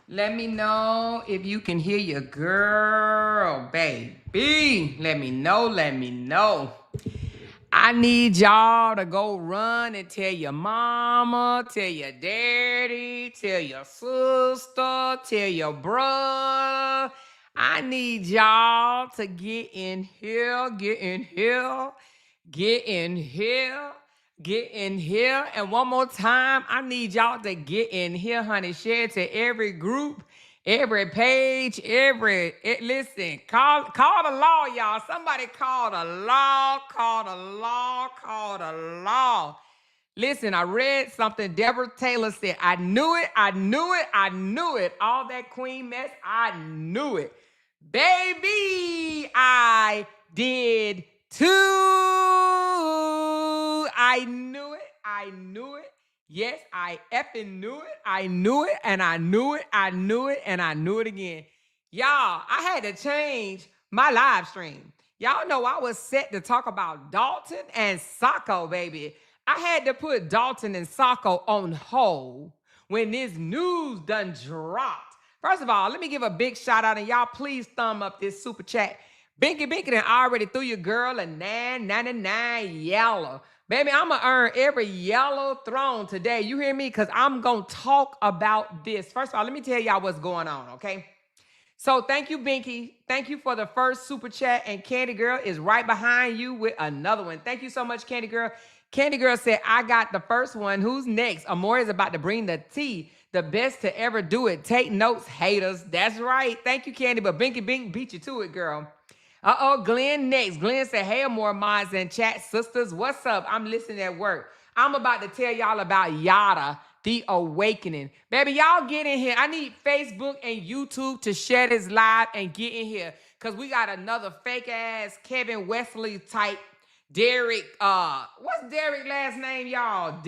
Let me know if you can hear your girl, baby. Let me know. Let me know. I need y'all to go run and tell your mama, tell your daddy, tell your sister, tell your brother. I need y'all to get in here, get in here, get in here, get in here. And one more time, I need y'all to get in here, honey. Share it to every group, every page, listen, call the law, y'all. Somebody call the law, call the law, call the law. Listen, I read something Deborah Taylor said. I knew it, I knew it, I knew it. All that queen mess, I knew it. Baby, I did too. I knew it, I knew it. Yes, I effing knew it. I knew it and I knew it. I knew it and I knew it again. Y'all, I had to change my live stream. Y'all know I was set to talk about Dalton and Sacco, baby. I had to put Dalton and Sacco on hold when this news done dropped. First of all, let me give a big shout out and y'all please thumb up this super chat. Binky done already threw your girl a 999 yellow. Baby, I'm going to earn every yellow throne today. You hear me? Because I'm going to talk about this. First of all, let me tell y'all what's going on, okay? So thank you, Binky. Thank you for the first super chat. And Candy Girl is right behind you with another one. Thank you so much, Candy Girl. Candy Girl said, I got the first one. Who's next? Amore is about to bring the tea. The best to ever do it. Take notes, haters. That's right. Thank you, Candy. But Binky Bink beat you to it, girl. Uh-oh, Glenn next. Glenn said, hey, more mods and chat sisters. What's up? I'm listening at work. I'm about to tell y'all about Yada, the awakening. Baby, y'all get in here. I need Facebook and YouTube to share this live and get in here. Because we got another fake-ass Kevin Wesley type Derek. What's Derek last name, y'all?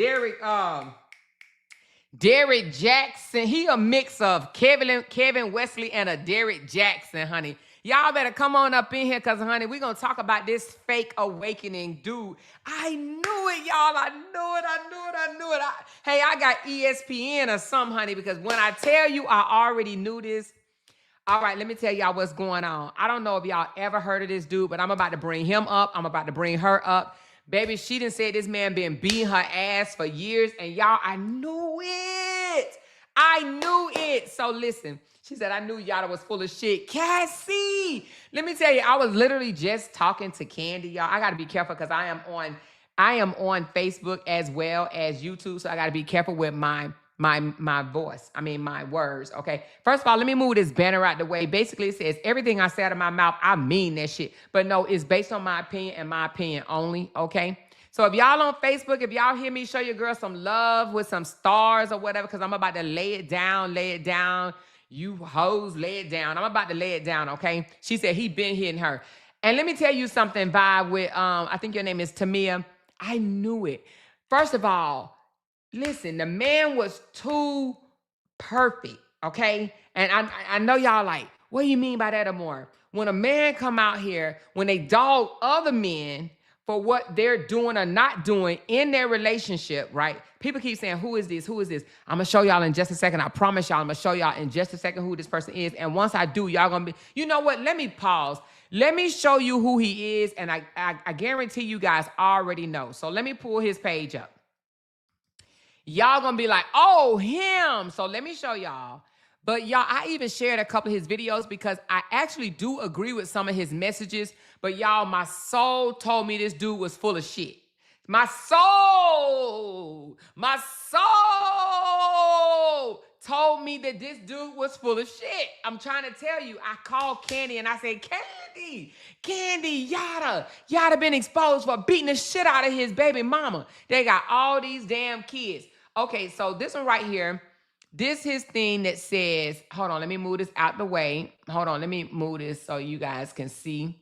Derek Jackson. He a mix of Kevin Wesley and a Derek Jackson, honey. Y'all better come on up in here because, honey, we're going to talk about this fake awakening dude. I knew it, y'all. I knew it. Hey, I got ESPN or something, honey, because when I tell you I already knew this. All right, let me tell y'all what's going on. I don't know if y'all ever heard of this dude, but I'm about to bring him up. I'm about to bring her up. Baby, she done said this man been beating her ass for years. And y'all, I knew it. I knew it. So listen, she said, I knew Yada was full of shit. Cassie, let me tell you, I was literally just talking to Candy, y'all. I got to be careful because I am on Facebook as well as YouTube. So I got to be careful with my voice. I mean, my words. Okay. First of all, let me move this banner out the way. Basically, it says everything I say out of my mouth, I mean that shit. But no, it's based on my opinion and my opinion only. Okay. So if y'all on Facebook, if y'all hear me show your girl some love with some stars or whatever, because I'm about to lay it down. You hoes, lay it down. I'm about to lay it down. Okay. She said he been hitting her. And let me tell you something, Vibe, with I think your name is Tamia. I knew it. First of all, listen, the man was too perfect, okay? And I know y'all like, what do you mean by that, Amore? When a man come out here, when they dog other men for what they're doing or not doing in their relationship, right? People keep saying, who is this? Who is this? I'm going to show y'all in just a second. I promise y'all, I'm going to show y'all in just a second who this person is. And once I do, y'all going to be, you know what? Let me pause. Let me show you who he is. And I guarantee you guys already know. So let me pull his page up. Y'all gonna be like, oh, him. So let me show y'all. But y'all, I even shared a couple of his videos because I actually do agree with some of his messages. But y'all, my soul told me this dude was full of shit. My soul told me that this dude was full of shit. I'm trying to tell you, I called Candy and I said, Candy, Yada been exposed for beating the shit out of his baby mama. They got all these damn kids. Okay, so this one right here, this his thing that says, hold on, let me move this out the way. Hold on, let me move this so you guys can see.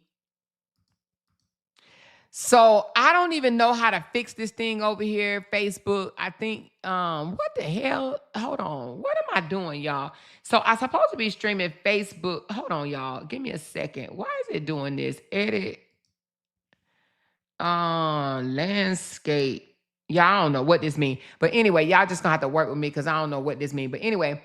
So I don't even know how to fix this thing over here, Facebook. I think, what the hell? Hold on. What am I doing, y'all? So I'm supposed to be streaming Facebook. Hold on, y'all. Give me a second. Why is it doing this? Edit. Landscape. Y'all, I don't know what this means. But anyway, y'all just gonna have to work with me because I don't know what this means. But anyway,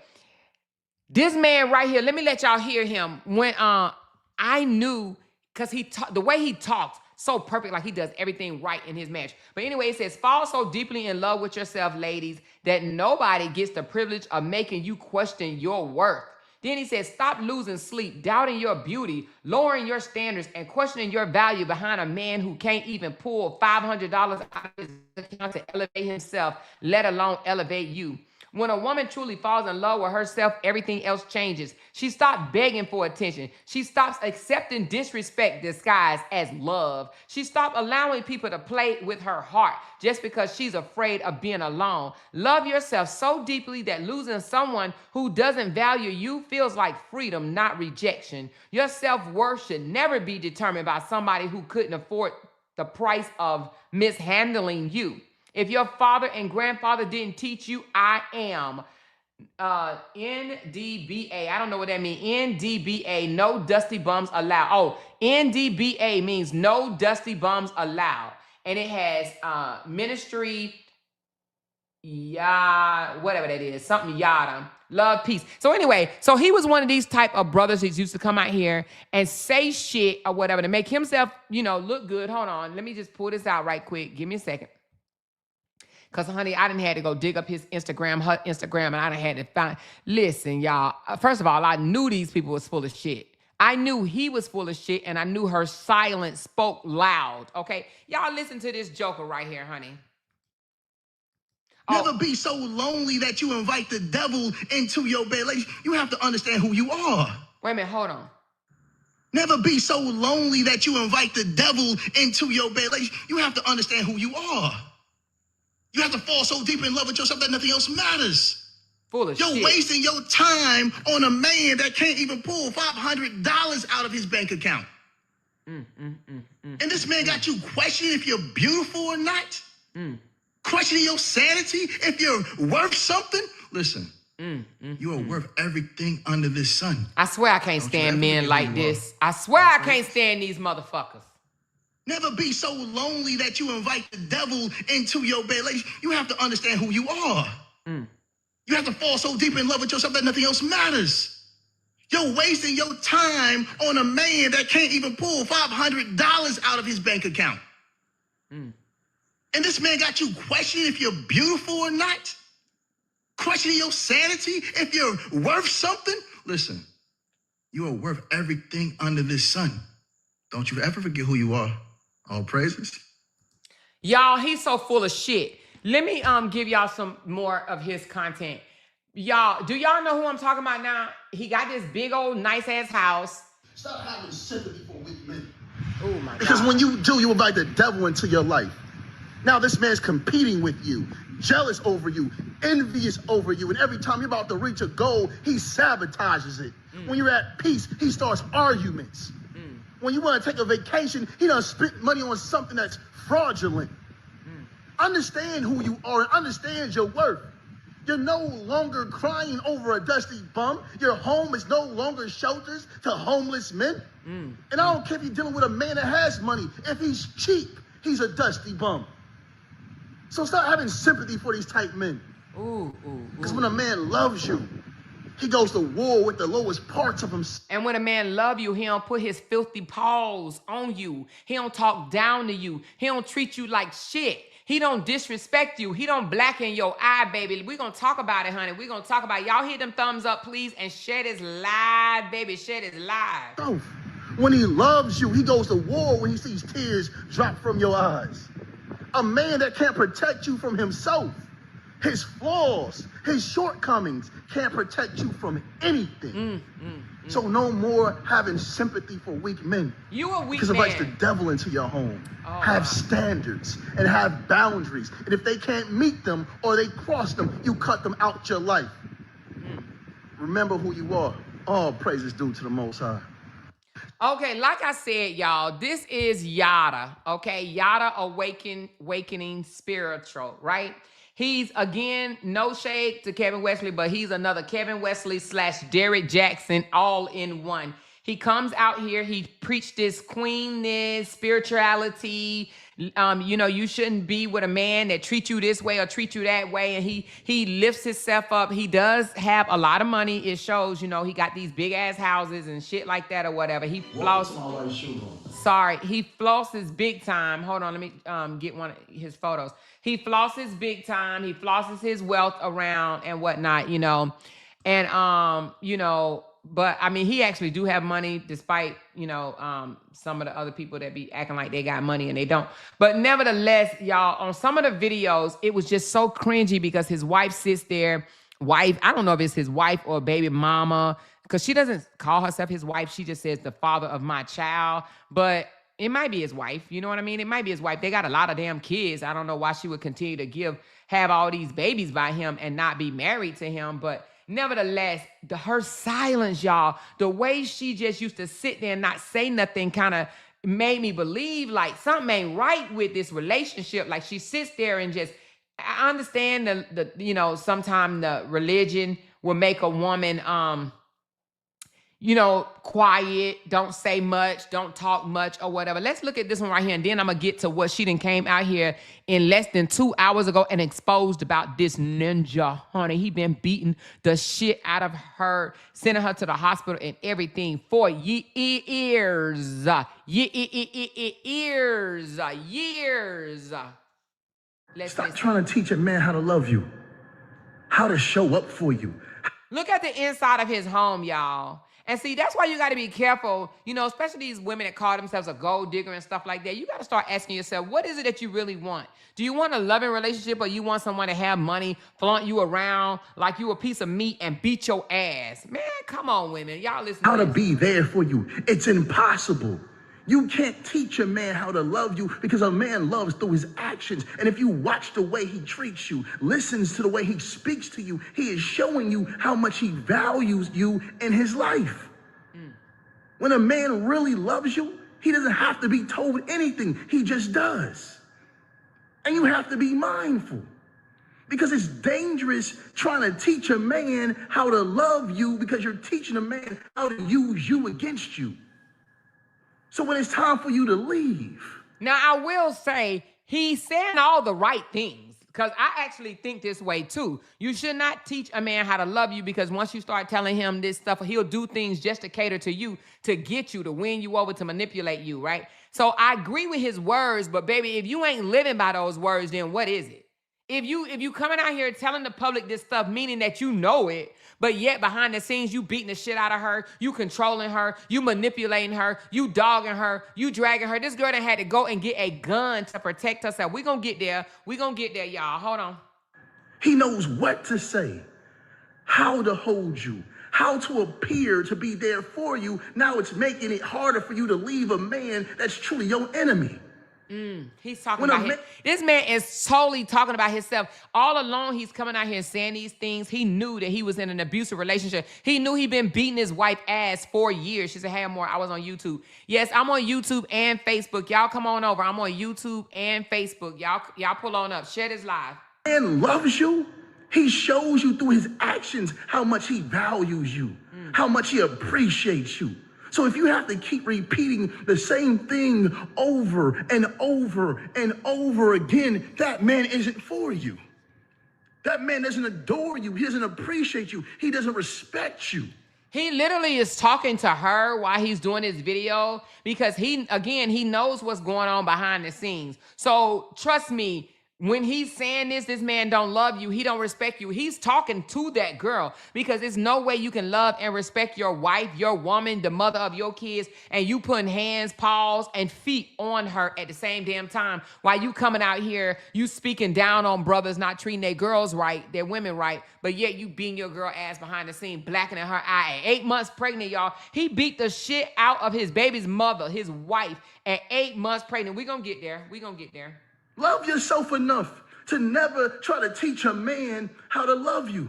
This man right here, let me let y'all hear him. When I knew, because the way he talks, so perfect, like he does everything right in his marriage. But anyway, it says, fall so deeply in love with yourself, ladies, that nobody gets the privilege of making you question your worth. Then he says, stop losing sleep, doubting your beauty, lowering your standards, and questioning your value behind a man who can't even pull $500 out of his account to elevate himself, let alone elevate you. When a woman truly falls in love with herself, everything else changes. She stops begging for attention. She stops accepting disrespect disguised as love. She stops allowing people to play with her heart just because she's afraid of being alone. Love yourself so deeply that losing someone who doesn't value you feels like freedom, not rejection. Your self-worth should never be determined by somebody who couldn't afford the price of mishandling you. If your father and grandfather didn't teach you, I am. NDBA. I don't know what that means. NDBA, no dusty bums allowed. Oh, NDBA means no dusty bums allowed. And it has ministry, whatever that is, something yada. Love, peace. So anyway, so he was one of these type of brothers that used to come out here and say shit or whatever to make himself, look good. Hold on. Let me just pull this out right quick. Give me a second. Because, honey, I done had to go dig up her Instagram, and I done had to find. Listen, y'all. First of all, I knew these people was full of shit. I knew he was full of shit, and I knew her silence spoke loud, okay? Y'all listen to this joker right here, honey. Never be so lonely that you invite the devil into your bed. Ladies, you have to understand who you are. Wait a minute, hold on. Never be so lonely that you invite the devil into your bed. Ladies, you have to understand who you are. You have to fall so deep in love with yourself that nothing else matters. Full of shit. You're wasting your time on a man that can't even pull $500 out of his bank account. And this man got you questioning if you're beautiful or not. Questioning your sanity, if you're worth something. Listen, you are worth everything under this sun. I swear I can't stand men like this. I swear I can't stand these motherfuckers. Never be so lonely that you invite the devil into your bed. Ladies, you have to understand who you are. You have to fall so deep in love with yourself that nothing else matters. You're wasting your time on a man that can't even pull $500 out of his bank account. And this man got you questioning if you're beautiful or not. Questioning your sanity, if you're worth something. Listen, you are worth everything under this sun. Don't you ever forget who you are. All praises. Y'all, he's so full of shit. Let me give y'all some more of his content. Y'all, do y'all know who I'm talking about now? He got this big old nice ass house. Stop having sympathy for weak men. Oh my God. Because when you do, you invite the devil into your life. Now this man's competing with you, jealous over you, envious over you, and every time you're about to reach a goal, he sabotages it. When you're at peace, he starts arguments. When you want to take a vacation, he done spent money on something that's fraudulent. Understand who you are and understand your worth. You're no longer crying over a dusty bum. Your home is no longer shelters to homeless men. And I don't care if you're dealing with a man that has money. If he's cheap, he's a dusty bum. So start having sympathy for these type men. Because when a man loves you, he goes to war with the lowest parts of himself. And when a man love you, he don't put his filthy paws on you. He don't talk down to you. He don't treat you like shit. He don't disrespect you. He don't blacken your eye, baby. We're going to talk about it, honey. We're going to talk about it. Y'all hit them thumbs up, please, and share this live, baby. Share this live. So, when he loves you, he goes to war when he sees tears drop from your eyes. A man that can't protect you from himself, his flaws, his shortcomings, can't protect you from anything. So no more having sympathy for weak men. You a weak man. Because it invites the devil into your home. Have standards and have boundaries. And if they can't meet them or they cross them, you cut them out your life. Remember who you are. All praise is due to the Most High. Okay, like I said, y'all, this is Yada, okay? Yada Awakening Spiritual, right? He's, again, no shade to Kevin Wesley, but he's another Kevin Wesley / Derek Jackson all in one. He comes out here, he preached this queenness, spirituality, You shouldn't be with a man that treats you this way or treat you that way. And he lifts himself up. He does have a lot of money. It shows, he got these big ass houses and shit like that or whatever. He he flosses big time. Hold on, let me get one of his photos. He flosses big time. He flosses his wealth around and whatnot, And but I mean, he actually do have money, despite some of the other people that be acting like they got money and they don't. But nevertheless, y'all, on some of the videos, it was just so cringy because his wife sits there. I don't know if it's his wife or baby mama, because she doesn't call herself his wife. She just says the father of my child. But it might be his wife. You know what I mean? It might be his wife. They got a lot of damn kids. I don't know why she would continue to have all these babies by him and not be married to him. But nevertheless, her silence, y'all, the way she just used to sit there and not say nothing kind of made me believe like something ain't right with this relationship. Like she sits there and just, I understand sometimes the religion will make a woman, quiet, don't say much, don't talk much or whatever. Let's look at this one right here. And then I'm going to get to what she done came out here in less than 2 hours ago and exposed about this ninja, honey. He been beating the shit out of her, sending her to the hospital and everything for years. Years. Stop trying to teach a man how to love you, how to show up for you. Look at the inside of his home, y'all. And see, that's why you got to be careful, especially these women that call themselves a gold digger and stuff like that. You got to start asking yourself, what is it that you really want? Do you want a loving relationship, or you want someone to have money, flaunt you around like you a piece of meat and beat your ass? Man, come on, women. Y'all listen how to be there for you. It's impossible. You can't teach a man how to love you, because a man loves through his actions. And if you watch the way he treats you, listens to the way he speaks to you, he is showing you how much he values you in his life. When a man really loves you, he doesn't have to be told anything. He just does. And you have to be mindful, because it's dangerous trying to teach a man how to love you, because you're teaching a man how to use you against you. So when it's time for you to leave. Now, I will say he's saying all the right things, because I actually think this way too. You should not teach a man how to love you, because once you start telling him this stuff, he'll do things just to cater to you, to get you, to win you over, to manipulate you, right? So I agree with his words, but baby, if you ain't living by those words, then what is it? If you coming out here telling the public this stuff, meaning that you know it, but yet behind the scenes, you beating the shit out of her, you controlling her, you manipulating her, you dogging her, you dragging her. This girl done had to go and get a gun to protect herself. We gonna get there. We gonna get there, y'all. Hold on. He knows what to say, how to hold you, how to appear to be there for you. Now it's making it harder for you to leave a man that's truly your enemy. He's talking about this man is totally talking about himself. All along, he's coming out here and saying these things. He knew that he was in an abusive relationship. He knew he'd been beating his wife ass for years. She said, hey, Amor, I was on YouTube. Yes, I'm on YouTube and Facebook. Y'all come on over. I'm on YouTube and Facebook. Y'all pull on up. Share this live. Man loves you. He shows you through his actions how much he values you, how much he appreciates you. So if you have to keep repeating the same thing over and over and over again, that man isn't for you. That man doesn't adore you. He doesn't appreciate you. He doesn't respect you. He literally is talking to her while he's doing his video, because he knows what's going on behind the scenes. So trust me, when he's saying this man don't love you, he don't respect you, he's talking to that girl, because there's no way you can love and respect your wife, your woman, the mother of your kids, and you putting hands, paws, and feet on her at the same damn time, while you coming out here, you speaking down on brothers not treating their girls right, their women right, but yet you beating your girl ass behind the scene, blackening her eye. At 8 months pregnant, y'all, he beat the shit out of his baby's mother, his wife, at 8 months pregnant. We gonna get there. We gonna get there. Love yourself enough to never try to teach a man how to love you,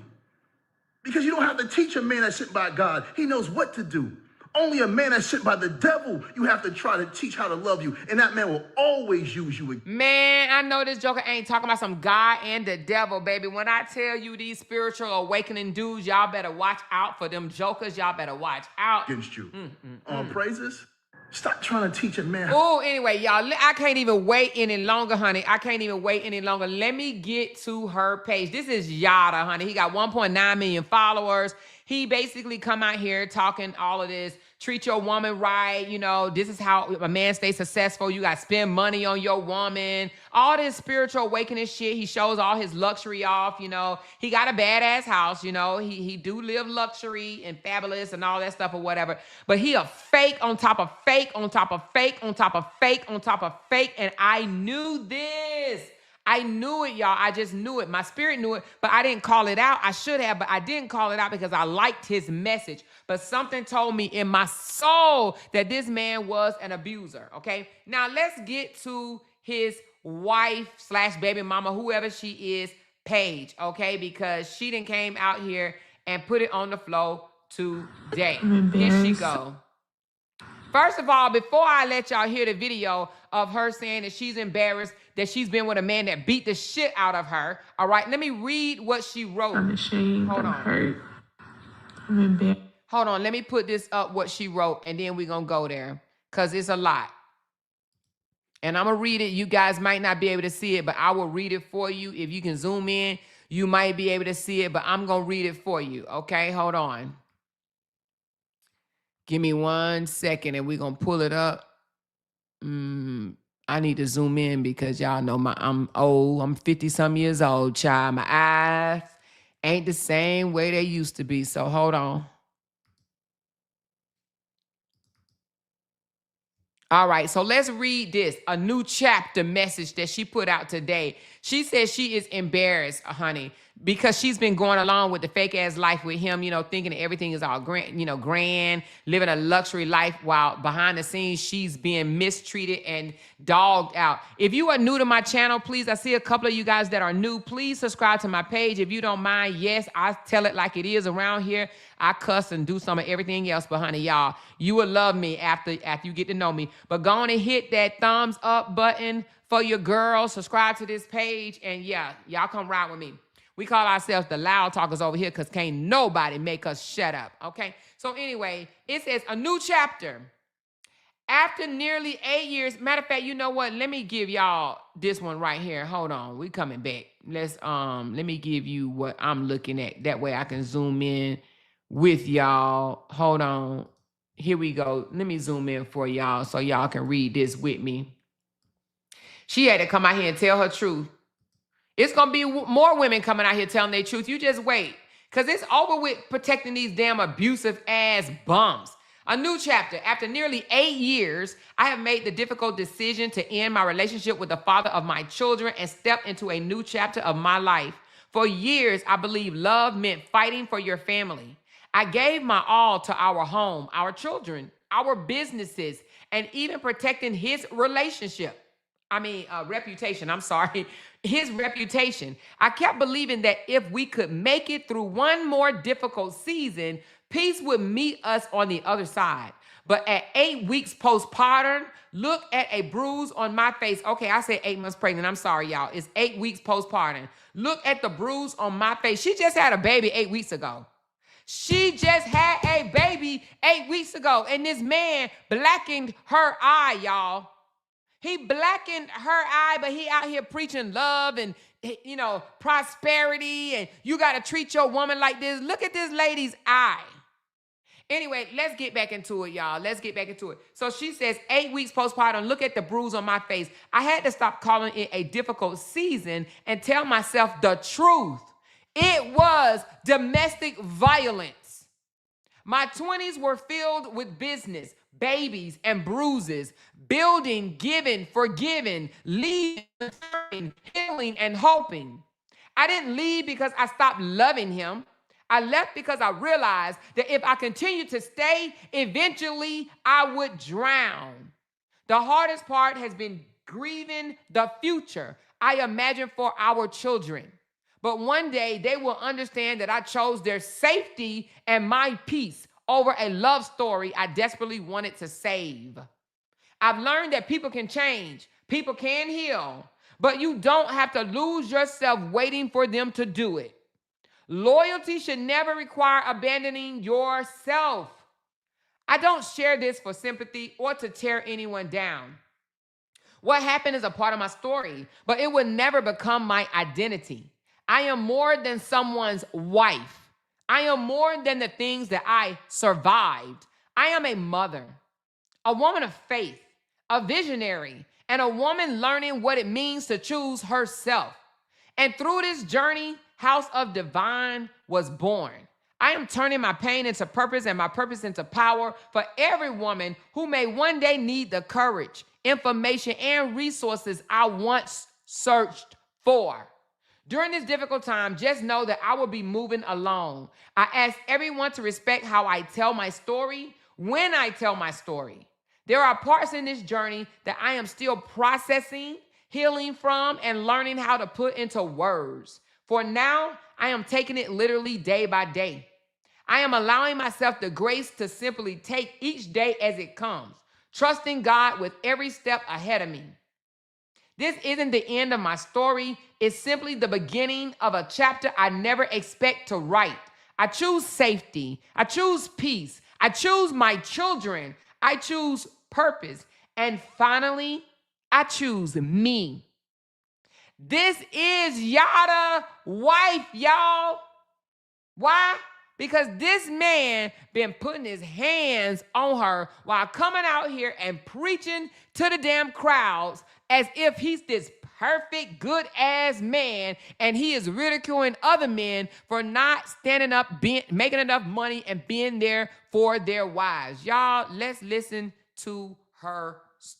because you don't have to teach a man that's sent by God. He knows what to do. Only a man that's sent by the devil, you have to try to teach how to love you, and that man will always use you. Man, I know this joker ain't talking about some God and the devil, baby. When I tell you these spiritual awakening dudes, y'all better watch out for them jokers. Y'all better watch out. Against you. All praises. Stop trying to teach a man. Oh, anyway, y'all, I can't even wait any longer, honey. I can't even wait any longer. Let me get to her page. This is Yada, honey. He got 1.9 million followers. He basically come out here talking all of this. Treat your woman right. You know, this is how a man stays successful. You got to spend money on your woman. All this spiritual awakening shit. He shows all his luxury off, you know. He got a badass house, you know. He do live luxury and fabulous and all that stuff or whatever. But he a fake on top of fake on top of fake on top of fake on top of fake. And I knew this. I knew it, y'all. I just knew it. My spirit knew it, but I didn't call it out. I should have, but I didn't call it out because I liked his message. But something told me in my soul that this man was an abuser, okay? Now, let's get to his wife / baby mama, whoever she is, page, okay? Because she done came out here and put it on the floor today. Here she go. First of all, before I let y'all hear the video of her saying that she's embarrassed that she's been with a man that beat the shit out of her, all right, let me read what she wrote. I'm ashamed. Hold I'm on. hurt. I'm embarrassed. Hold on, let me put this up, what she wrote, and then we're going to go there because it's a lot. And I'm going to read it. You guys might not be able to see it, but I will read it for you. If you can zoom in, you might be able to see it, but I'm going to read it for you, okay? Hold on. Give me 1 second and we're going to pull it up. I need to zoom in because y'all know I'm old. I'm 50-some years old, child. My eyes ain't the same way they used to be, so hold on. All right, so let's read this. A new chapter message that she put out today. She says she is embarrassed, honey, because she's been going along with the fake ass life with him, you know, thinking that everything is all grand, living a luxury life while behind the scenes she's being mistreated and dogged out. If you are new to my channel, please, I see a couple of you guys that are new. Please subscribe to my page if you don't mind. Yes, I tell it like it is around here. I cuss and do some of everything else, but honey, y'all, you will love me after you get to know me. But go on and hit that thumbs up button for your girls. Subscribe to this page, and yeah, y'all come ride with me. We call ourselves the loud talkers over here because can't nobody make us shut up, okay? So anyway, it says a new chapter. After nearly 8 years, matter of fact, you know what? Let me give y'all this one right here. Hold on, we coming back. Let me give you what I'm looking at. That way I can zoom in with y'all. Hold on. Here we go. Let me zoom in for y'all so y'all can read this with me. She had to come out here and tell her truth. It's going to be more women coming out here telling their truth. You just wait. Because it's over with protecting these damn abusive ass bums. A new chapter. After nearly 8 years, I have made the difficult decision to end my relationship with the father of my children and step into a new chapter of my life. For years, I believed love meant fighting for your family. I gave my all to our home, our children, our businesses, and even protecting his relationship. Reputation. I'm sorry. His reputation. I kept believing that if we could make it through one more difficult season, peace would meet us on the other side. But at 8 weeks postpartum, look at a bruise on my face. Okay, I said 8 months pregnant. I'm sorry, y'all. It's 8 weeks postpartum. Look at the bruise on my face. She just had a baby 8 weeks ago. She just had a baby 8 weeks ago. And this man blackened her eye, y'all. He blackened her eye, but he out here preaching love and, you know, prosperity, and you got to treat your woman like this. Look at this lady's eye. Anyway, let's get back into it, y'all. Let's get back into it. So she says, 8 weeks postpartum, look at the bruise on my face. I had to stop calling it a difficult season and tell myself the truth. It was domestic violence. My 20s were filled with business, babies, and bruises, building, giving, forgiving, leaving, healing, and hoping. I didn't leave because I stopped loving him. I left because I realized that if I continued to stay, eventually I would drown. The hardest part has been grieving the future I imagine for our children. But one day they will understand that I chose their safety and my peace over a love story I desperately wanted to save. I've learned that people can change, people can heal, but you don't have to lose yourself waiting for them to do it. Loyalty should never require abandoning yourself. I don't share this for sympathy or to tear anyone down. What happened is a part of my story, but it would never become my identity. I am more than someone's wife. I am more than the things that I survived. I am a mother, a woman of faith, a visionary, and a woman learning what it means to choose herself. And through this journey, House of Divine was born. I am turning my pain into purpose and my purpose into power for every woman who may one day need the courage, information, and resources I once searched for. During this difficult time, just know that I will be moving alone. I ask everyone to respect how I tell my story when I tell my story. There are parts in this journey that I am still processing, healing from, and learning how to put into words. For now, I am taking it literally day by day. I am allowing myself the grace to simply take each day as it comes, trusting God with every step ahead of me. This isn't the end of my story. It's simply the beginning of a chapter I never expect to write. I choose safety. I choose peace. I choose my children. I choose purpose. And finally, I choose me. This is Yada wife, y'all. Why? Because this man been putting his hands on her while coming out here and preaching to the damn crowds as if he's this perfect, good-ass man, and he is ridiculing other men for not standing up, making enough money, and being there for their wives. Y'all, let's listen to her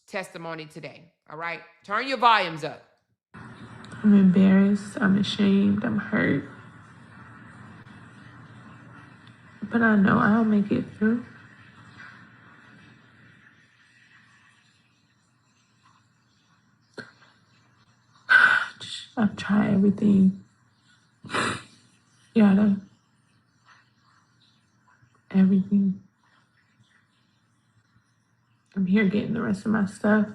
testimony today, all right? Turn your volumes up. I'm embarrassed. I'm ashamed. I'm hurt. But I know I'll make it through. I've tried everything. Yada. Everything. I'm here getting the rest of my stuff.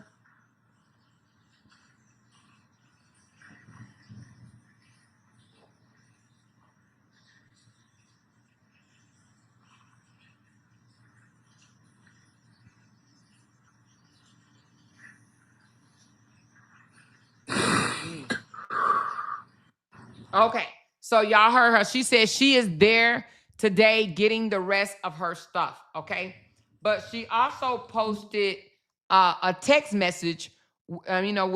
Okay, so y'all heard her. She said she is there today getting the rest of her stuff, okay? But she also posted a text message, with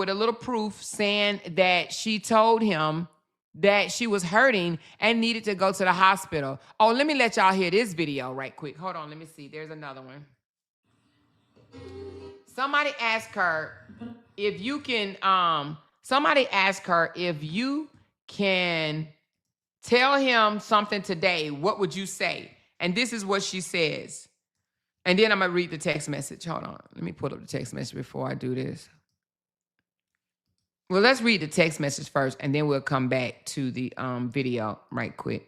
a little proof saying that she told him that she was hurting and needed to go to the hospital. Oh, let me let y'all hear this video right quick. Hold on, let me see. There's another one. Somebody asked her if you can, tell him something today, what would you say? And this is what she says. And then I'm going to read the text message. Hold on. Let me pull up the text message before I do this. Well, let's read the text message first, and then we'll come back to the video right quick.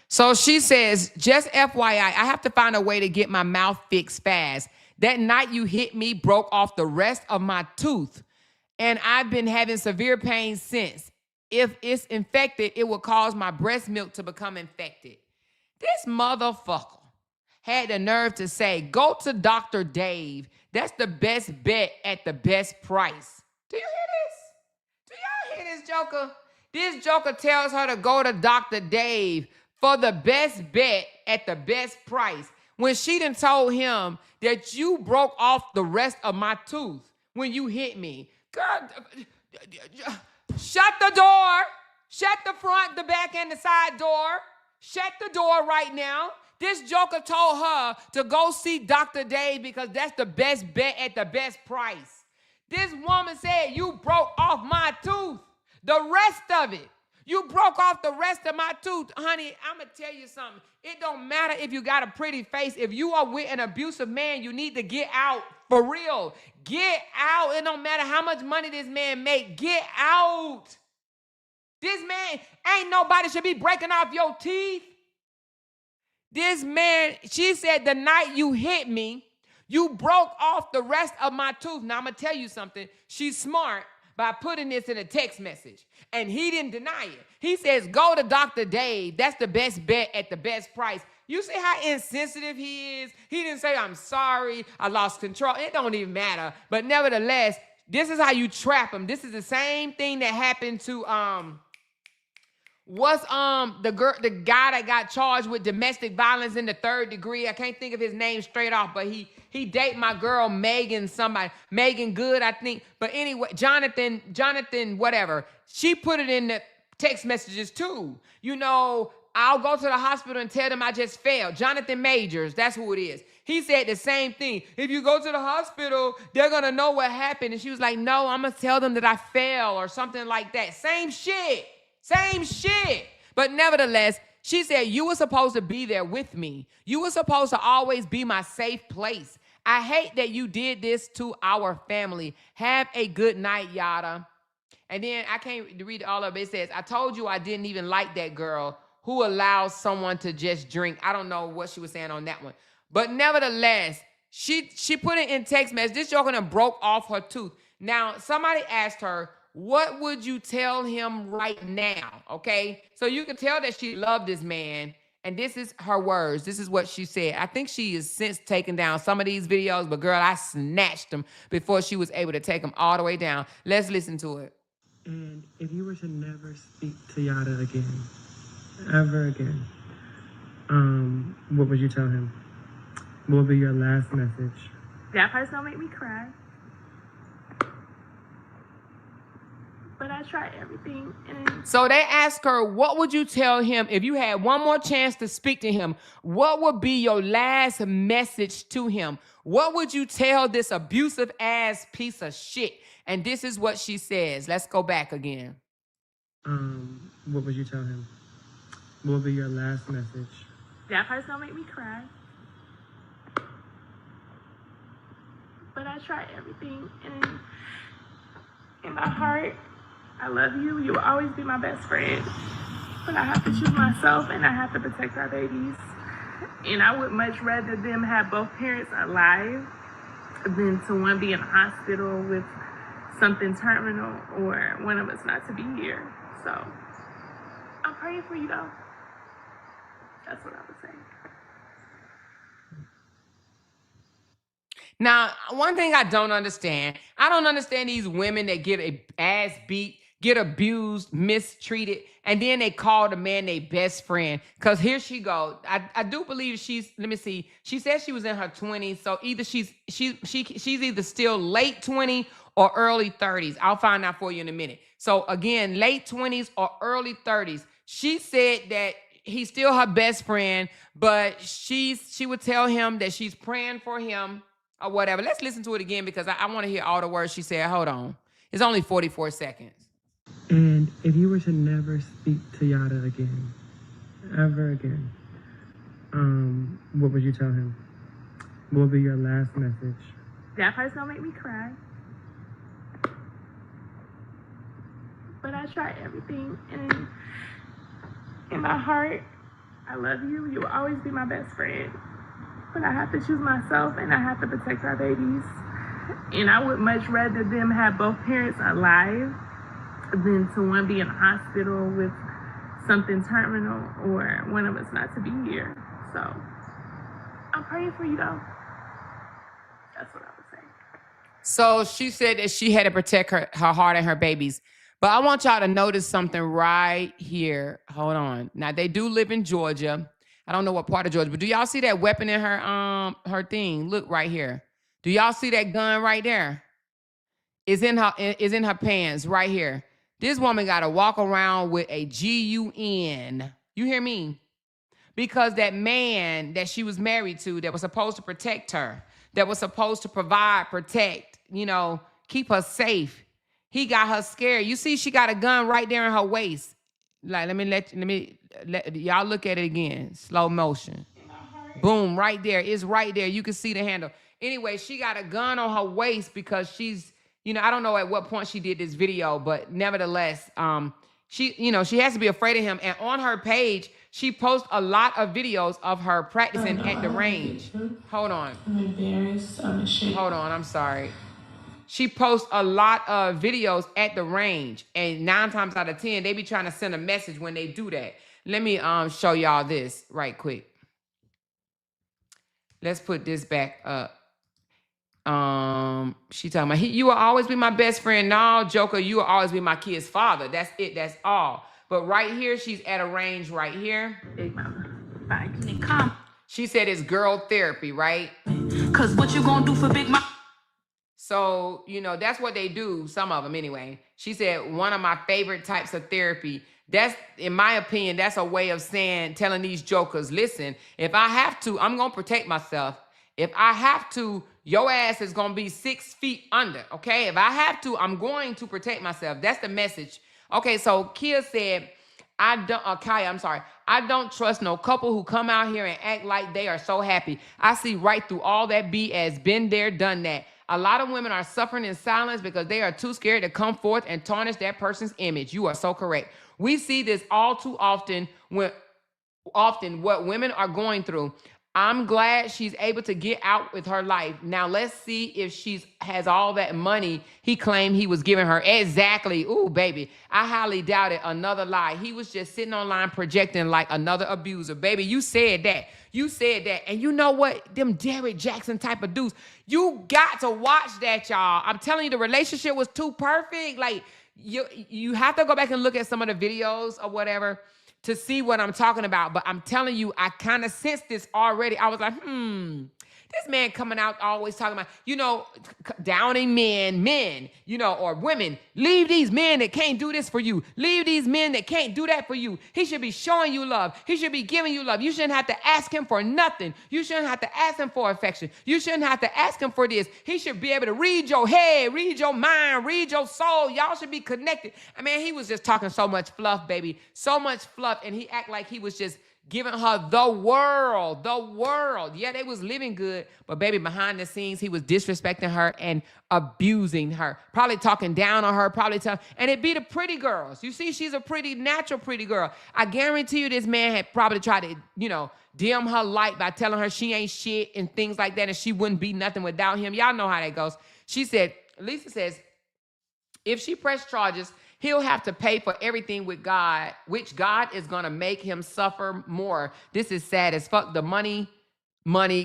So she says, just FYI, I have to find a way to get my mouth fixed fast. That night you hit me broke off the rest of my tooth, and I've been having severe pain since. If it's infected, it will cause my breast milk to become infected. This motherfucker had the nerve to say, go to Dr. Dave. That's the best bet at the best price. Do you hear this? Do y'all hear this joker? This joker tells her to go to Dr. Dave for the best bet at the best price, when she done told him that you broke off the rest of my tooth when you hit me. Girl, shut the door. Shut the front, the back, and the side door. Shut the door right now. This joker told her to go see Dr. Dave because that's the best bet at the best price. This woman said, you broke off my tooth. The rest of it. You broke off the rest of my tooth. Honey, I'm going to tell you something. It don't matter if you got a pretty face. If you are with an abusive man, you need to get out for real. Get out. It don't matter how much money this man make. Get out. This man, ain't nobody should be breaking off your teeth. This man, she said, the night you hit me, you broke off the rest of my tooth. Now, I'm going to tell you something. She's smart, by putting this in a text message. And he didn't deny it. He says, go to Dr. Dave. That's the best bet at the best price. You see how insensitive he is? He didn't say, I'm sorry, I lost control. It don't even matter. But nevertheless, this is how you trap him. This is the same thing that happened to the guy that got charged with domestic violence in the 3rd degree. I can't think of his name straight off, but he date my girl Megan Good, I think. But anyway, Jonathan, whatever. She put it in the text messages too. You know, I'll go to the hospital and tell them I just failed. Jonathan Majors, that's who it is. He said the same thing. If you go to the hospital, they're going to know what happened. And she was like, no, I'm going to tell them that I fell or something like that. Same shit. But nevertheless, she said, you were supposed to be there with me. You were supposed to always be my safe place. I hate that you did this to our family. Have a good night, yada. And then I can't read all of it. It says, I told you I didn't even like that girl who allows someone to just drink. I don't know what she was saying on that one. But nevertheless, she put it in text message. This joker done broke off her tooth. Now, somebody asked her, what would you tell him right now? Okay? So you can tell that she loved this man. And this is her words. This is what she said. I think she has since taken down some of these videos, but girl, I snatched them before she was able to take them all the way down. Let's listen to it. And if you were to never speak to Yada again, ever again, what would you tell him? What would be your last message? That part's gonna make me cry. But I tried everything. So they asked her, what would you tell him if you had one more chance to speak to him? What would be your last message to him? What would you tell this abusive ass piece of shit? And this is what she says. Let's go back again. What would you tell him? What would be your last message? That part's gonna make me cry. But I tried everything, and in my heart, I love you. You will always be my best friend. But I have to choose myself, and I have to protect our babies. And I would much rather them have both parents alive than to one be in a hospital with something terminal or one of us not to be here. So I'm praying for you, though. That's what I would say. Now, one thing I don't understand these women that get a ass beat, get abused, mistreated, and then they call the man their best friend. Because here she goes. I do believe let me see. She said she was in her 20s, so either she's either still late 20 or early 30s. I'll find out for you in a minute. So again, late 20s or early 30s. She said that he's still her best friend, but she would tell him that she's praying for him or whatever. Let's listen to it again because I want to hear all the words she said. Hold on. It's only 44 seconds. And if you were to never speak to Yada again, ever again, what would you tell him? What would be your last message? That part's gonna make me cry. But I tried everything, and in my heart, I love you. You will always be my best friend. But I have to choose myself, and I have to protect our babies. And I would much rather them have both parents alive than to one be in a hospital with something terminal or one of us not to be here. So I'm praying for you, though. That's what I would say. So she said that she had to protect her heart and her babies. But I want y'all to notice something right here. Hold on. Now, they do live in Georgia. I don't know what part of Georgia, but do y'all see that weapon in her thing? Look right here. Do y'all see that gun right there? Is in her pants right here. This woman got to walk around with a gun. You hear me? Because that man that she was married to that was supposed to protect her, that was supposed to provide, protect, keep her safe, he got her scared. You see, she got a gun right there in her waist. Like, let me let y'all look at it again. Slow motion. Boom, right there. It's right there. You can see the handle. Anyway, she got a gun on her waist because she's, I don't know at what point she did this video, but nevertheless, she has to be afraid of him. And on her page, she posts a lot of videos of her practicing at the range. Hold on. I'm embarrassed. I'm ashamed. Hold on, I'm sorry. she posts a lot of videos at the range, and 9 times out of 10, they be trying to send a message when they do that. Let me show y'all this right quick. Let's put this back up. She talking about, you will always be my best friend. No, Joker, you will always be my kid's father. That's it. That's all. But right here, she's at a range right here. Big mama. Bye. She said it's girl therapy, right? Cause what you gonna do for Big Mama? So, you know, that's what they do, some of them anyway. She said one of my favorite types of therapy. That's, in my opinion, that's a way of saying, telling these jokers, listen, if I have to, I'm going to protect myself. If I have to, your ass is going to be 6 feet under, okay? If I have to, I'm going to protect myself. That's the message. Okay, so Kia said, Kaya, I'm sorry. I don't trust no couple who come out here and act like they are so happy. I see right through all that BS. Been there, done that. A lot of women are suffering in silence because they are too scared to come forth and tarnish that person's image. You are so correct. We see this all too often what women are going through. I'm glad she's able to get out with her life. Now let's see if she has all that money he claimed he was giving her. Exactly. Ooh, baby. I highly doubt it. Another lie. He was just sitting online projecting like another abuser. Baby, you said that. You said that. And you know what? Them Derrick Jackson type of dudes. You got to watch that, y'all. I'm telling you, the relationship was too perfect. Like, you have to go back and look at some of the videos or whatever to see what I'm talking about. But I'm telling you, I kind of sensed this already. I was like, this man coming out always talking about, you know, downing men, you know, or women. Leave these men that can't do this for you. Leave these men that can't do that for you. He should be showing you love. He should be giving you love. You shouldn't have to ask him for nothing. You shouldn't have to ask him for affection. You shouldn't have to ask him for this. He should be able to read your head, read your mind, read your soul. Y'all should be connected. I mean, he was just talking so much fluff, baby. So much fluff. And he act like he was just giving her the world. Yeah, they was living good, but baby, behind the scenes, he was disrespecting her and abusing her, probably talking down on her, and it be the pretty girls. You see, she's a natural pretty girl. I guarantee you this man had probably tried to, you know, dim her light by telling her she ain't shit and things like that, and she wouldn't be nothing without him. Y'all know how that goes. She said, Lisa says, if she pressed charges, he'll have to pay for everything with God, which God is going to make him suffer more. This is sad as fuck. The money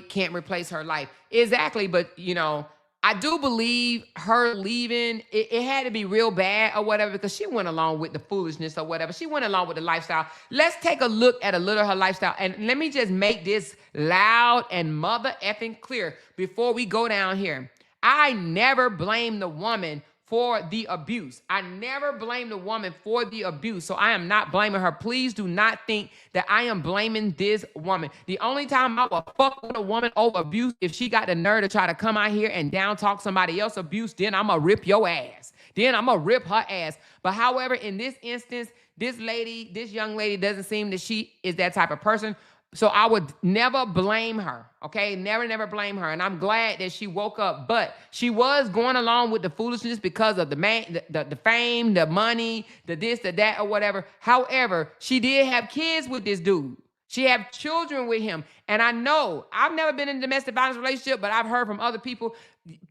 can't replace her life. Exactly. But, you know, I do believe her leaving, it had to be real bad or whatever, because she went along with the foolishness or whatever. She went along with the lifestyle. Let's take a look at a little of her lifestyle. And let me just make this loud and mother effing clear before we go down here. I never blame the woman for the abuse. I never blame the woman for the abuse. So I am not blaming her. Please do not think that I am blaming this woman. The only time I will fuck with a woman over abuse, if she got the nerve to try to come out here and down talk somebody else abuse, then I'm going to rip your ass. Then I'm going to rip her ass. But however, in this instance, this young lady doesn't seem that she is that type of person. So I would never blame her, okay? Never blame her. And I'm glad that she woke up. But she was going along with the foolishness because of the fame, the money, the this, the that, or whatever. However, she did have kids with this dude. She had children with him. And I know, I've never been in a domestic violence relationship, but I've heard from other people,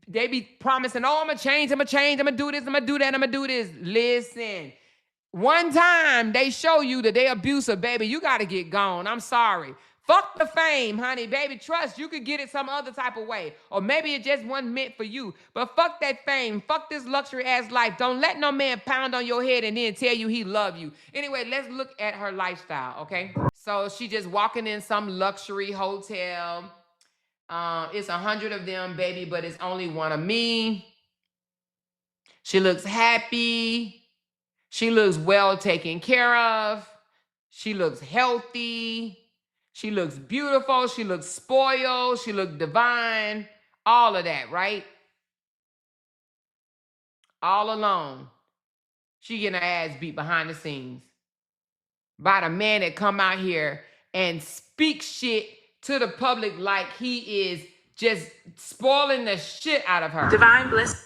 they be promising, oh, I'm going to change, I'm going to do this, I'm going to do that, I'm going to do this. Listen. One time they show you that they abusive, baby, you got to get gone. I'm sorry. Fuck the fame, honey. Baby, trust you could get it some other type of way. Or maybe it just wasn't meant for you. But fuck that fame. Fuck this luxury-ass life. Don't let no man pound on your head and then tell you he love you. Anyway, let's look at her lifestyle, okay? So she just walking in some luxury hotel. It's 100 of them, baby, but it's only one of me. She looks happy. She looks well taken care of. She looks healthy. She looks beautiful. She looks spoiled. She looks divine. All of that, right? All alone. She getting her ass beat behind the scenes by the man that come out here and speak shit to the public like he is just spoiling the shit out of her. Divine blessings,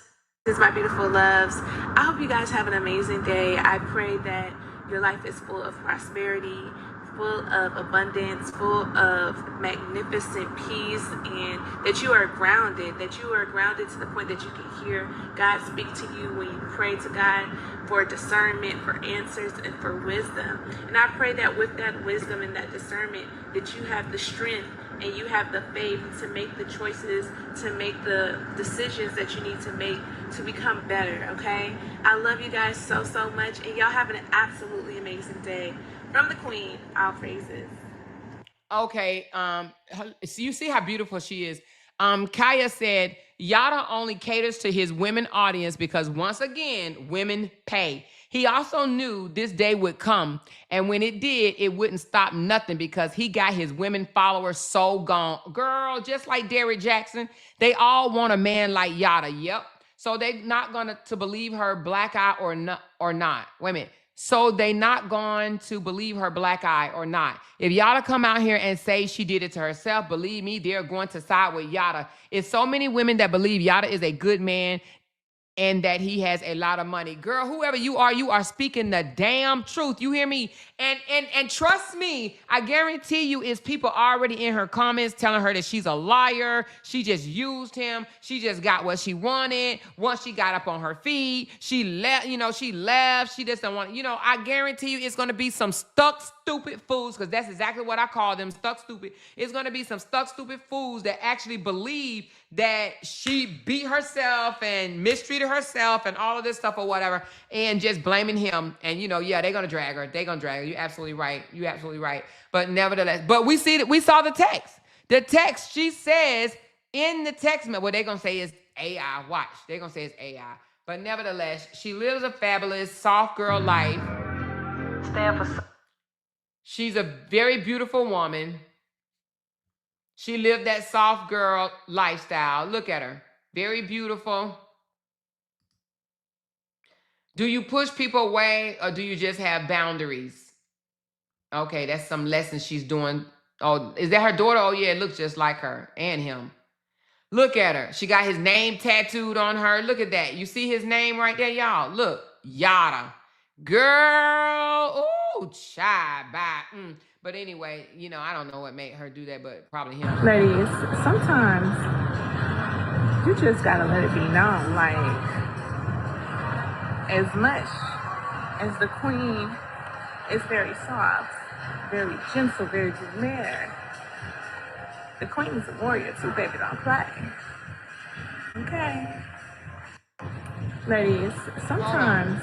my beautiful loves. I hope you guys have an amazing day. I pray that your life is full of prosperity, full of abundance, full of magnificent peace, and that you are grounded, to the point that you can hear God speak to you when you pray to God for discernment, for answers, and for wisdom. And I pray that with that wisdom and that discernment, that you have the strength and you have the faith to make the choices, to make the decisions that you need to make to become better, okay? I love you guys so, so much, and y'all have an absolutely amazing day. From the Queen, all praises. Okay, so you see how beautiful she is. Kaya said, Yada only caters to his women audience because once again, women pay. He also knew this day would come, and when it did, it wouldn't stop nothing because he got his women followers so gone. Girl, just like Derrick Jackson, they all want a man like Yada. Yep. So they not gonna to believe her black eye or not. Wait a minute. So they not going to believe her black eye or not. If Yada come out here and say she did it to herself, believe me, they're going to side with Yada. It's so many women that believe Yada is a good man and that he has a lot of money. Girl, whoever you are speaking the damn truth. You hear me? And trust me, I guarantee you it's people already in her comments telling her that she's a liar. She just used him. She just got what she wanted. Once she got up on her feet, she left, she left. She just don't want, I guarantee you it's going to be some stuck stupid fools, because that's exactly what I call them, stuck stupid. It's going to be some stuck stupid fools that actually believe that she beat herself and mistreated herself and all of this stuff or whatever, and just blaming him. And they're gonna drag her. They're gonna drag her. You're absolutely right. But nevertheless, but we saw the text. The text, she says in the text, what they're gonna say is AI. Watch, they're gonna say it's AI. But nevertheless, she lives a fabulous soft girl life. She's a very beautiful woman. She lived that soft girl lifestyle. Look at her. Very beautiful. Do you push people away or do you just have boundaries? Okay, that's some lessons she's doing. Oh, is that her daughter? Oh, yeah, it looks just like her and him. Look at her. She got his name tattooed on her. Look at that. You see his name right there, y'all? Look, Yada. Girl. Ooh, shy, bye. But anyway, I don't know what made her do that, but probably him. Ladies, sometimes you just gotta let it be known, like, as much as the Queen is very soft, very gentle, very good mannered, the Queen is a warrior too, baby, don't play. Okay? Ladies, sometimes...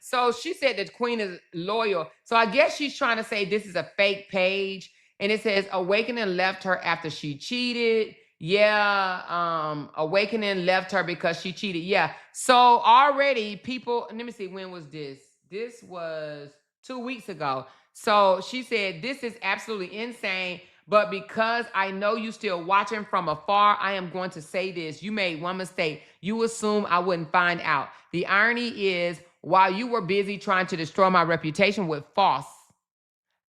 So she said that the Queen is loyal. So I guess she's trying to say this is a fake page. And it says Awakening left her after she cheated. Yeah, Awakening left her because she cheated. Yeah. So already people, let me see, when was this? This was 2 weeks ago. So she said, this is absolutely insane. But because I know you still watching from afar, I am going to say this. You made one mistake. You assumed I wouldn't find out. The irony is, while you were busy trying to destroy my reputation with false,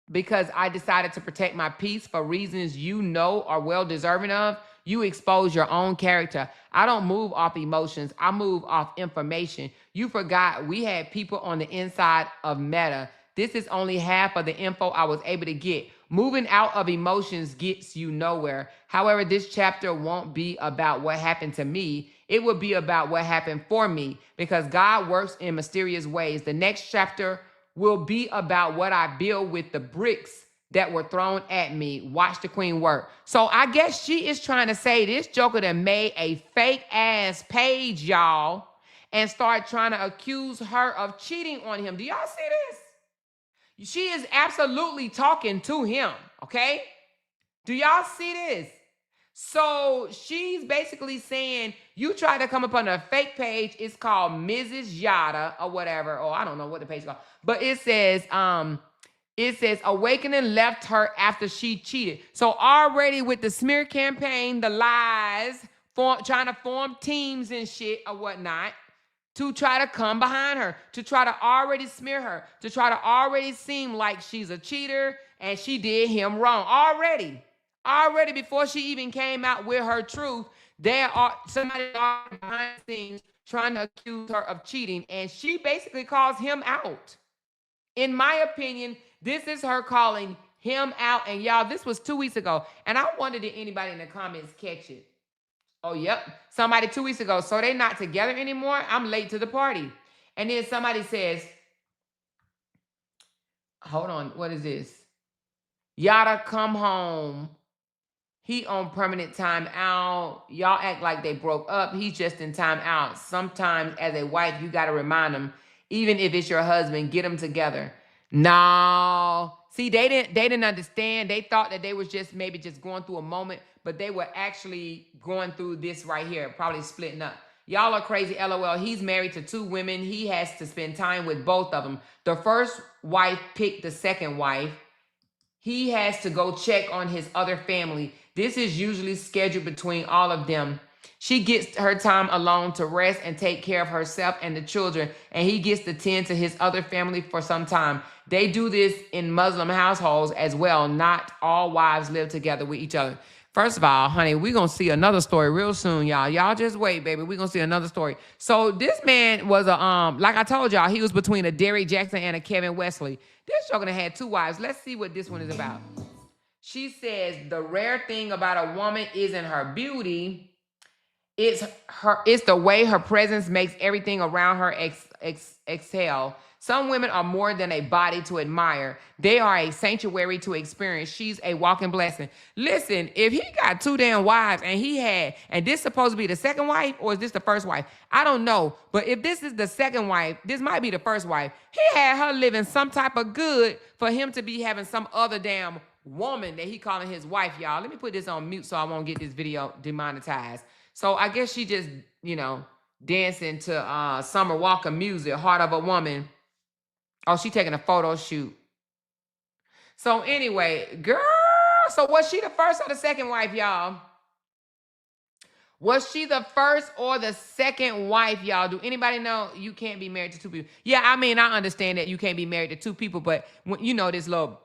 because I decided to protect my peace for reasons you know are well deserving of, you expose your own character. I don't move off emotions. I move off information. You forgot we had people on the inside of Meta. This is only half of the info I was able to get. Moving out of emotions gets you nowhere. However, this chapter won't be about what happened to me. It will be about what happened for me, because God works in mysterious ways. The next chapter will be about what I build with the bricks that were thrown at me. Watch the Queen work. So I guess she is trying to say this Joker that made a fake ass page, y'all, and start trying to accuse her of cheating on him. Do y'all see this? She is absolutely talking to him, okay? Do y'all see this? So she's basically saying, you tried to come up on a fake page. It's called Mrs. Yada or whatever. Or I don't know what the page is called. But it says Awakening left her after she cheated. So already with the smear campaign, the lies, trying to form teams and shit or whatnot, to try to come behind her, to try to already smear her, to try to already seem like she's a cheater and she did him wrong. Already before she even came out with her truth, there are somebody behind the scenes trying to accuse her of cheating, and she basically calls him out. In my opinion, this is her calling him out. And y'all, this was 2 weeks ago. And I wondered if anybody in the comments catch it. Oh, yep. Somebody 2 weeks ago. So they not together anymore? I'm late to the party. And then somebody says, hold on, what is this? Yada come home. He on permanent time out. Y'all act like they broke up. He's just in time out. Sometimes as a wife, you got to remind them, even if it's your husband, get them together. No. See, they didn't understand. They thought that they was just maybe just going through a moment, but they were actually going through this right here, probably splitting up. Y'all are crazy, LOL. He's married to 2 women. He has to spend time with both of them. The first wife picked the second wife. He has to go check on his other family. This is usually scheduled between all of them. She gets her time alone to rest and take care of herself and the children, and he gets to tend to his other family for some time. They do this in Muslim households as well. Not all wives live together with each other. First of all, honey, we're going to see another story real soon, y'all. Y'all just wait, baby. We're going to see another story. So this man was like I told y'all, he was between a Derrick Jackson and a Kevin Wesley. This joker had 2 wives. Let's see what this one is about. She says the rare thing about a woman isn't her beauty. It's the way her presence makes everything around her exhale. Some women are more than a body to admire. They are a sanctuary to experience. She's a walking blessing. Listen, if he got 2 damn wives and this supposed to be the second wife, or is this the first wife? I don't know. But if this is the second wife, this might be the first wife. He had her living some type of good for him to be having some other damn woman that he calling his wife, y'all. Let me put this on mute so I won't get this video demonetized. So I guess she just, dancing to Summer Walker music, Heart of a Woman. Oh, she taking a photo shoot. So anyway, girl, so was she the first or the second wife, y'all? Was she the first or the second wife, y'all? Do anybody know you can't be married to 2 people? Yeah, I mean, I understand that you can't be married to 2 people, but when, this little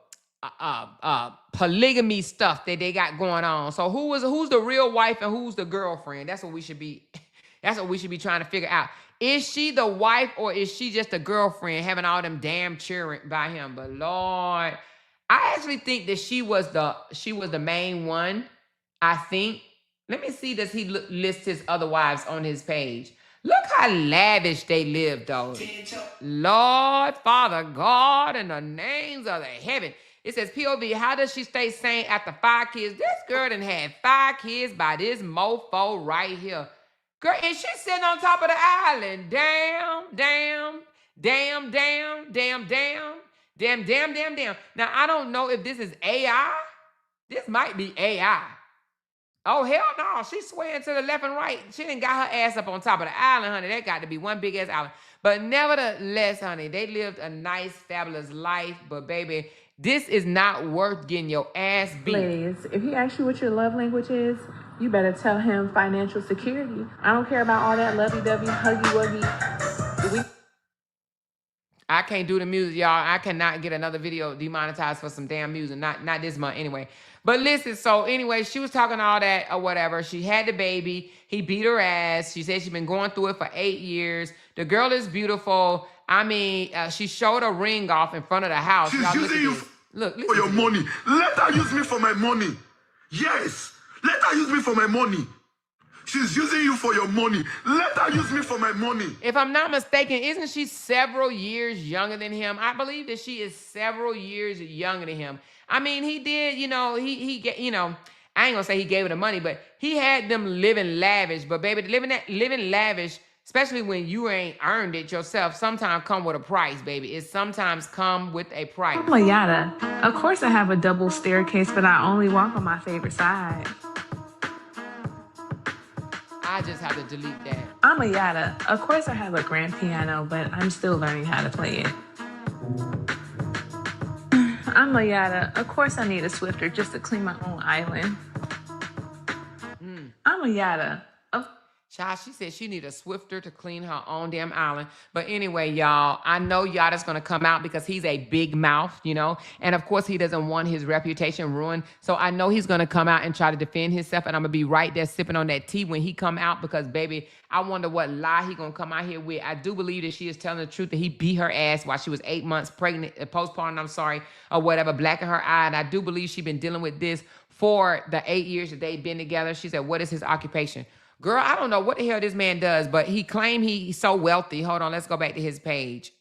polygamy stuff that they got going on. So who's the real wife and who's the girlfriend? That's what we should be trying to figure out. Is she the wife or is she just a girlfriend having all them damn cheering by him? But Lord, I actually think that she was the main one. I think. Let me see, does he list his other wives on his page? Look how lavish they live, though. Lord, Father, God, in the names of the heaven. It says, POV, how does she stay sane after 5 kids? This girl done had 5 kids by this mofo right here. Girl, and she's sitting on top of the island. Damn. Now, I don't know if this is AI. This might be AI. Oh, hell no. She's swaying to the left and right. She done got her ass up on top of the island, honey. That got to be one big ass island. But nevertheless, honey, they lived a nice, fabulous life. But, baby, this is not worth getting your ass beat. Ladies, if he asks you what your love language is, you better tell him financial security. I don't care about all that lovey-dovey, huggy-wuggy. I can't do the music, y'all. I cannot get another video demonetized for some damn music. Not this month anyway. But listen, so anyway, she was talking all that or whatever. She had the baby. He beat her ass. She said she's been going through it for 8 years. The girl is beautiful. I mean, she showed a ring off in front of the house. She's y'all using you for your money. Let her use me for my money. Yes. Let her use me for my money. She's using you for your money. Let her use me for my money. If I'm not mistaken, isn't she several years younger than him? I believe that she is several years younger than him. I mean, he did, he get, I ain't gonna say he gave her the money, but he had them living lavish. But baby, living lavish, especially when you ain't earned it yourself, sometimes come with a price, baby. It sometimes come with a price. I'm a yada. Of course I have a double staircase, but I only walk on my favorite side. I just have to delete that. I'm a yada. Of course I have a grand piano, but I'm still learning how to play it. I'm a yada. Of course I need a Swifter just to clean my own island. I'm a yada. Child, she said she need a swifter to clean her own damn island. But anyway, y'all, I know y'all that's going to come out because he's a big mouth, you know. And of course, he doesn't want his reputation ruined. So I know he's going to come out and try to defend himself. And I'm going to be right there sipping on that tea when he come out because, baby, I wonder what lie he going to come out here with. I do believe that she is telling the truth that he beat her ass while she was 8 months pregnant, postpartum, I'm sorry, or whatever, black in her eye. And I do believe she's been dealing with this for the 8 years that they've been together. She said, what is his occupation? Girl, I don't know what the hell this man does, but he claimed he's so wealthy. Hold on, let's go back to his page.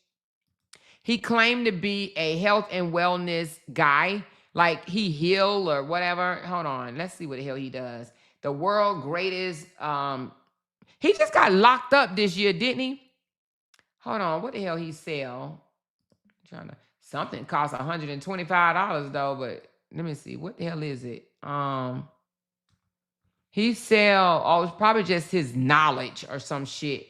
He claimed to be a health and wellness guy, like he heal or whatever. Hold on, let's see what the hell he does. The world greatest. He just got locked up this year, didn't he? Hold on, what the hell he sell? Something costs $125 though, but let me see. What the hell is it? He sell, it's probably just his knowledge or some shit.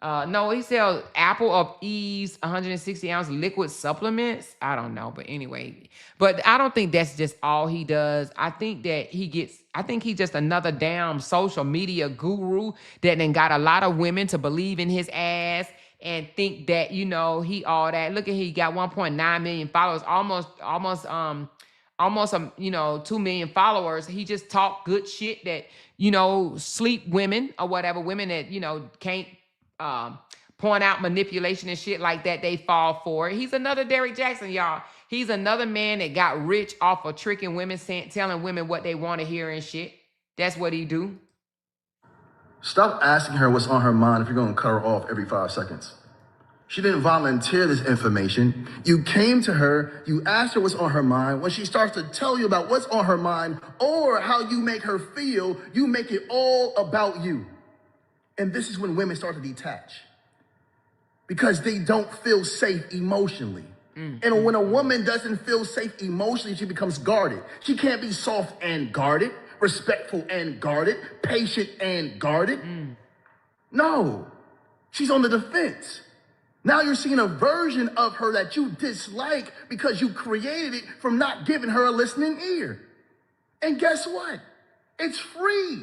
No, he sells Apple of Ease 160-ounce liquid supplements. I don't know, but anyway. But I don't think that's just all he does. I think he's just another damn social media guru that then got a lot of women to believe in his ass and think that, you know, he all that. Look at he got 1.9 million followers, almost 2 million followers. He just talk good shit that, you know, sleep women or whatever, women that, you know, can't point out manipulation and shit like that, they fall for it. He's another Derrick Jackson, y'all. He's another man that got rich off of tricking women, telling women what they want to hear and shit. That's what he do. Stop asking her what's on her mind if you're going to cut her off every 5 seconds. She didn't volunteer this information. You came to her, you asked her what's on her mind. When she starts to tell you about what's on her mind or how you make her feel, you make it all about you. And this is when women start to detach because they don't feel safe emotionally. And when a woman doesn't feel safe emotionally, she becomes guarded. She can't be soft and guarded, respectful and guarded, patient and guarded. No, she's on the defense. Now you're seeing a version of her that you dislike because you created it from not giving her a listening ear. And guess what? It's free.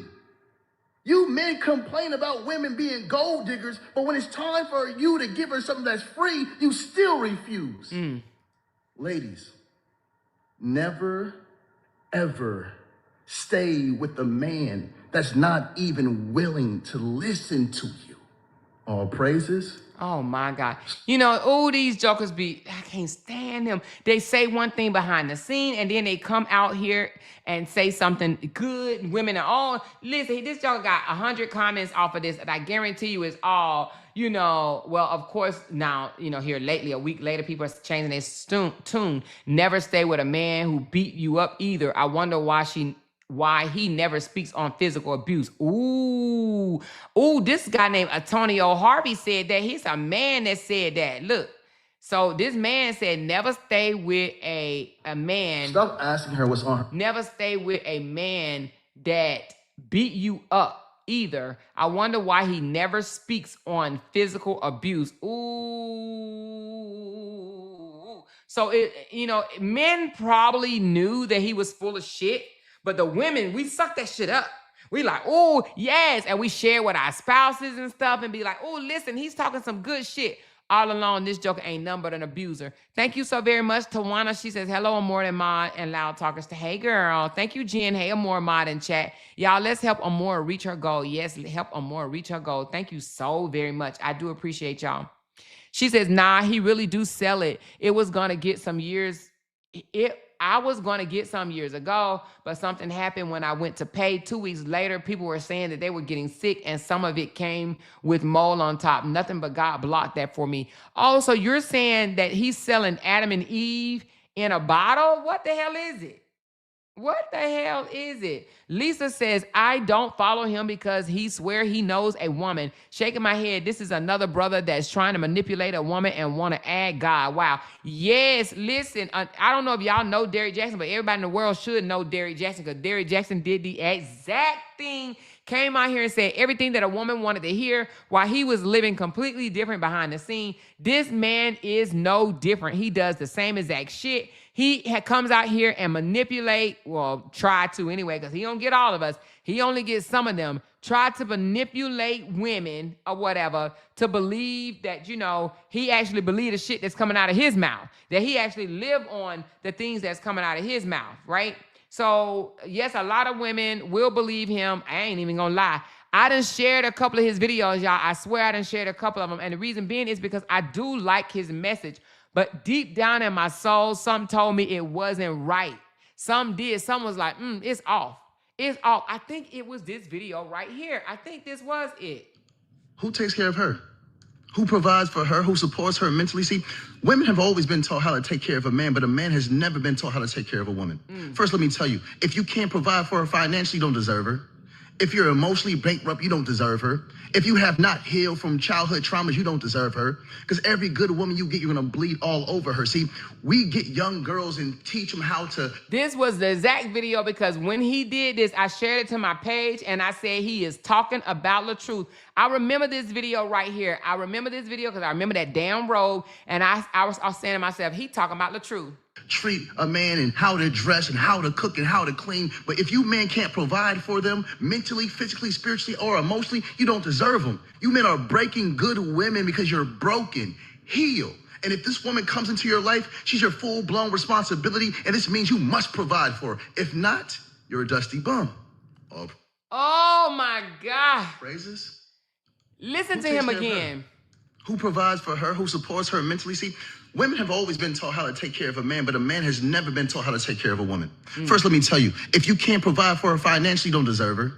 You men complain about women being gold diggers, but when it's time for you to give her something that's free, you still refuse. Ladies, never, ever stay with a man that's not even willing to listen to you. All praises. Oh my God. You know, these jokers I can't stand them. They say one thing behind the scene and then they come out here and say something good. Women are all, listen, this joker got 100 comments off of this and I guarantee you it's all, you know, well, of course now, you know, here lately, a week later, people are changing their tune. Never stay with a man who beat you up either. I wonder why he never speaks on physical abuse. Ooh, this guy named Antonio Harvey said that. He's a man that said that. Look, so this man said never stay with a man. Stop asking her what's on her. Never stay with a man that beat you up either. I wonder why he never speaks on physical abuse. Ooh. So, men probably knew that he was full of shit. But the women, we suck that shit up. We like, oh, yes. And we share with our spouses and stuff and be like, oh, listen, he's talking some good shit. All along, this joker ain't nothing but an abuser. Thank you so very much, Tawana. She says, hello, Amore and Mod and Loud Talkers. Hey, girl. Thank you, Jen. Hey, Amore, Mod and chat. Y'all, let's help Amore reach her goal. Yes, help Amore reach her goal. Thank you so very much. I do appreciate y'all. She says, nah, he really do sell it. It was going to get some years. I was going to get some years ago, but something happened when I went to pay. 2 weeks later, people were saying that they were getting sick and some of it came with mold on top. Nothing but God blocked that for me. Also, you're saying that he's selling Adam and Eve in a bottle? What the hell is it? What the hell is it? Lisa says, I don't follow him because he swear he knows a woman. Shaking my head, this is another brother that's trying to manipulate a woman and want to add God. Wow. Yes, listen, I don't know if y'all know Derrick Jackson, but everybody in the world should know Derrick Jackson because Derrick Jackson did the exact thing, came out here and said everything that a woman wanted to hear while he was living completely different behind the scene. This man is no different. He does the same exact shit. He comes out here and manipulate, well, try to anyway, because he don't get all of us. He only gets some of them. tried to manipulate women or whatever to believe that, you know, he actually believed the shit that's coming out of his mouth, that he actually live on the things that's coming out of his mouth, right? So, yes, a lot of women will believe him. I ain't even gonna lie. I done shared a couple of his videos, y'all. I swear I done shared a couple of them. And the reason being is because I do like his message. But deep down in my soul, something told me it wasn't right. Some did. Some was like, it's off. It's off. I think it was this video right here. I think this was it. Who takes care of her? Who provides for her? Who supports her mentally? See, women have always been taught how to take care of a man, but a man has never been taught how to take care of a woman. First, let me tell you, if you can't provide for her financially, you don't deserve her. If you're emotionally bankrupt, you don't deserve her. If you have not healed from childhood traumas, you don't deserve her. Because every good woman you get, you're going to bleed all over her. See, we get young girls and teach them how to... This was the exact video because when he did this, I shared it to my page and I said he is talking about the truth. I remember this video right here. I remember this video because I remember that damn robe. And I was saying to myself, he talking about the truth. Treat a man and how to dress and how to cook and how to clean. But if you men can't provide for them mentally, physically, spiritually, or emotionally, you don't deserve them. You men are breaking good women because you're broken. Heal. And if this woman comes into your life, she's your full-blown responsibility. And this means you must provide for her. If not, you're a dusty bum. Oh my God. Praises. Listen to him again. Who provides for her? Who supports her mentally? See, women have always been taught how to take care of a man, but a man has never been taught how to take care of a woman. First, let me tell you, if you can't provide for her financially, you don't deserve her.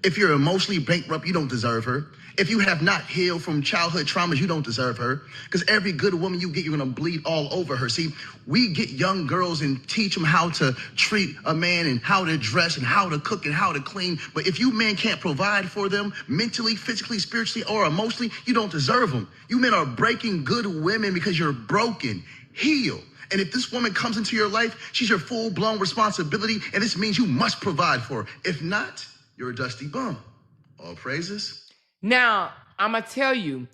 If you're emotionally bankrupt, you don't deserve her. If you have not healed from childhood traumas, you don't deserve her. Because every good woman you get, you're going to bleed all over her. See, we get young girls and teach them how to treat a man and how to dress and how to cook and how to clean. But if you men can't provide for them mentally, physically, spiritually, or emotionally, you don't deserve them. You men are breaking good women because you're broken. Heal. And if this woman comes into your life, she's your full-blown responsibility. And this means you must provide for her. If not, you're a dusty bum. All praises. Now, I'm going to tell you,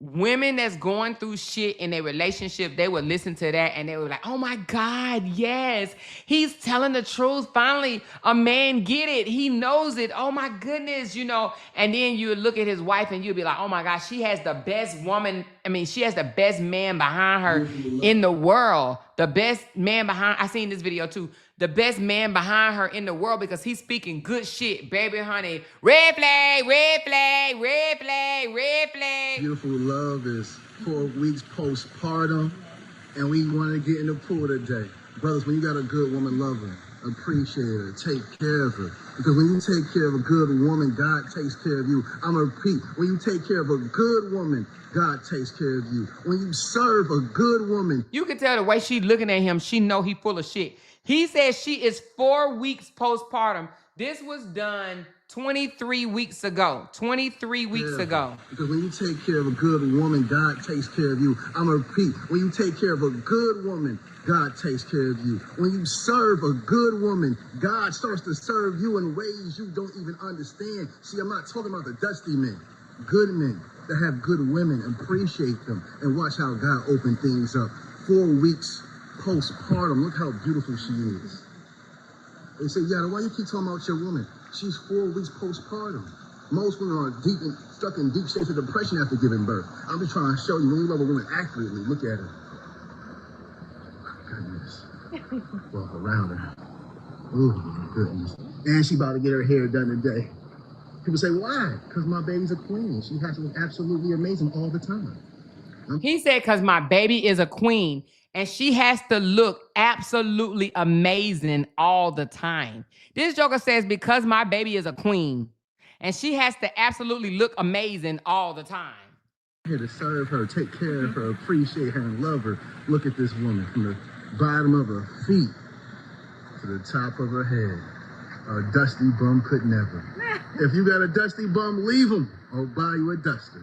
women that's going through shit in their relationship, they would listen to that and they would be like, oh my God, yes, he's telling the truth. Finally, a man get it. He knows it. Oh my goodness, you know. And then you would look at his wife and you'd be like, oh my gosh, she has the best woman. I mean, she has the best man behind her in the world. The best man behind, I seen this video too. The best man behind her in the world because he's speaking good shit, baby, honey. Red flag, red flag, red flag, red flag. Beautiful love is 4 weeks postpartum, and we want to get in the pool today. Brothers, when you got a good woman, love her, appreciate her, take care of her. Because when you take care of a good woman, God takes care of you. I'm going to repeat, when you take care of a good woman, God takes care of you. When you serve a good woman. You can tell the way she looking at him, she know he full of shit. He says she is 4 weeks postpartum. This was done 23 weeks ago. 23 weeks ago. Because when you take care of a good woman, God takes care of you. I'm going to repeat. When you take care of a good woman, God takes care of you. When you serve a good woman, God starts to serve you in ways you don't even understand. See, I'm not talking about the dusty men. Good men that have good women, appreciate them, and watch how God opened things up. 4 weeks postpartum. Look how beautiful she is. They say, yeah, why you keep talking about your woman? She's 4 weeks postpartum. Most women are stuck in deep states of depression after giving birth. I'm just trying to show you, when you love a woman accurately, look at her. Goodness. Walk around her. Oh, my goodness. And she about to get her hair done today. People say, why? Because my baby's a queen. She has to look absolutely amazing all the time. He said, because my baby is a queen. And she has to look absolutely amazing all the time. This joker says, because my baby is a queen. And she has to absolutely look amazing all the time. Here to serve her, take care of her, appreciate her, and love her. Look at this woman from the bottom of her feet to the top of her head. A dusty bum could never. If you got a dusty bum, leave him. I'll buy you a duster.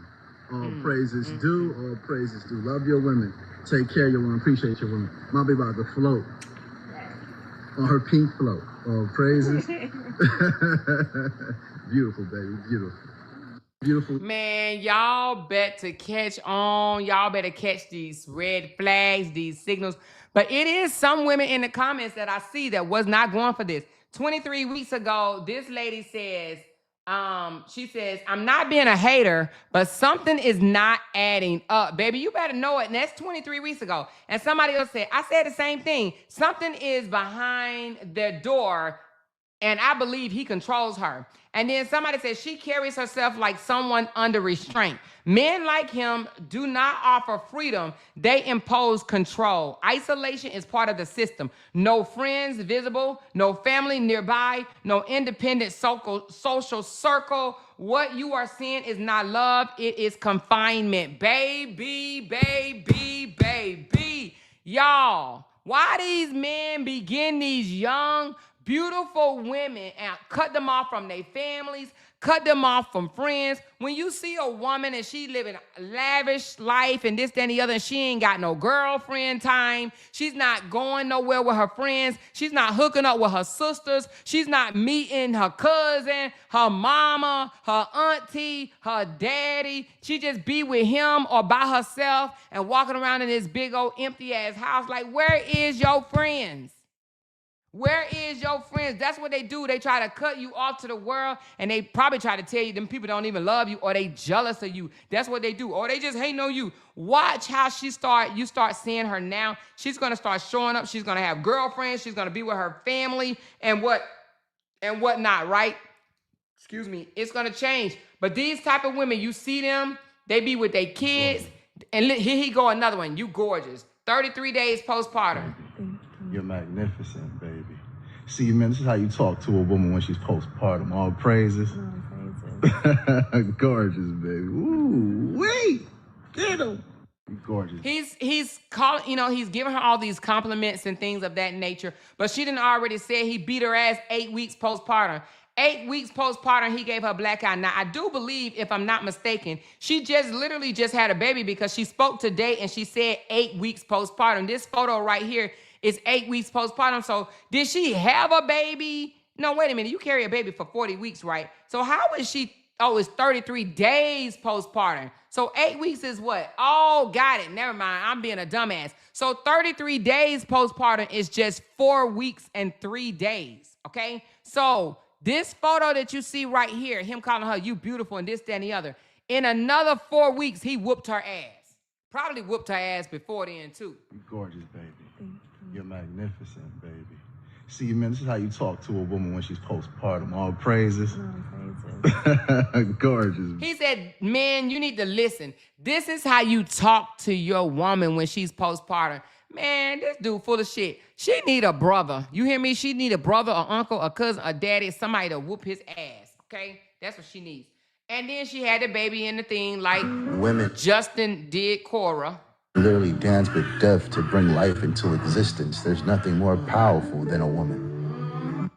All praises due, all praises due. Love your women. Take care of your women. Appreciate your women. My baby about to float on her pink float. All praises. Beautiful, baby. Beautiful. Beautiful. Man, y'all better catch on. Y'all better catch these red flags, these signals. But it is some women in the comments that I see that was not going for this. 23 weeks ago, this lady says, She says, I'm not being a hater, but something is not adding up. Baby, you better know it. And that's 23 weeks ago. And somebody else said, I said the same thing. Something is behind their door, and I believe he controls her. And then somebody says she carries herself like someone under restraint. Men like him do not offer freedom. They impose control. Isolation is part of the system. No friends visible, no family nearby, no independent social circle. What you are seeing is not love. It is confinement. Baby, baby, baby. Y'all, why these men begin these young, beautiful women and cut them off from their families, cut them off from friends? When you see a woman and she living a lavish life and this, that, and the other, and she ain't got no girlfriend time, she's not going nowhere with her friends, she's not hooking up with her sisters, she's not meeting her cousin, her mama, her auntie, her daddy, she just be with him or by herself and walking around in this big old empty ass house. Like, where is your friends? Where is your friends? That's what they do. They try to cut you off to the world, and they probably try to tell you them people don't even love you, or they jealous of you. That's what they do. Or they just hating on you. Watch how you start seeing her now. She's gonna start showing up. She's gonna have girlfriends. She's gonna be with her family and whatnot, right? Excuse me. It's gonna change. But these type of women, you see them, they be with their kids. And here he go, another one. You gorgeous. 33 days postpartum. You're magnificent, baby. See, man, this is how you talk to a woman when she's postpartum. All praises. Gorgeous, baby. Ooh, wait. Get him. You're gorgeous. He's calling, he's giving her all these compliments and things of that nature. But she didn't already say he beat her ass 8 weeks postpartum. 8 weeks postpartum, he gave her black eye. Now, I do believe, if I'm not mistaken, she literally just had a baby, because she spoke today and she said 8 weeks postpartum. This photo right here is 8 weeks postpartum. So did she have a baby? No, wait a minute. You carry a baby for 40 weeks, right? So how is she? Oh, it's 33 days postpartum. So 8 weeks is what? Oh, got it. Never mind. I'm being a dumbass. So 33 days postpartum is just 4 weeks and 3 days. Okay. So this photo that you see right here, him calling her, you beautiful, and this, that, and the other. In another 4 weeks, he whooped her ass. Probably whooped her ass before then, too. You're gorgeous, baby. You're magnificent, baby. See, man, this is how you talk to a woman when she's postpartum. All praises. Gorgeous. He said, man, you need to listen. This is how you talk to your woman when she's postpartum. Man, this dude full of shit. She need a brother. You hear me? She need a brother, or uncle, or cousin, or daddy, somebody to whoop his ass. Okay? That's what she needs. And then she had the baby in the thing like women Justin did Cora. Literally dance with death to bring life into existence. There's nothing more powerful than a woman.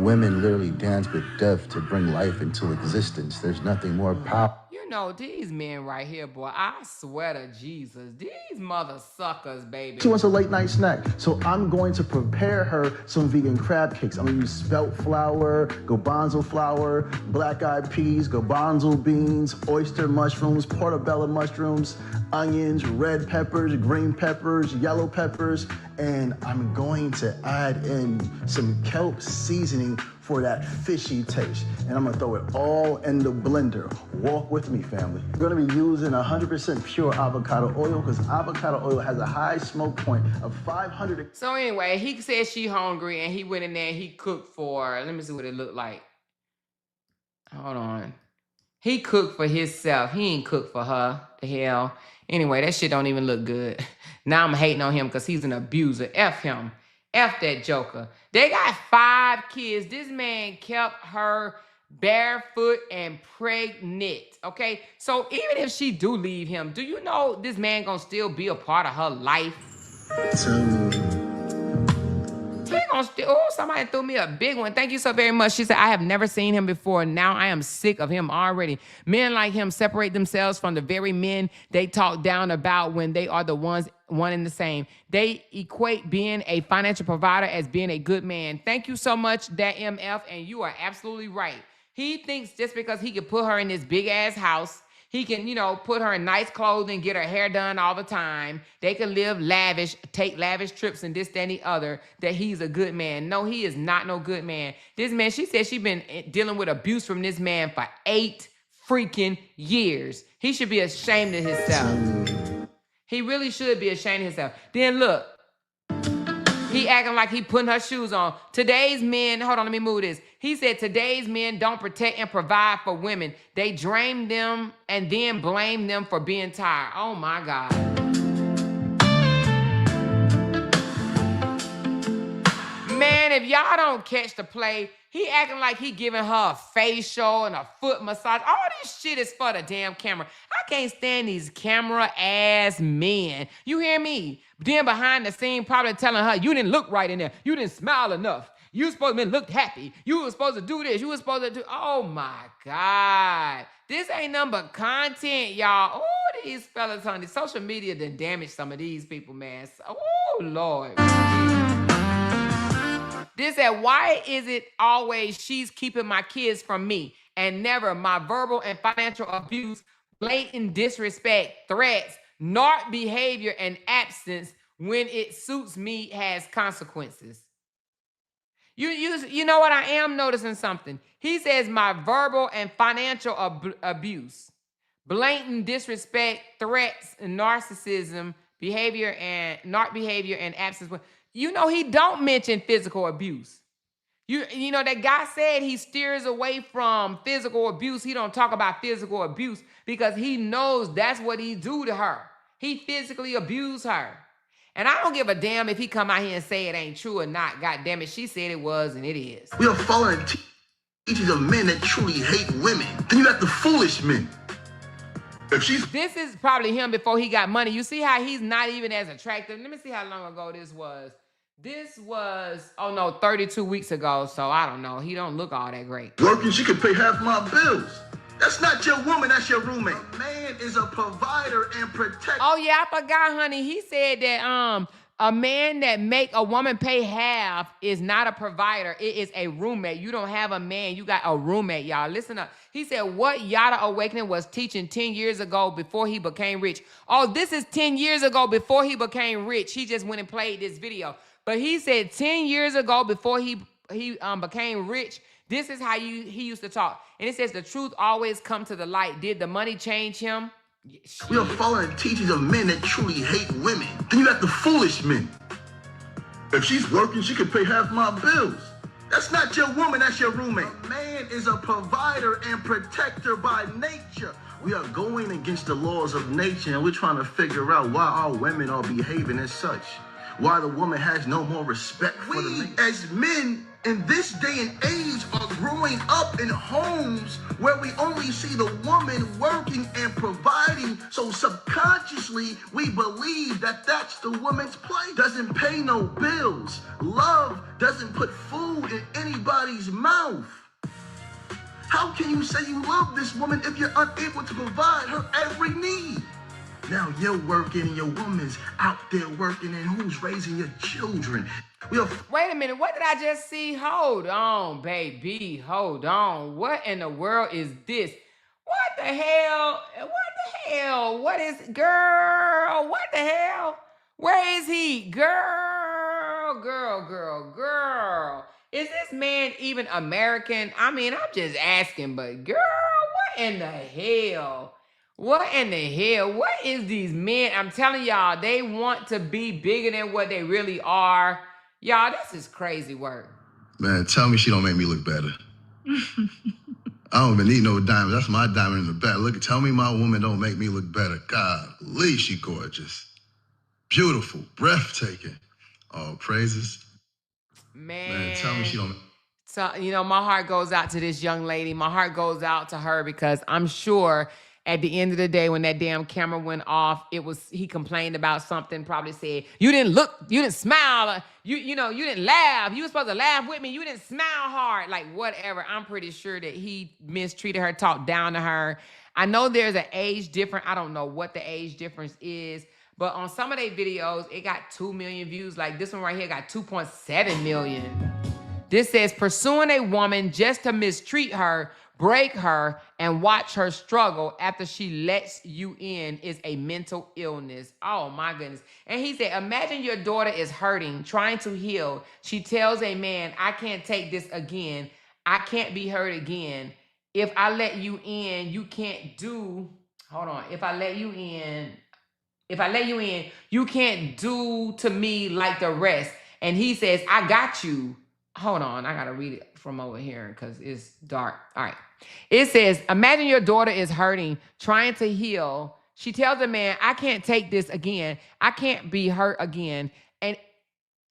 Women literally dance with death to bring life into existence. There's nothing more powerful. You know, these men right here, boy, I swear to Jesus, these mother suckers, baby. She wants a late night snack, so I'm going to prepare her some vegan crab cakes. I'm gonna use spelt flour, garbanzo flour, black-eyed peas, garbanzo beans, oyster mushrooms, portobello mushrooms, onions, red peppers, green peppers, yellow peppers, and I'm going to add in some kelp seasoning for that fishy taste. And I'm gonna throw it all in the blender. Walk with me, family. We're gonna be using 100% pure avocado oil, because avocado oil has a high smoke point of 500. So anyway, he said she hungry, and he went in there and he cooked for her. Let me see what it looked like. Hold on. He cooked for himself. He ain't cooked for her. The hell. Anyway, that shit don't even look good. Now I'm hating on him because he's an abuser. F him. F that joker. They got 5 kids. This man kept her barefoot and pregnant. Okay? So even if she do leave him, do you know this man gonna still be a part of her life? He gonna still, oh, somebody threw me a big one. Thank you so very much. She said, I have never seen him before. Now I am sick of him already. Men like him separate themselves from the very men they talk down about when they are the ones one and the same. They equate being a financial provider as being a good man. Thank you so much, that MF, and you are absolutely right. He thinks just because he could put her in this big ass house, He can, put her in nice clothing, get her hair done all the time. They can live lavish, take lavish trips and this, that, and the other, that he's a good man. No, he is not no good man. This man, she said she been dealing with abuse from this man for 8 freaking years. He should be ashamed of himself. He really should be ashamed of himself. Then look, he acting like he putting her shoes on. Today's men, hold on, let me move this. He said today's men don't protect and provide for women. They drain them and then blame them for being tired. Oh my God. Man, if y'all don't catch the play, he acting like he giving her a facial and a foot massage. All this shit is for the damn camera. I can't stand these camera ass men. You hear me? Then behind the scene probably telling her, you didn't look right in there. You didn't smile enough. You supposed to look happy. You were supposed to do this. You were supposed to do. Oh my God. This ain't nothing but content, y'all. Oh, these fellas, honey. Social media done damaged some of these people, man. Oh, Lord. This said, why is it always she's keeping my kids from me and never my verbal and financial abuse, blatant disrespect, threats, narc behavior, and absence when it suits me has consequences? You know what? I am noticing something. He says my verbal and financial abuse, blatant disrespect, threats, and narcissism behavior and narc behavior and absence. He don't mention physical abuse. You know, that guy said he steers away from physical abuse. He don't talk about physical abuse because he knows that's what he do to her. He physically abused her. And I don't give a damn if he come out here and say it ain't true or not. God damn it, she said it was and it is. We are following teachings of men that truly hate women. Then you got the foolish men. This is probably him before he got money. You see how he's not even as attractive? Let me see how long ago this was. This was, 32 weeks ago. So I don't know. He don't look all that great. Working, she could pay half my bills. That's not your woman, that's your roommate. A man is a provider and protector. Oh yeah, I forgot, honey. He said that a man that make a woman pay half is not a provider. It is a roommate. You don't have a man, you got a roommate, y'all. Listen up. He said what Yada Awakening was teaching 10 years ago before he became rich. Oh, this is 10 years ago before he became rich. He just went and played this video. But he said 10 years ago before he became rich, this is how he used to talk. And it says the truth always come to the light. Did the money change him? We are following teachings of men that truly hate women. Then you got the foolish men. If she's working, she could pay half my bills. That's not your woman, that's your roommate. A man is a provider and protector by nature. We are going against the laws of nature and we're trying to figure out why our women are behaving as such. Why the woman has no more respect for the man. As men in this day and age are growing up in homes where we only see the woman working and providing, so subconsciously we believe that that's the woman's place. Doesn't pay no bills. Love doesn't put food in anybody's mouth. How can you say you love this woman if you're unable to provide her every need? Now you're working and your woman's out there working, and who's raising your children? Wait a minute, what did I just see? Hold on, baby, hold on. What in the world is this? What the hell? What the hell? What is, girl, what the hell? Where is he? Girl. Is this man even American? I mean, I'm just asking, but girl, what in the hell? What in the hell? What is these men? I'm telling y'all, they want to be bigger than what they really are. Y'all, this is crazy work. Man, tell me she don't make me look better. I don't even need no diamond. That's my diamond in the back. Look, tell me my woman don't make me look better. Golly, she gorgeous. Beautiful, breathtaking. Oh, praises. Man, tell me she don't. So, my heart goes out to this young lady. My heart goes out to her because I'm sure at the end of the day, when that damn camera went off, he complained about something, probably said, you didn't smile, you didn't laugh. You were supposed to laugh with me. You didn't smile hard, like whatever. I'm pretty sure that he mistreated her, talked down to her. I know there's an age difference. I don't know what the age difference is, but on some of their videos, it got 2 million views. Like this one right here got 2.7 million. This says, pursuing a woman just to mistreat her break her, and watch her struggle after she lets you in is a mental illness. Oh my goodness. And he said, imagine your daughter is hurting, trying to heal. She tells a man, I can't take this again. I can't be hurt again. If I let you in, you can't do, hold on. If I let you in, you can't do to me like the rest. And he says, I got you. Hold on, I gotta read it from over here because it's dark. All right. It says, imagine your daughter is hurting, trying to heal. She tells the man, I can't take this again. I can't be hurt again. And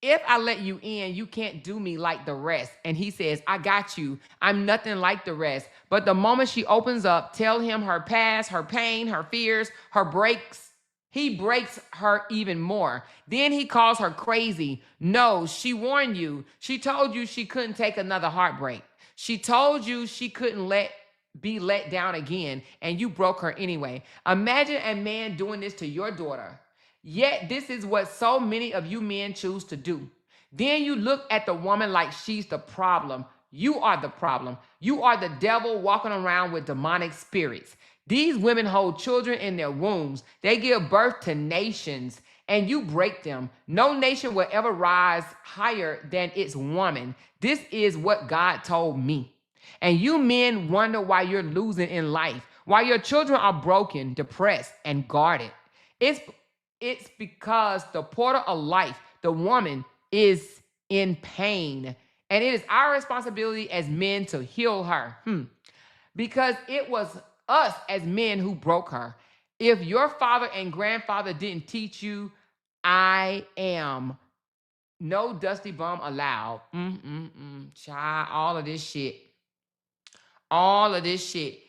if I let you in, you can't do me like the rest. And he says, I got you. I'm nothing like the rest. But the moment she opens up, tell him her past, her pain, her fears, her breaks, he breaks her even more. Then he calls her crazy. No, she warned you. She told you she couldn't take another heartbreak. She told you she couldn't be let down again, and you broke her anyway. Imagine a man doing this to your daughter. Yet this is what so many of you men choose to do. Then you look at the woman like she's the problem. You are the problem. You are the devil walking around with demonic spirits. These women hold children in their wombs. They give birth to nations, and you break them. No nation will ever rise higher than its woman. This is what God told me. And you men wonder why you're losing in life, why your children are broken, depressed, and guarded. It's because the portal of life, the woman, is in pain. And it is our responsibility as men to heal her. Because it was us as men who broke her. If your father and grandfather didn't teach you, I am. No dusty bum allowed. Child, all of this shit. All of this shit.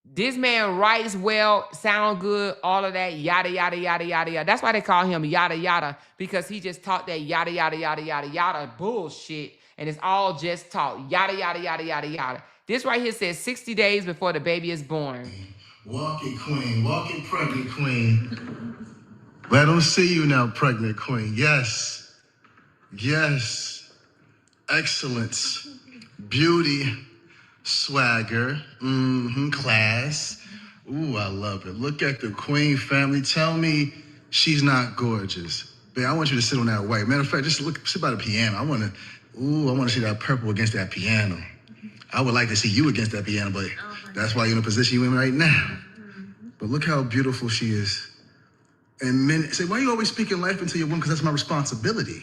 This man writes well, sound good, all of that, yada, yada, yada, yada, yada. That's why they call him yada, yada, because he just taught that yada, yada, yada, yada, yada bullshit. And it's all just talk, yada, yada, yada, yada, yada. This right here says 60 days before the baby is born. Walking queen, walking pregnant queen. Let them see you now, pregnant queen. Yes, yes, excellence, beauty, swagger, class. Ooh, I love it. Look at the queen family. Tell me she's not gorgeous. Babe, I want you to sit on that white. Matter of fact, just sit by the piano. I want to see that purple against that piano. I would like to see you against that piano, but that's why you're in the position you're in right now. But look how beautiful she is. And men say, why are you always speaking life into your woman? Because that's my responsibility.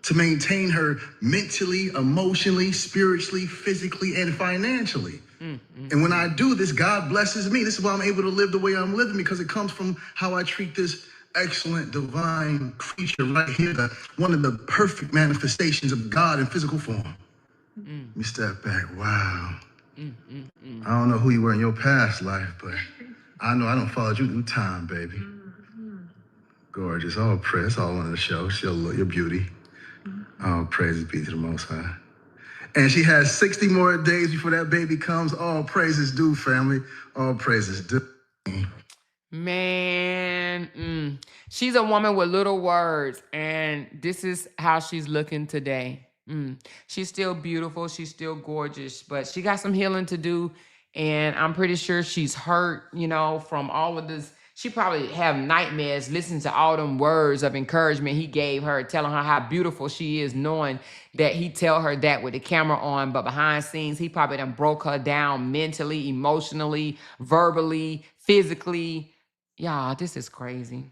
To maintain her mentally, emotionally, spiritually, physically, and financially. And when I do this, God blesses me. This is why I'm able to live the way I'm living, because it comes from how I treat this excellent, divine creature right here, one of the perfect manifestations of God in physical form. Let me step back. Wow. I don't know who you were in your past life, but I know I don't followed you through time, baby. Gorgeous. All praise. That's all I wanted to show. Show your beauty. All praises be to the Most High. And she has 60 more days before that baby comes. All praises due, family. All praises due. Man, she's a woman with little words, and this is how she's looking today. She's still beautiful. She's still gorgeous, but she got some healing to do, and I'm pretty sure she's hurt, from all of this. She probably have nightmares listening to all them words of encouragement he gave her, telling her how beautiful she is, knowing that he tell her that with the camera on, but behind scenes, he probably done broke her down mentally, emotionally, verbally, physically. Y'all, this is crazy.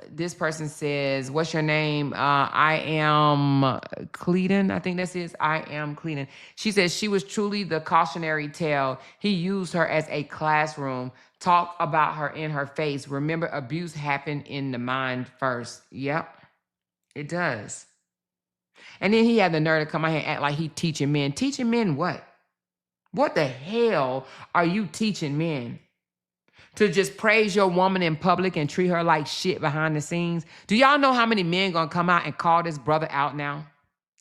This person says, what's your name? I am Cleedon. I think this is I am Cleedon. She says she was truly the cautionary tale. He used her as a classroom. Talk about her in her face. Remember, abuse happened in the mind first. Yep, it does. And then he had the nerve to come out here and act like he teaching men. Teaching men what? What the hell are you teaching men? To just praise your woman in public and treat her like shit behind the scenes? Do y'all know how many men gonna come out and call this brother out now?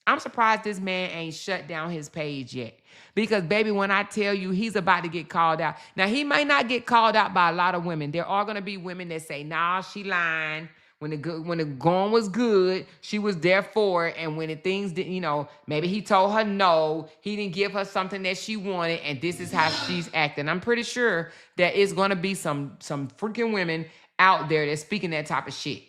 I'm surprised this man ain't shut down his page yet. Because, baby, when I tell you he's about to get called out. Now, he might not get called out by a lot of women. There are gonna be women that say, nah, she lying. When the going was good, she was there for it. And when the things didn't, maybe he told her no, he didn't give her something that she wanted, and this is how she's acting. I'm pretty sure that it's gonna be some freaking women out there that's speaking that type of shit.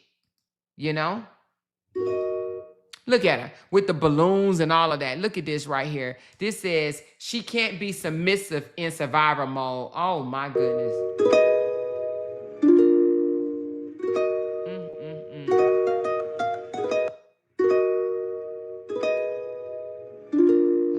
Look at her with the balloons and all of that. Look at this right here. This says she can't be submissive in survivor mode. Oh my goodness.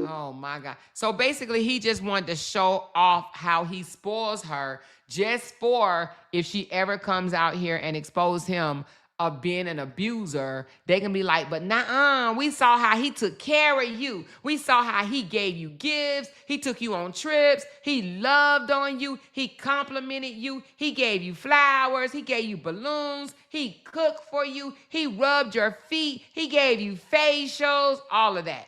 Oh my God. So basically, he just wanted to show off how he spoils her just for if she ever comes out here and expose him of being an abuser, they can be like, but nah, we saw how he took care of you. We saw how he gave you gifts. He took you on trips. He loved on you. He complimented you. He gave you flowers. He gave you balloons. He cooked for you. He rubbed your feet. He gave you facials, all of that.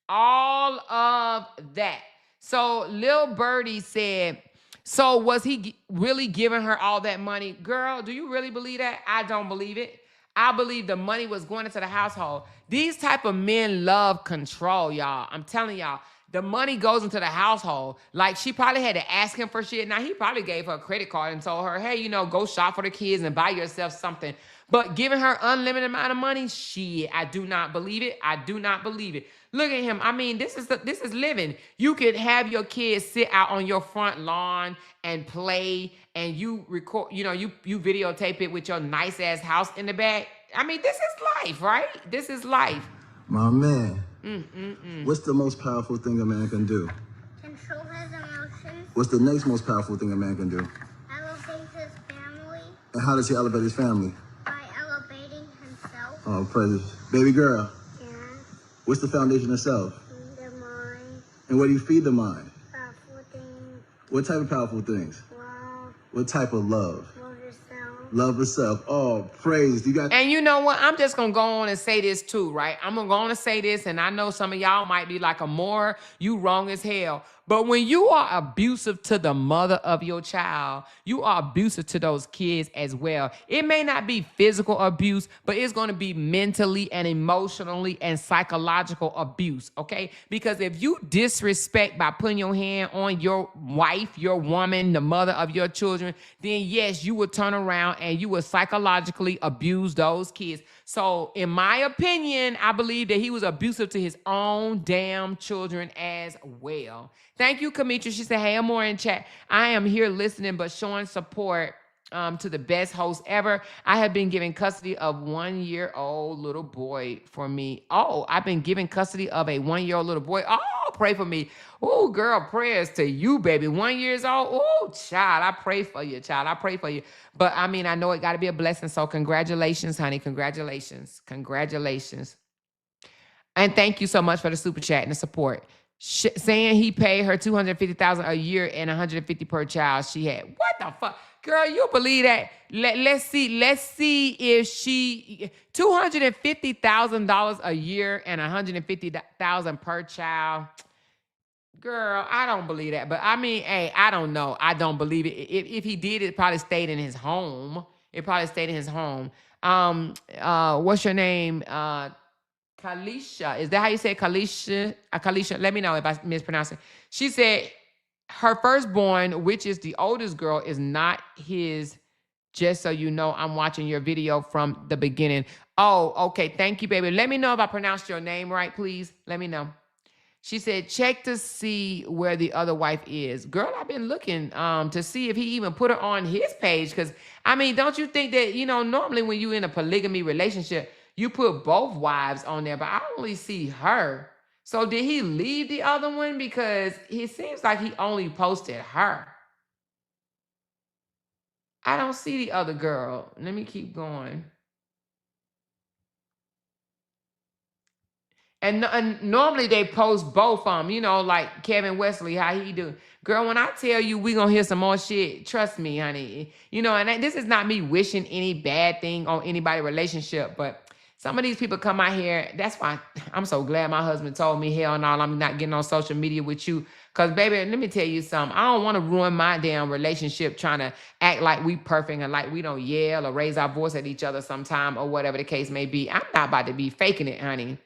All of that. So Lil Birdie said, so was he really giving her all that money? Girl, do you really believe that? I don't believe it. I believe the money was going into the household. These type of men love control, y'all. I'm telling y'all, the money goes into the household. Like, she probably had to ask him for shit. Now, he probably gave her a credit card and told her, hey, go shop for the kids and buy yourself something. But giving her unlimited amount of money, shit, I do not believe it. I do not believe it. Look at him. I mean, this is living. You could have your kids sit out on your front lawn and play, and you record, you videotape it with your nice ass house in the back. I mean, this is life, right? This is life. My man. What's the most powerful thing a man can do? Control his emotions. What's the next most powerful thing a man can do? Elevate his family. And how does he elevate his family? By elevating himself. Oh, praise. Baby girl. Yeah. What's the foundation of self? The mind. And where do you feed the mind? Powerful things. What type of powerful things? Love. What type of love? Love yourself. Love yourself. Oh, praise. You got. And you know what? I'm just going to go on and say this too, right? I'm going to go on and say this, and I know some of y'all might be like, Amor, you wrong as hell. But when you are abusive to the mother of your child, you are abusive to those kids as well. It may not be physical abuse, but it's going to be mentally and emotionally and psychological abuse, okay? Because if you disrespect by putting your hand on your wife, your woman, the mother of your children, then yes, you will turn around and you will psychologically abuse those kids. So in my opinion, I believe that he was abusive to his own damn children as well. Thank you, Kamitra. She said, hey, I'm more in chat. I am here listening, but showing support to the best host ever. I have been given custody of 1-year-old little boy for me. Oh, I've been given custody of a 1-year-old little boy. Oh, pray for me. Oh, girl, prayers to you, baby. 1 year old. Oh, child, I pray for you, child. I pray for you. But I mean, I know it got to be a blessing. So congratulations, honey. Congratulations. Congratulations. And thank you so much for the super chat and the support. Saying he paid her $250,000 a year and $150 per child she had. What the fuck? Girl, you believe that? Let's see if she $250,000 a year and $150,000 per child. Girl, I don't believe that. But I mean, hey, I don't know. I don't believe it. If he did, it probably stayed in his home. It probably stayed in his home. What's your name? Kalisha. Is that how you say it? Kalisha? Kalisha. Let me know if I mispronounce it. She said her firstborn, which is the oldest girl, is not his. Just so you know, I'm watching your video from the beginning. Oh, okay. Thank you, baby. Let me know if I pronounced your name right, please. Let me know. She said, check to see where the other wife is. Girl, I've been looking to see if he even put her on his page. Because, I mean, don't you think that, normally when you're in a polygamy relationship, you put both wives on there, but I only see her. So did he leave the other one? Because it seems like he only posted her. I don't see the other girl. Let me keep going. And normally they post both of them, like Kevin Wesley, how he do. Girl, when I tell you we gonna hear some more shit, trust me, honey. And this is not me wishing any bad thing on anybody's relationship, but Some of these people come out here. That's why I'm so glad my husband told me, hell no, I'm not getting on social media with you. Because, baby, let me tell you something. I don't want to ruin my damn relationship trying to act like we perfect and like we don't yell or raise our voice at each other sometime or whatever the case may be. I'm not about to be faking it, honey.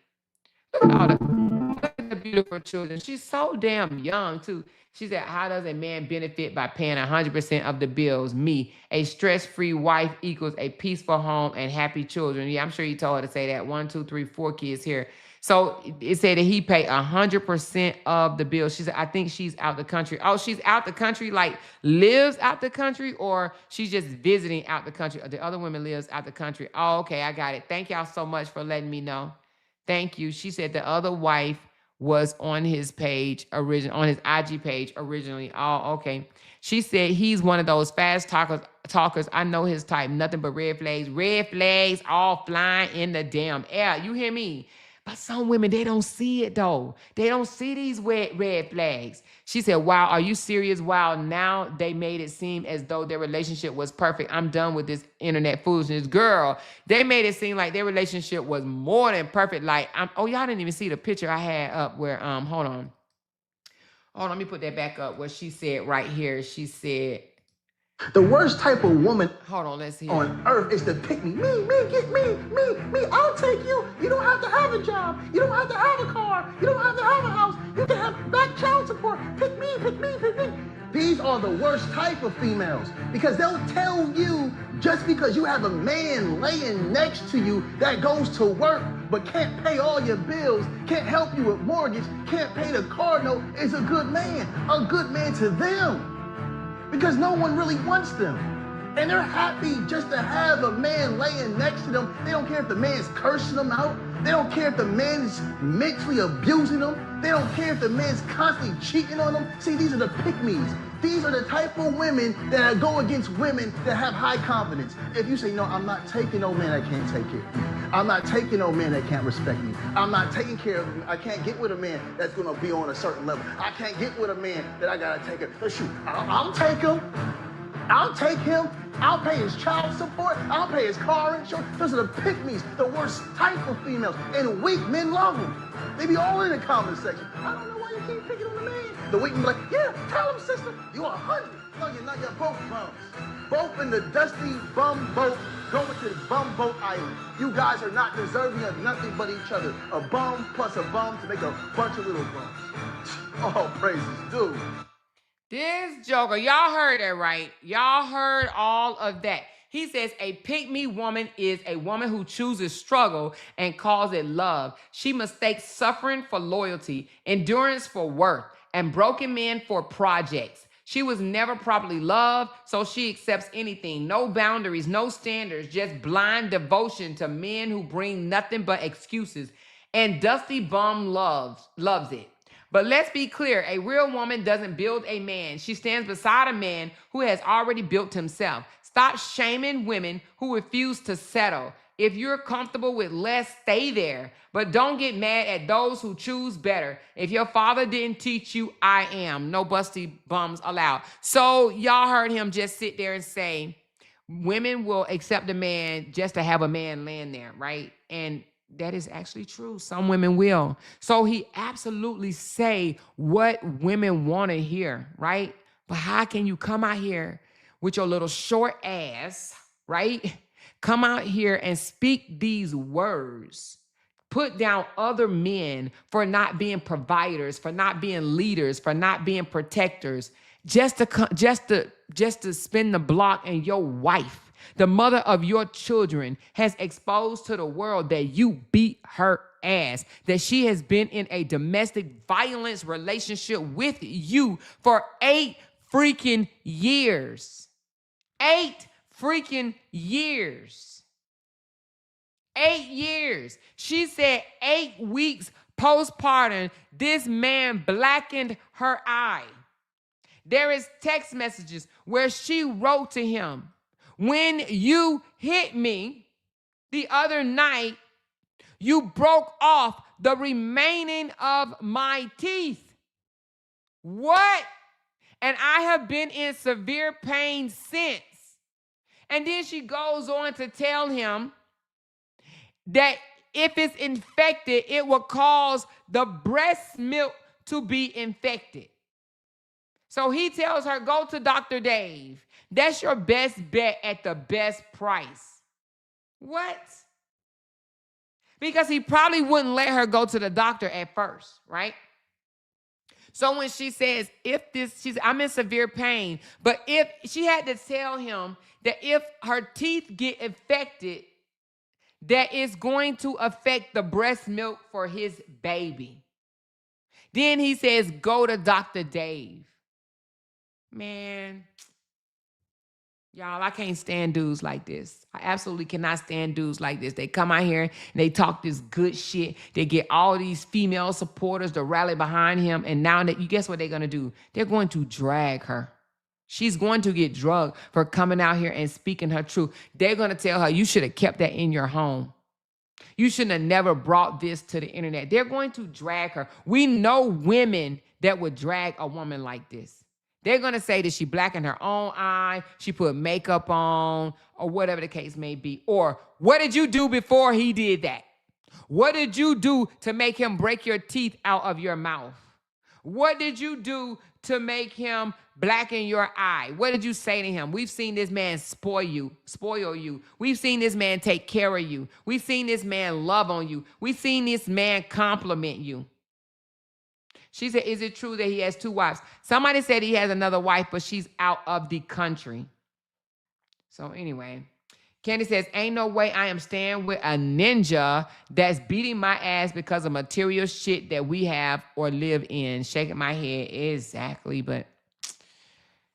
Look at the beautiful children. She's so damn young, too. She said, how does a man benefit by paying 100% of the bills? Me, a stress-free wife equals a peaceful home and happy children. Yeah, I'm sure he told her to say that. 1, 2, 3, 4 kids here. So it said that he paid 100% of the bills. She said, I think she's out the country. Oh, she's out the country, like lives out the country, or she's just visiting out the country. The other woman lives out the country. Oh, okay, I got it. Thank y'all so much for letting me know. Thank you. She said the other wife was on his page on his IG page originally. Oh, okay. She said he's one of those fast talkers. I know his type. Nothing but red flags. Red flags all flying in the damn air. You hear me? But some women, they don't see it though. They don't see these red flags. She said, wow, are you serious? Wow, now they made it seem as though their relationship was perfect. I'm done with this internet foolishness. Girl, they made it seem like their relationship was more than perfect. Like, y'all didn't even see the picture I had up where, hold on. Oh, let me put that back up. What she said right here. She said, The worst type of woman hold on, let's hear. on earth is to pick me. Get me. I'll take you. You don't have to have a job. You don't have to have a car. You don't have to have a house. You can have back child support. Pick me. These are the worst type of females because they'll tell you just because you have a man laying next to you that goes to work but can't pay all your bills, can't help you with mortgage, can't pay the car note is a good man. A good man to them. Because no one really wants them. And they're happy just to have a man laying next to them. They don't care if the man's cursing them out. They don't care if the man's mentally abusing them. They don't care if the man's constantly cheating on them. See, these are the pick-me's. These are the type of women that go against women that have high confidence. If you say, no, I'm not taking no man that can't take care of me. I'm not taking no man that can't respect me. I'm not taking care of him. I can't get with a man that's going to be on a certain level. I can't get with a man that I got to take care of. Shoot, I'll take him. I'll take him. I'll pay his child support. I'll pay his car insurance. Those are the pick-me's, the worst type of females. And weak men love them. They be all in the comment section. I don't know why you keep picking on the man. The weak men be like, yeah, tell him, sister. You 100. No, you're not. You're both bums. Both in the dusty bum boat going to the bum boat island. You guys are not deserving of nothing but each other. A bum plus a bum to make a bunch of little bums. All praises, dude. This joker, y'all heard that right? Y'all heard all of that. He says a pick-me woman is a woman who chooses struggle and calls it love. She mistakes suffering for loyalty, endurance for worth, and broken men for projects. She was never properly loved, so she accepts anything. No boundaries, no standards, just blind devotion to men who bring nothing but excuses. And Dusty Bum loves it. But let's be clear, a real woman doesn't build a man. She stands beside a man who has already built himself. Stop shaming women who refuse to settle. If you're comfortable with less, stay there. But don't get mad at those who choose better. If your father didn't teach you, I am. No busty bums allowed. So y'all heard him just sit there and say, women will accept a man just to have a man laying there, right? And that is actually true. Some women will. So he absolutely say what women want to hear, right? But how can you come out here with your little short ass, right? Come out here and speak these words. Put down other men for not being providers, for not being leaders, for not being protectors, just to spin the block, and your wife, the mother of your children, has exposed to the world that you beat her ass, that she has been in a domestic violence relationship with you for 8 freaking years. 8 freaking years. 8 years. She said 8 weeks postpartum, this man blackened her eye. There is text messages where she wrote to him, when you hit me the other night, you broke off the remaining of my teeth. What? And I have been in severe pain since. And then she goes on to tell him that if it's infected, it will cause the breast milk to be infected. So he tells her, go to Dr. Dave. That's your best bet at the best price. What? Because he probably wouldn't let her go to the doctor at first, right? So when she says, I'm in severe pain, but if she had to tell him that if her teeth get infected, that it's going to affect the breast milk for his baby. Then he says, go to Dr. Dave. Man, y'all, I can't stand dudes like this. I absolutely cannot stand dudes like this. They come out here and they talk this good shit. They get all these female supporters to rally behind him. And now you guess what they're going to do? They're going to drag her. She's going to get drugged for coming out here and speaking her truth. They're going to tell her, you should have kept that in your home. You shouldn't have never brought this to the internet. They're going to drag her. We know women that would drag a woman like this. They're going to say that she black in her own eye, she put makeup on, or whatever the case may be. Or, what did you do before he did that? What did you do to make him break your teeth out of your mouth? What did you do to make him blacken your eye? What did you say to him? We've seen this man spoil you. We've seen this man take care of you. We've seen this man love on you. We've seen this man compliment you. She said, is it true that he has 2 wives? Somebody said he has another wife, but she's out of the country. So anyway, Candy says, ain't no way I am staying with a ninja that's beating my ass because of material shit that we have or live in. Shaking my head. Exactly. But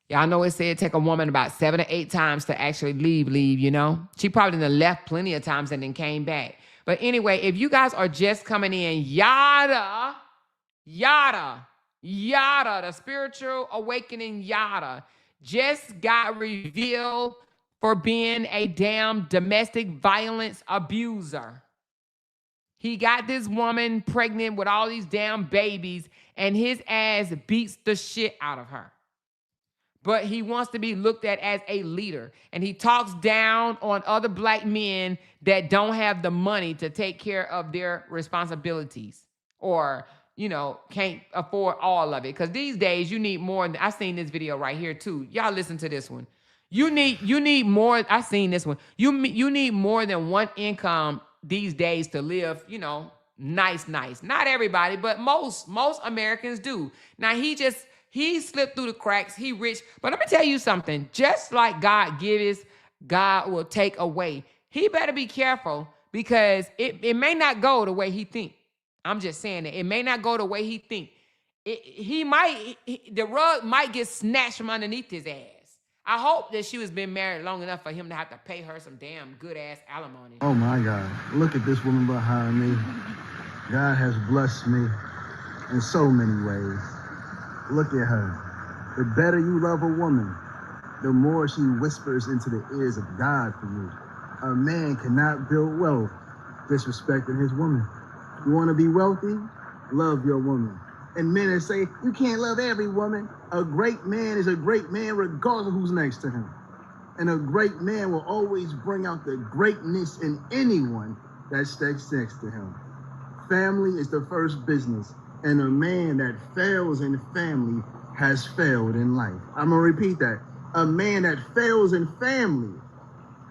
y'all know it said take a woman about 7 or 8 times to actually leave, you know? She probably done left plenty of times and then came back. But anyway, if you guys are just coming in, yada, the spiritual awakening yada just got revealed for being a damn domestic violence abuser. He got this woman pregnant with all these damn babies, and his ass beats the shit out of her. But he wants to be looked at as a leader, and he talks down on other black men that don't have the money to take care of their responsibilities, or can't afford all of it. Because these days you need more. I've seen this video right here too. Y'all listen to this one. You need more. I've seen this one. You need more than one income these days to live, nice. Not everybody, but most Americans do. Now he slipped through the cracks. He rich. But let me tell you something. Just like God gives, God will take away. He better be careful, because it may not go the way he think. I'm just saying that it may not go the way he think. The rug might get snatched from underneath his ass. I hope that she was been married long enough for him to have to pay her some damn good ass alimony. Oh my God, look at this woman behind me. God has blessed me in so many ways. Look at her. The better you love a woman, the more she whispers into the ears of God for you. A man cannot build wealth disrespecting his woman. You want to be wealthy? Love your woman. And men that say, you can't love every woman. A great man is a great man regardless of who's next to him. And a great man will always bring out the greatness in anyone that sticks next to him. Family is the first business. And a man that fails in family has failed in life. I'm going to repeat that. A man that fails in family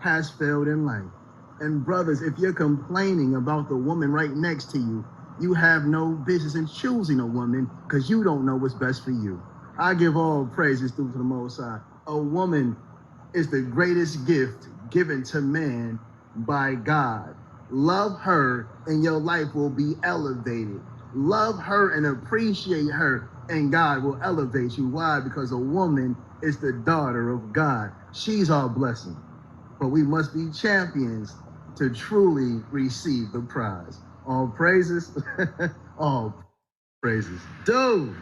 has failed in life. And brothers, if you're complaining about the woman right next to you, you have no business in choosing a woman, because you don't know what's best for you. I give all praises due to the Most High. A woman is the greatest gift given to man by God. Love her and your life will be elevated. Love her and appreciate her, and God will elevate you. Why? Because a woman is the daughter of God. She's our blessing. But we must be champions to truly receive the prize. All praises, all praises. Dude.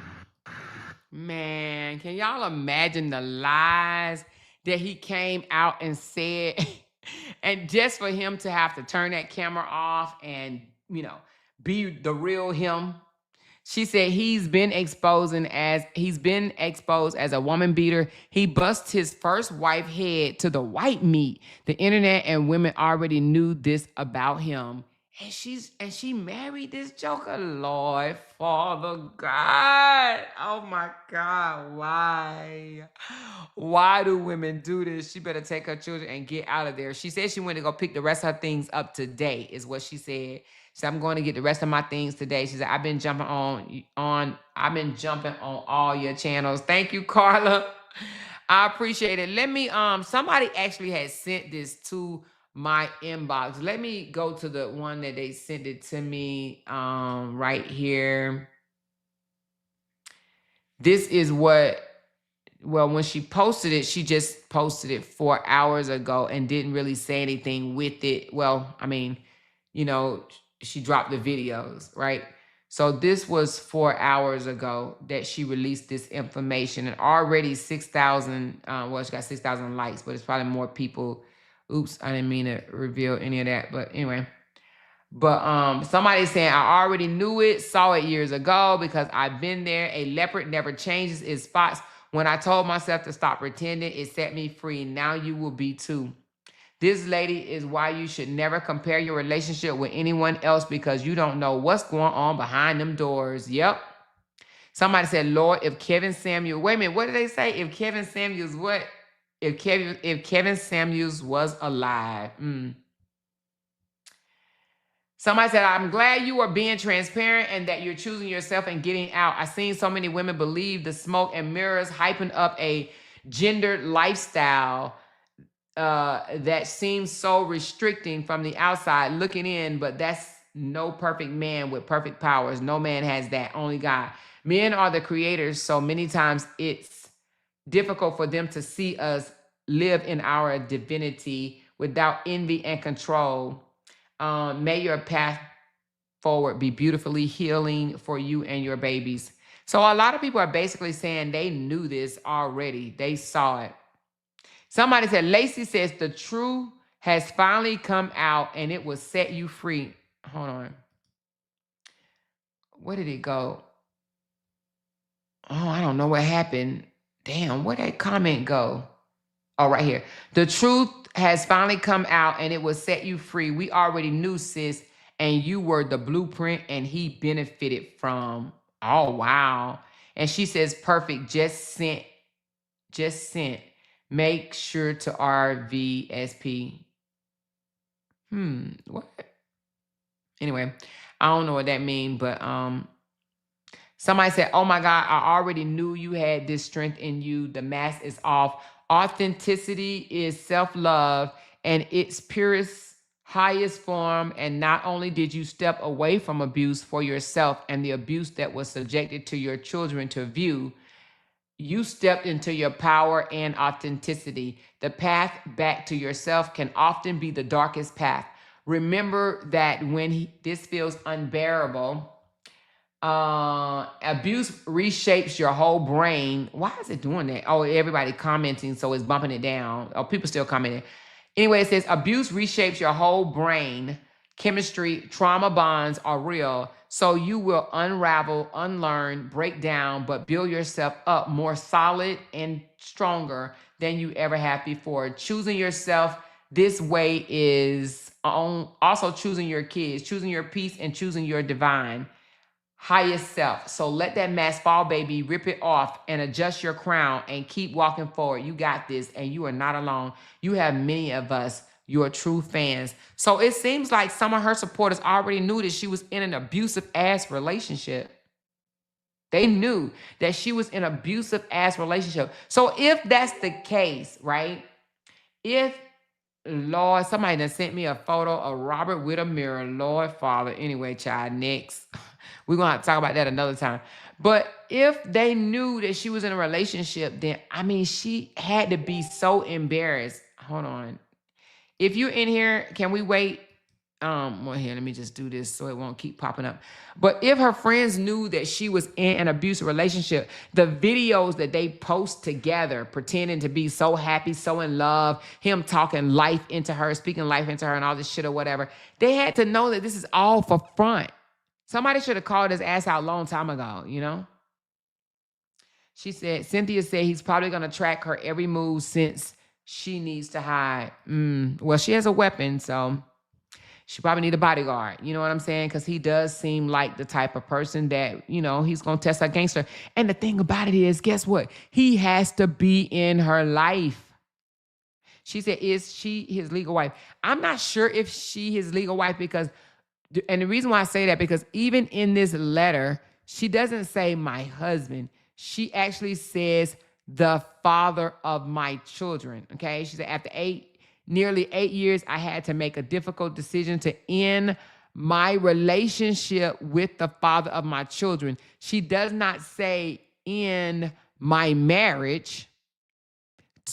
Man, can y'all imagine the lies that he came out and said? And just for him to have to turn that camera off and, be the real him. She said he's been exposed as a woman beater. He bust his first wife head to the white meat. The internet and women already knew this about him. And she married this joker. Lord, Father God. Oh my God. Why? Why do women do this? She better take her children and get out of there. She said she went to go pick the rest of her things up today, is what she said. She said, I'm going to get the rest of my things today. She said, I've been jumping I've been jumping on all your channels. Thank you, Carla. I appreciate it. Let me somebody actually had sent this to my inbox. Let me go to the one that they sent it to me right here. This is what, well, when she posted it, she just posted it 4 hours ago and didn't really say anything with it. Well, I mean, you know, she dropped the videos, right? So this was 4 hours ago that she released this information, and already 6,000, well, she got 6,000 likes, but it's probably more people. Oops, I didn't mean to reveal any of that, but anyway. But somebody's saying, I already knew it, saw it years ago because I've been there. A leopard never changes its spots. When I told myself to stop pretending, it set me free. Now you will be too. This, lady, is why you should never compare your relationship with anyone else, because you don't know what's going on behind them doors. Yep. Somebody said, Lord, if Kevin Samuels, wait a minute, what did they say? If Kevin Samuels, what? If Kevin Samuels was alive. Somebody said, I'm glad you are being transparent and that you're choosing yourself and getting out. I've seen so many women believe the smoke and mirrors hyping up a gendered lifestyle that seems so restricting from the outside looking in, but that's no perfect man with perfect powers. No man has that, only God. Men are the creators, so many times it's difficult for them to see us live in our divinity without envy and control. May your path forward be beautifully healing for you and your babies. So a lot of people are basically saying they knew this already. They saw it. Somebody said, Lacey says the truth has finally come out and it will set you free. Hold on. Where did it go? Oh, I don't know what happened. Damn, where'd that comment go? Oh, right here. The truth has finally come out and it will set you free. We already knew, sis, and you were the blueprint and he benefited from. Oh, wow. And she says, perfect. Just sent. Make sure to RVSP. What? Anyway, I don't know what that means, but somebody said, oh my God, I already knew you had this strength in you. The mask is off. Authenticity is self-love and its purest, highest form. And not only did you step away from abuse for yourself and the abuse that was subjected to your children to view, you stepped into your power and authenticity. The path back to yourself can often be the darkest path. Remember that when this feels unbearable, abuse reshapes your whole brain. Why is it doing that? Oh, everybody commenting, so it's bumping it down. Oh, people still commenting. Anyway, it says abuse reshapes your whole brain. Chemistry, trauma bonds are real. So you will unravel, unlearn, break down, but build yourself up more solid and stronger than you ever have before. Choosing yourself this way is also choosing your kids, choosing your peace, and choosing your divine highest self. So let that mask fall, baby. Rip it off and adjust your crown and keep walking forward. You got this, and you are not alone. You have many of us, your true fans. So it seems like some of her supporters already knew that she was in an abusive ass relationship. They knew that she was in an abusive ass relationship. So if that's the case, right? If, Lord, somebody done sent me a photo of Robert with a mirror. Lord, Father. Anyway, child, next. We're going to have to talk about that another time. But if they knew that she was in a relationship, then, I mean, she had to be so embarrassed. Hold on. If you're in here, can we wait? Well, here, let me just do this so it won't keep popping up. But if her friends knew that she was in an abusive relationship, the videos that they post together, pretending to be so happy, so in love, him talking life into her, speaking life into her and all this shit or whatever, they had to know that this is all for front. Somebody should have called his ass out a long time ago, you know? She said, Cynthia said he's probably going to track her every move since she needs to hide. Well, she has a weapon, so she probably need a bodyguard. You know what I'm saying? Because he does seem like the type of person that, he's going to test her gangster. And the thing about it is, guess what? He has to be in her life. She said, is she his legal wife? I'm not sure if she his legal wife because, and the reason why I say that, because even in this letter, she doesn't say my husband. She actually says the father of my children. Okay. She said, after nearly 8 years, I had to make a difficult decision to end my relationship with the father of my children. She does not say in my marriage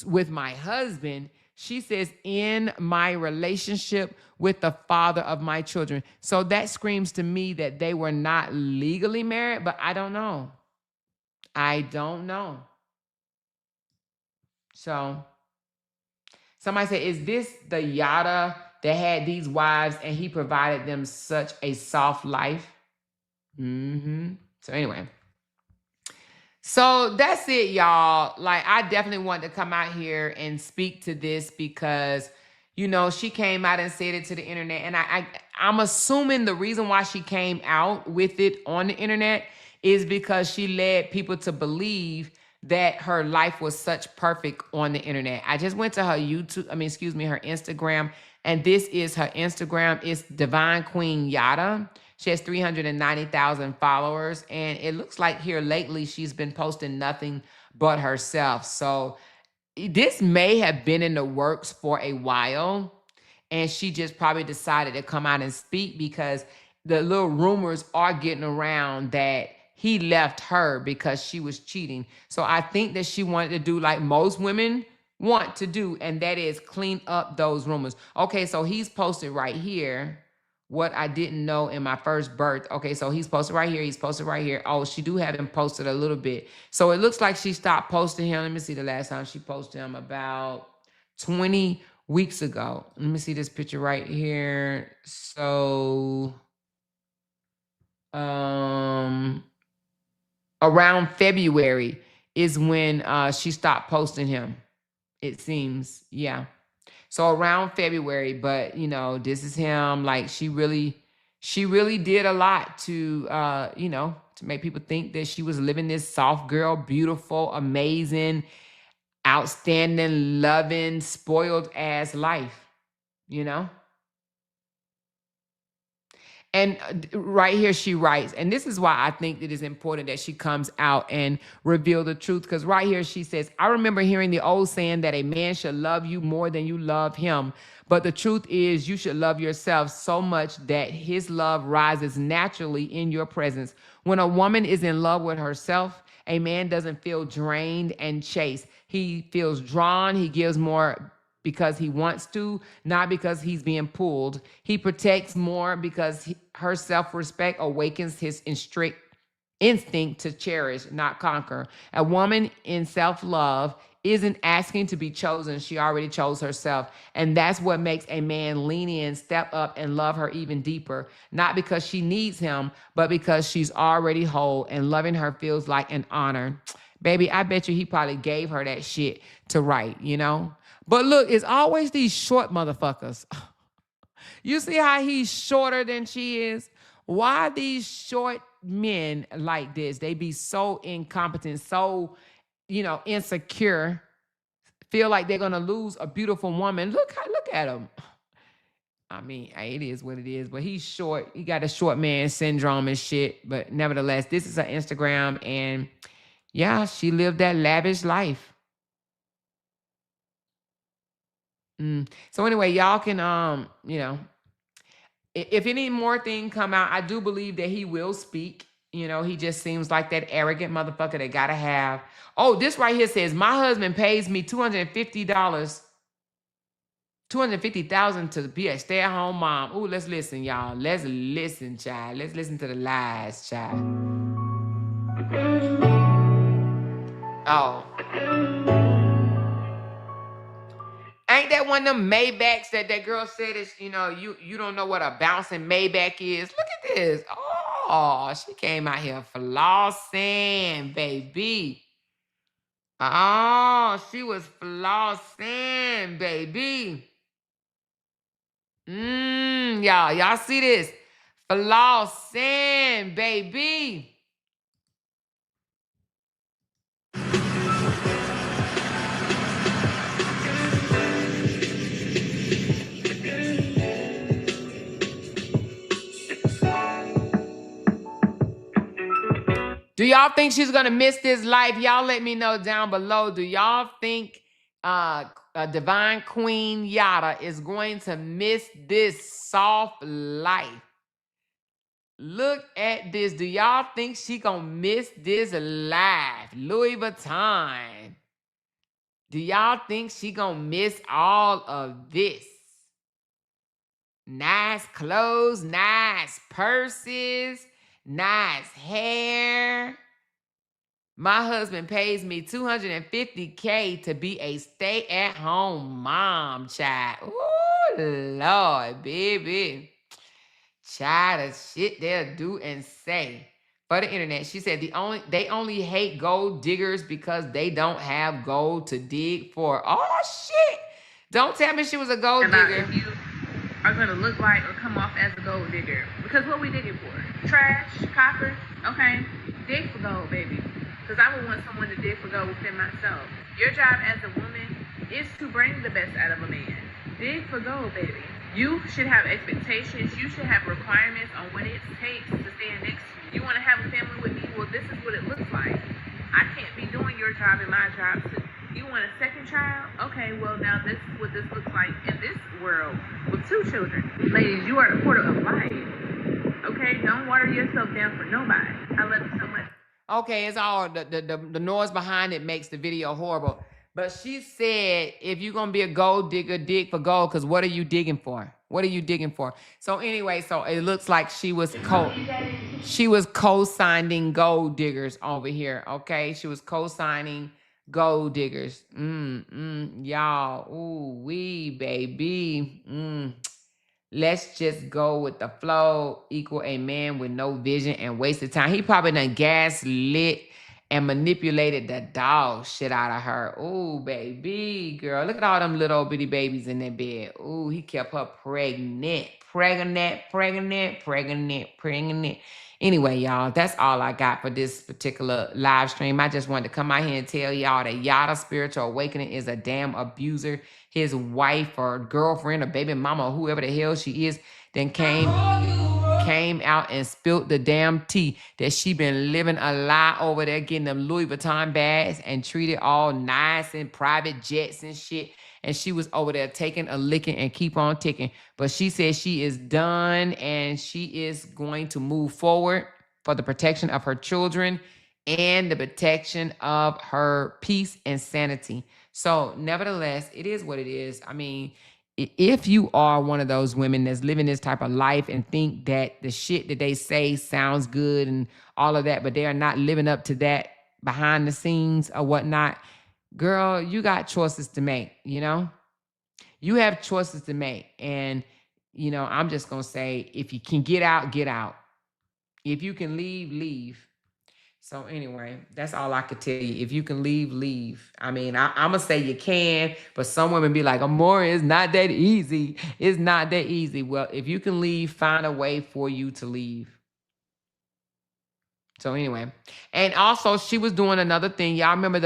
with my husband. She says in my relationship with the father of my children. So that screams to me that they were not legally married, but I don't know. I don't know. So somebody said, is this the Yada that had these wives and he provided them such a soft life? So anyway. So that's it, y'all. Like, I definitely wanted to come out here and speak to this because, she came out and said it to the internet. And I'm assuming the reason why she came out with it on the internet is because she led people to believe that her life was such perfect on the internet. I just went to her her Instagram, and this is her Instagram. It's Divine Queen Yada. She has 390,000 followers, and it looks like here lately she's been posting nothing but herself. So this may have been in the works for a while, and she just probably decided to come out and speak because the little rumors are getting around that he left her because she was cheating. So I think that she wanted to do like most women want to do, and that is clean up those rumors. Okay, so he's posted right here what I didn't know in my first birth. Okay, so he's posted right here. He's posted right here. Oh, she do have him posted a little bit. So it looks like she stopped posting him. Let me see the last time she posted him, about 20 weeks ago. Let me see this picture right here. So around February is when she stopped posting him. It seems, yeah. So around February, but this is him. Like she really did a lot to to make people think that she was living this soft girl, beautiful, amazing, outstanding, loving, spoiled ass life, And right here she writes, and this is why I think it is important that she comes out and reveal the truth. Because right here she says, I remember hearing the old saying that a man should love you more than you love him. But the truth is you should love yourself so much that his love rises naturally in your presence. When a woman is in love with herself, a man doesn't feel drained and chased. He feels drawn. He gives more because he wants to, not because he's being pulled. He protects more because her self-respect awakens his instinct to cherish, not conquer. A woman in self-love isn't asking to be chosen. She already chose herself. And that's what makes a man lean in, step up, and love her even deeper. Not because she needs him, but because she's already whole, and loving her feels like an honor. Baby, I bet you he probably gave her that shit to write, But look, it's always these short motherfuckers. You see how he's shorter than she is? Why these short men like this? They be so incompetent, so, insecure, feel like they're going to lose a beautiful woman. Look at him. I mean, it is what it is, but he's short. He got a short man syndrome and shit. But nevertheless, this is her Instagram, and yeah, she lived that lavish life. So anyway, y'all can if any more thing come out, I do believe that he will speak. He just seems like that arrogant motherfucker that gotta have. Oh, this right here says my husband pays me $250, 250,000 to be a stay-at-home mom. Ooh, let's listen, y'all. Let's listen, child. Let's listen to the lies, child. Oh. Ain't that one of them Maybachs that girl said is, you don't know what a bouncing Maybach is? Look at this. Oh, she came out here flossing, baby. Oh, she was flossing, baby. Y'all see this? Flossing, baby. Do y'all think she's gonna miss this life? Y'all let me know down below. Do y'all think Divine Queen Yada is going to miss this soft life? Look at this. Do y'all think she gonna miss this life? Louis Vuitton. Do y'all think she gonna miss all of this? Nice clothes, nice purses, nice hair. My husband pays me $250K to be a stay-at-home mom, child. Ooh, Lord, baby. Child of shit they'll do and say. For the internet, she said they only hate gold diggers because they don't have gold to dig for. Oh, shit. Don't tell me she was a gold digger. If you are going to look like or come off as a gold digger. Because what we digging for? Trash, copper, okay? Dig for gold, baby. Because I would want someone to dig for gold within myself. Your job as a woman is to bring the best out of a man. Dig for gold, baby. You should have expectations. You should have requirements on what it takes to stand next to you. You want to have a family with me? Well, this is what it looks like. I can't be doing your job and my job too. You want a second child? Okay, well now this is what this looks like in this world with 2 children. Ladies, you are the portal of life. Okay, don't water yourself down for nobody. I love you so much. Okay, it's all the noise behind it makes the video horrible. But she said, if you're gonna be a gold digger, dig for gold, because what are you digging for? What are you digging for? So anyway, so it looks like she was co-signing gold diggers over here. Okay, she was co-signing gold diggers. Y'all, ooh wee, baby. Let's just go with the flow. Equal a man with no vision and wasted time. He probably done gaslit and manipulated the dog shit out of her. Ooh, baby, girl. Look at all them little bitty babies in that bed. Ooh, he kept her pregnant. Anyway, y'all, that's all I got for this particular live stream. I just wanted to come out here and tell y'all that Yada Spiritual Awakening is a damn abuser. His wife or girlfriend or baby mama or whoever the hell she is then came out and spilled the damn tea that she been living a lie over there, getting them Louis Vuitton bags and treated all nice and private jets and shit. And she was over there taking a licking and keep on ticking. But she said she is done and she is going to move forward for the protection of her children and the protection of her peace and sanity. So nevertheless, it is what it is. I mean, if you are one of those women that's living this type of life and think that the shit that they say sounds good and all of that, but they are not living up to that behind the scenes or whatnot, girl, you got choices to make, you know? You have choices to make. And, you know, I'm just going to say, if you can get out, get out. If you can leave, leave. So anyway, that's all I could tell you. If you can leave, leave. I mean, I'm going to say you can, but some women be like, Amore, it's not that easy. It's not that easy. Well, if you can leave, find a way for you to leave. So anyway, and also she was doing another thing. Y'all remember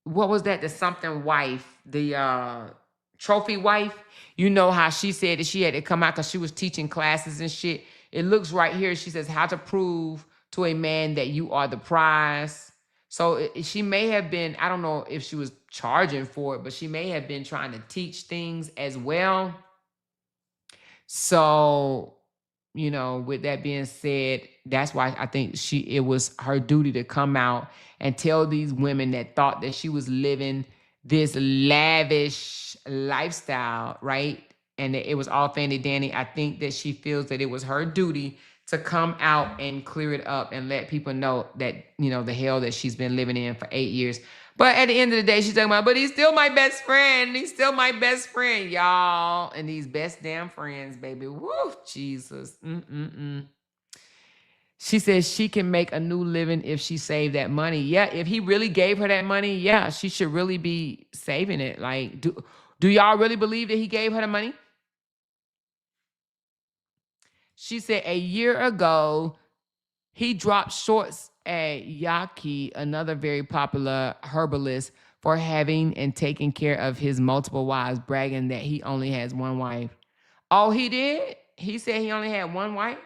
what was that? The something wife, the trophy wife. You know how she said that she had to come out because she was teaching classes and shit. It looks right here. She says how to prove to a man that you are the prize. So she may have been, I don't know if she was charging for it, but she may have been trying to teach things as well. So, you know, with that being said, that's why I think it was her duty to come out and tell these women that thought that she was living this lavish lifestyle, right? And that it was all fanny dandy. I think that she feels that it was her duty to come out and clear it up and let people know that, you know, the hell that she's been living in for 8 years. But at the end of the day, she's talking about, but he's still my best friend. He's still my best friend, y'all. And these best damn friends, baby. Woo, Jesus. She says she can make a new living if she saved that money. Yeah, if he really gave her that money, yeah, she should really be saving it. Like, Do y'all really believe that he gave her the money? She said a year ago, he dropped shorts at Yaki, another very popular herbalist, for having and taking care of his multiple wives, bragging that he only has one wife. Oh, he did? He said he only had one wife?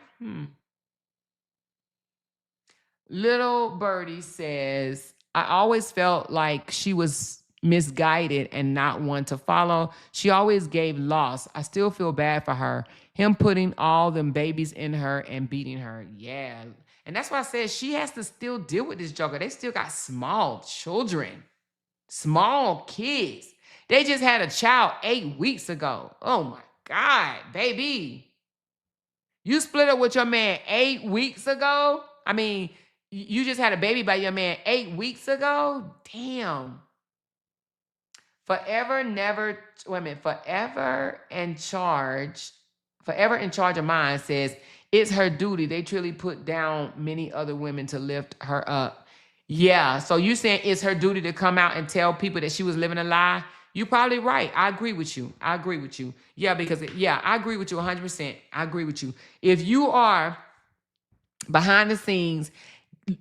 Little Birdie says, I always felt like she was misguided and not one to follow. She always gave loss. I still feel bad for her. Him putting all them babies in her and beating her. Yeah. And that's why I said she has to still deal with this joker. They still got small children, small kids. They just had a child 8 weeks ago. Oh my God, baby. You split up with your man 8 weeks ago? I mean, you just had a baby by your man 8 weeks ago? Damn. Forever never, wait a minute, forever in charge of mine says, it's her duty. They truly put down many other women to lift her up. Yeah, so you saying it's her duty to come out and tell people that she was living a lie? You're probably right. I agree with you. Yeah, because, I agree with you 100%. I agree with you. If you are behind the scenes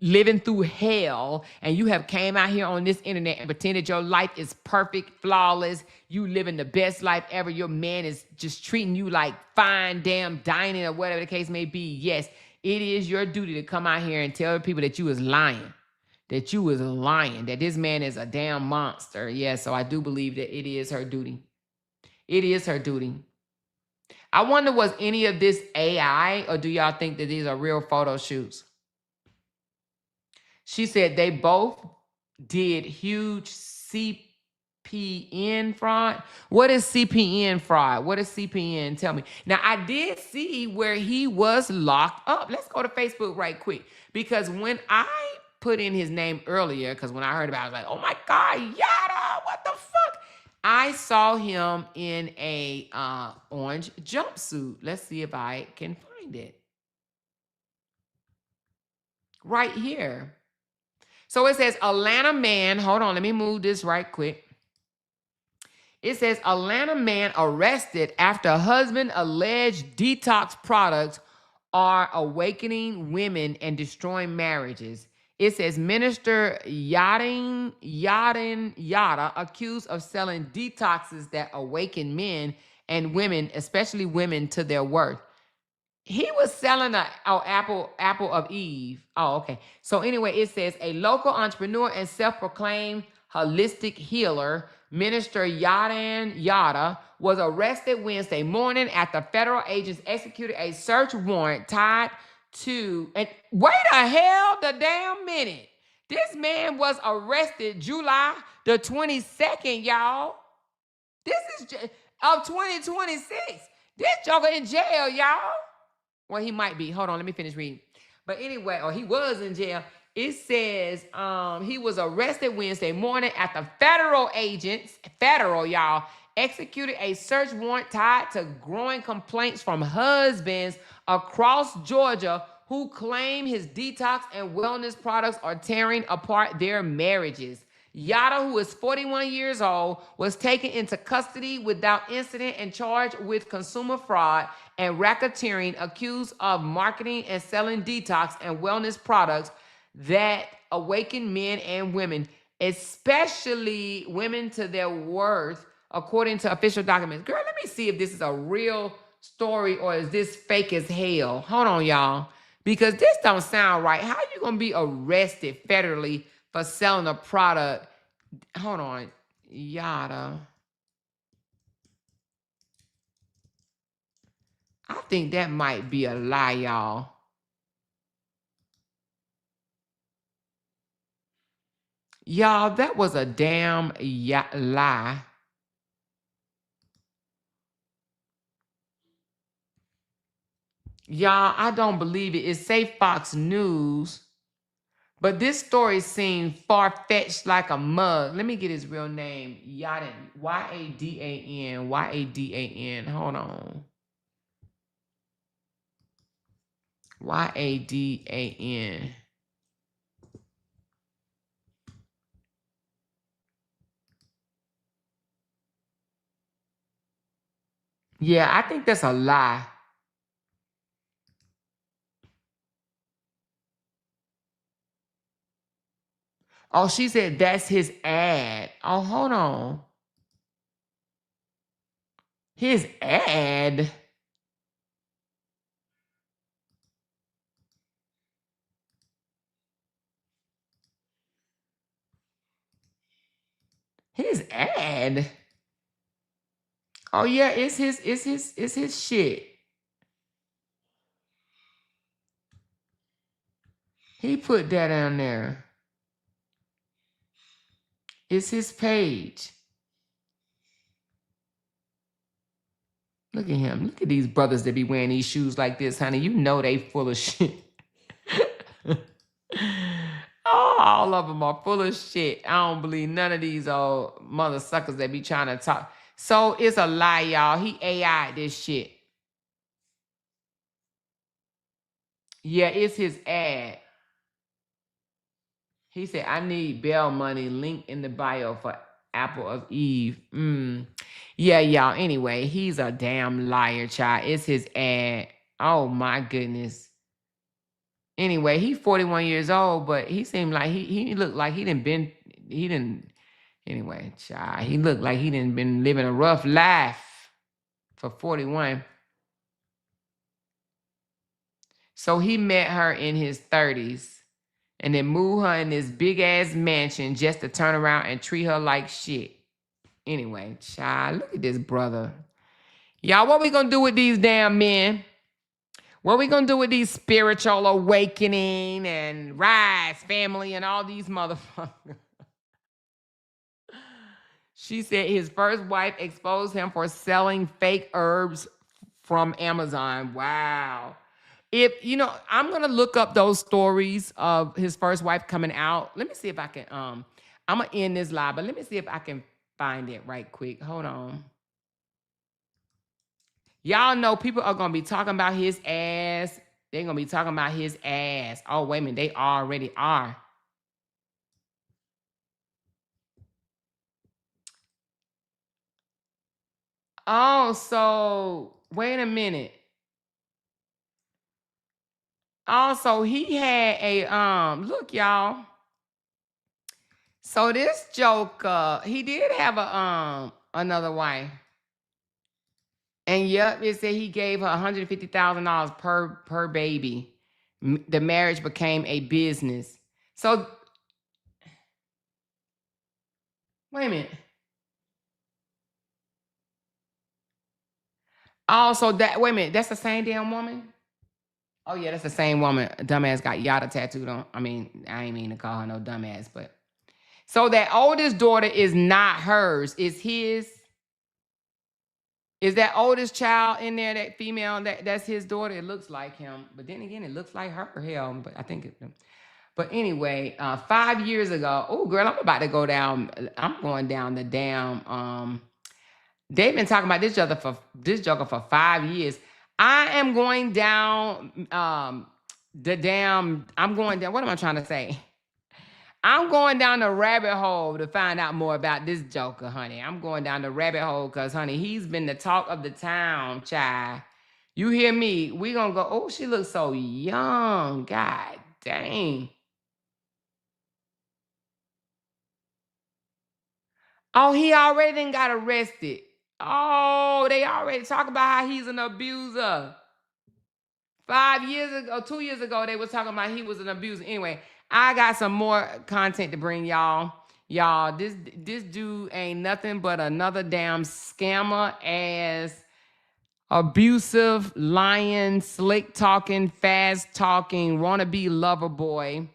living through hell and you have came out here on this internet and pretended your life is perfect, flawless, you living the best life ever, your man is just treating you like fine damn dining or whatever the case may be, yes, it is your duty to come out here and tell people that you was lying, that this man is a damn monster. Yeah, so I do believe that it is her duty. I wonder, was any of this AI, or do y'all think that these are real photo shoots? She said they both did huge CPN fraud. What is CPN fraud? What is CPN? Tell me. Now, I did see where he was locked up. Let's go to Facebook right quick. Because when I put in his name earlier, because when I heard about it, I was like, oh my God, Yada, what the fuck? I saw him in a orange jumpsuit. Let's see if I can find it. Right here. So it says Atlanta man. Hold on, let me move this right quick. It says Atlanta man arrested after husband alleged detox products are awakening women and destroying marriages. It says Minister Yada accused of selling detoxes that awaken men and women, especially women, to their worth. He was selling apple of Eve. Oh, okay. So anyway, it says a local entrepreneur and self-proclaimed holistic healer, Minister Yada, was arrested Wednesday morning after federal agents executed a search warrant tied to, and wait a hell the damn minute. This man was arrested July the 22nd, y'all. This is of 2026. This joker in jail, y'all. Well, he might be. Hold on, let me finish reading. But anyway, he was in jail. It says he was arrested Wednesday morning after federal agents, y'all, executed a search warrant tied to growing complaints from husbands across Georgia who claim his detox and wellness products are tearing apart their marriages. Yada, who is 41 years old, was taken into custody without incident and charged with consumer fraud and racketeering, accused of marketing and selling detox and wellness products that awaken men and women, especially women, to their worth, according to official documents. Girl, let me see if this is a real story or is this fake as hell. Hold on, y'all. Because this don't sound right. How you gonna be arrested federally for selling a product? Hold on, Yada. I think that might be a lie, y'all. Y'all, that was a damn lie. Y'all, I don't believe it. It's say Fox News. But this story seems far-fetched like a mug. Let me get his real name. Yadan. Y-A-D-A-N. Y-A-D-A-N. Hold on. Y-A-D-A-N. Yeah, I think that's a lie. Oh, she said that's his ad. Oh, hold on. His ad. His ad. Oh yeah, it's his shit. He put that on there. It's his page. Look at him. Look at these brothers that be wearing these shoes like this, honey. You know they full of shit. Oh, all of them are full of shit. I don't believe none of these old mother suckers that be trying to talk. So it's a lie, y'all. He AI this shit. Yeah, it's his ad. He said, I need bail money. Link in the bio for Apple of Eve. Yeah, y'all. Anyway, he's a damn liar, child. It's his ad. Oh my goodness. Anyway, he's 41 years old, but he seemed like he looked like he didn't anyway, child. He looked like he didn't been living a rough life for 41. So he met her in his 30s and then moved her in this big ass mansion just to turn around and treat her like shit. Anyway, child, look at this brother. Y'all, what we gonna do with these damn men? What we gonna do with these spiritual awakening and rise family and all these motherfuckers? She said his first wife exposed him for selling fake herbs from Amazon. Wow. If you know, I'm gonna look up those stories of his first wife coming out. Let me see if I can I'm gonna end this live, but let me see if I can find it right quick. Hold on. Y'all know people are gonna be talking about his ass. They're gonna be talking about his ass. Oh, wait a minute, they already are. Oh, so wait a minute. Also, he had a look, y'all. So this joker, he did have a another wife. And yep, it said he gave her $150,000 per baby. The marriage became a business. So wait a minute. Also, that wait a minute, that's the same damn woman? Oh yeah, that's the same woman. Dumbass got yada tattooed on. I mean, I ain't mean to call her no dumbass, but so that oldest daughter is not hers, it's his. Is that oldest child in there, that female, that's his daughter? It looks like him, but then again, it looks like her. Hell, but I think it. But anyway, 5 years ago, oh girl, I'm about to go down. I'm going down the damn. They've been talking about this joker for 5 years. I am going down the damn. I'm going down. What am I trying to say? I'm going down the rabbit hole to find out more about this joker, honey. I'm going down the rabbit hole because, honey, he's been the talk of the town, child. You hear me? We gonna go, oh, she looks so young. God dang. Oh, he already done got arrested. Oh, they already talk about how he's an abuser. 5 years ago, 2 years ago, they was talking about he was an abuser. Anyway, I got some more content to bring y'all. Y'all, this dude ain't nothing but another damn scammer ass, abusive, lying, slick talking, fast talking, wannabe lover boy,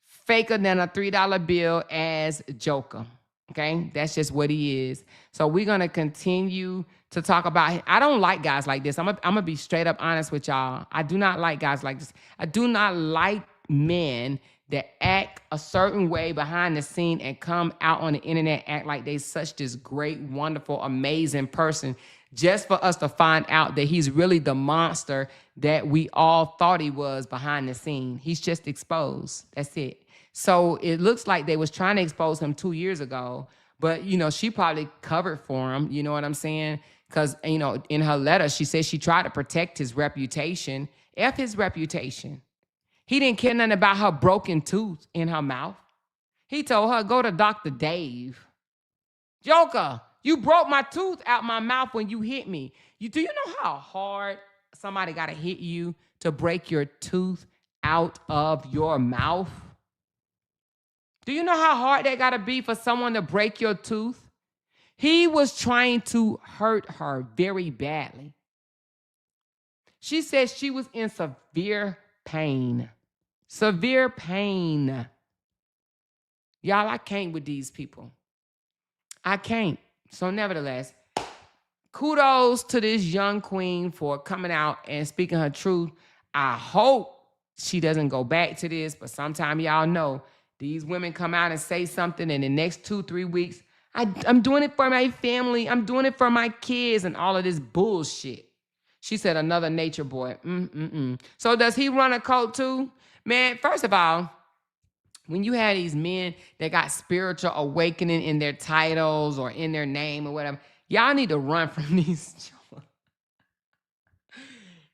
faker than a $3 bill as Joker. Okay, that's just what he is. So we're gonna continue to talk about. I don't like guys like this. I'm gonna be straight up honest with y'all. I do not like guys like this. I do not like men that act a certain way behind the scene and come out on the internet act like they such this great, wonderful, amazing person, just for us to find out that he's really the monster that we all thought he was behind the scene. He's just exposed. That's it. So it looks like they was trying to expose him 2 years ago, but you know, she probably covered for him. You know what I'm saying? Because, in her letter, she said she tried to protect his reputation. F his reputation. He didn't care nothing about her broken tooth in her mouth. He told her, go to Dr. Dave. Joker, you broke my tooth out my mouth when you hit me. Do you know how hard somebody got to hit you to break your tooth out of your mouth? Do you know how hard that got to be for someone to break your tooth? He was trying to hurt her very badly. She said she was in severe pain. Severe pain. Y'all, I can't with these people. I can't. So nevertheless, kudos to this young queen for coming out and speaking her truth. I hope she doesn't go back to this, but sometime y'all know these women come out and say something in the next 2-3 weeks. I'm doing it for my family. I'm doing it for my kids and all of this bullshit. She said another nature boy. So does he run a cult too? Man, first of all, when you have these men that got spiritual awakening in their titles or in their name or whatever, y'all need to run from these jokers.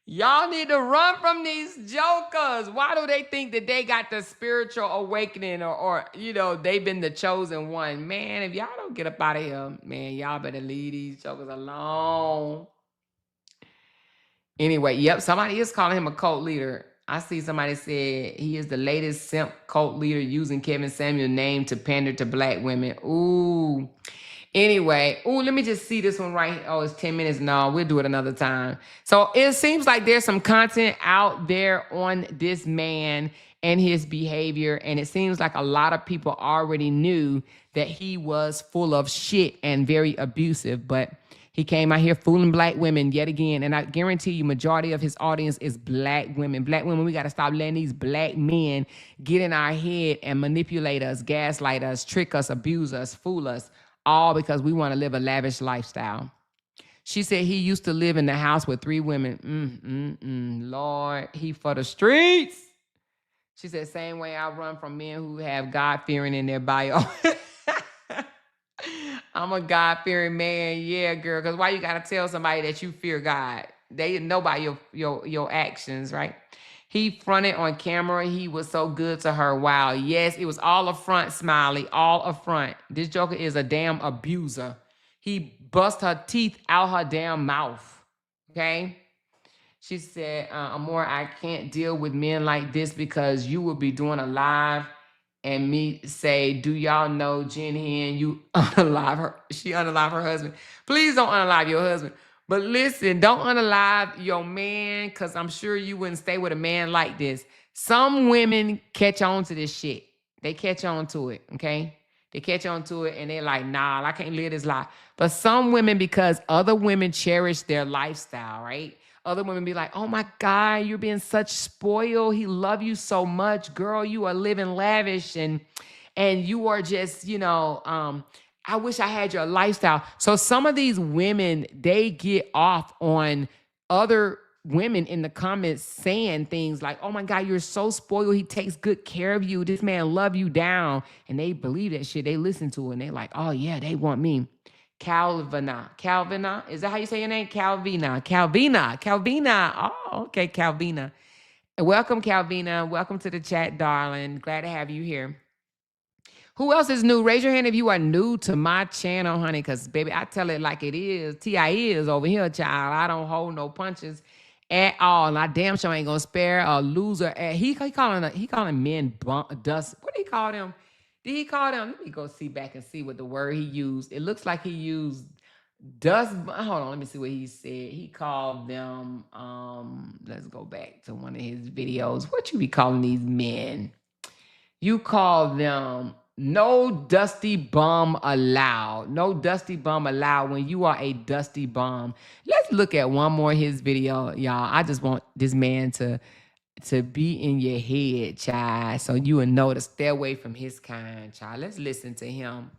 Y'all need to run from these jokers. Why do they think that they got the spiritual awakening or they've been the chosen one? Man, if y'all don't get up out of here, man, y'all better leave these jokers alone. Anyway, yep, somebody is calling him a cult leader. I see somebody said he is the latest simp cult leader using Kevin Samuel's name to pander to black women. Ooh. Anyway, let me just see this one right here. Oh, it's 10 minutes. No, we'll do it another time. So it seems like there's some content out there on this man and his behavior. And it seems like a lot of people already knew that he was full of shit and very abusive. But he came out here fooling black women yet again. And I guarantee you, majority of his audience is black women. Black women, we got to stop letting these black men get in our head and manipulate us, gaslight us, trick us, abuse us, fool us, all because we want to live a lavish lifestyle. She said he used to live in the house with 3 women. Lord, he for the streets. She said, same way I run from men who have God-fearing in their bio. I'm a God-fearing man. Yeah, girl. Because why you got to tell somebody that you fear God? They know by your actions, right? He fronted on camera. He was so good to her. Wow. Yes, it was all a front, Smiley. All a front. This joker is a damn abuser. He bust her teeth out her damn mouth. Okay? She said, Amor, I can't deal with men like this because you will be doing a live and me say, do y'all know Jen Hen, you unalive her. She unalive her husband. Please don't unalive your husband. But listen, don't unalive your man because I'm sure you wouldn't stay with a man like this. Some women catch on to this shit. They catch on to it, okay? They catch on to it and they're like, nah, I can't live this life. But some women, because other women cherish their lifestyle, right? Other women be like, oh my God, you're being such spoiled. He love you so much. Girl, you are living lavish and you are just, I wish I had your lifestyle. So some of these women, they get off on other women in the comments saying things like, oh my God, you're so spoiled. He takes good care of you. This man love you down. And they believe that shit. They listen to it and they like, oh yeah, they want me. Calvina, is that how you say your name? Calvina. Oh, okay, Calvina. Welcome, Calvina. Welcome to the chat, darling. Glad to have you here. Who else is new? Raise your hand if you are new to my channel, honey, because, baby, I tell it like it is. T.I. is over here, child. I don't hold no punches at all. And I damn sure ain't going to spare a loser. He calling men dust. What did he call them? Did he call them? Let me go see back and see what the word he used. It looks like he used dust. Hold on, let me see what he said. He called them, let's go back to one of his videos. What you be calling these men? You call them no dusty bum allowed. No dusty bum allowed when you are a dusty bum. Let's look at one more of his video, y'all. I just want this man to be in your head, child, so you will know to stay away from his kind, child. Let's listen to him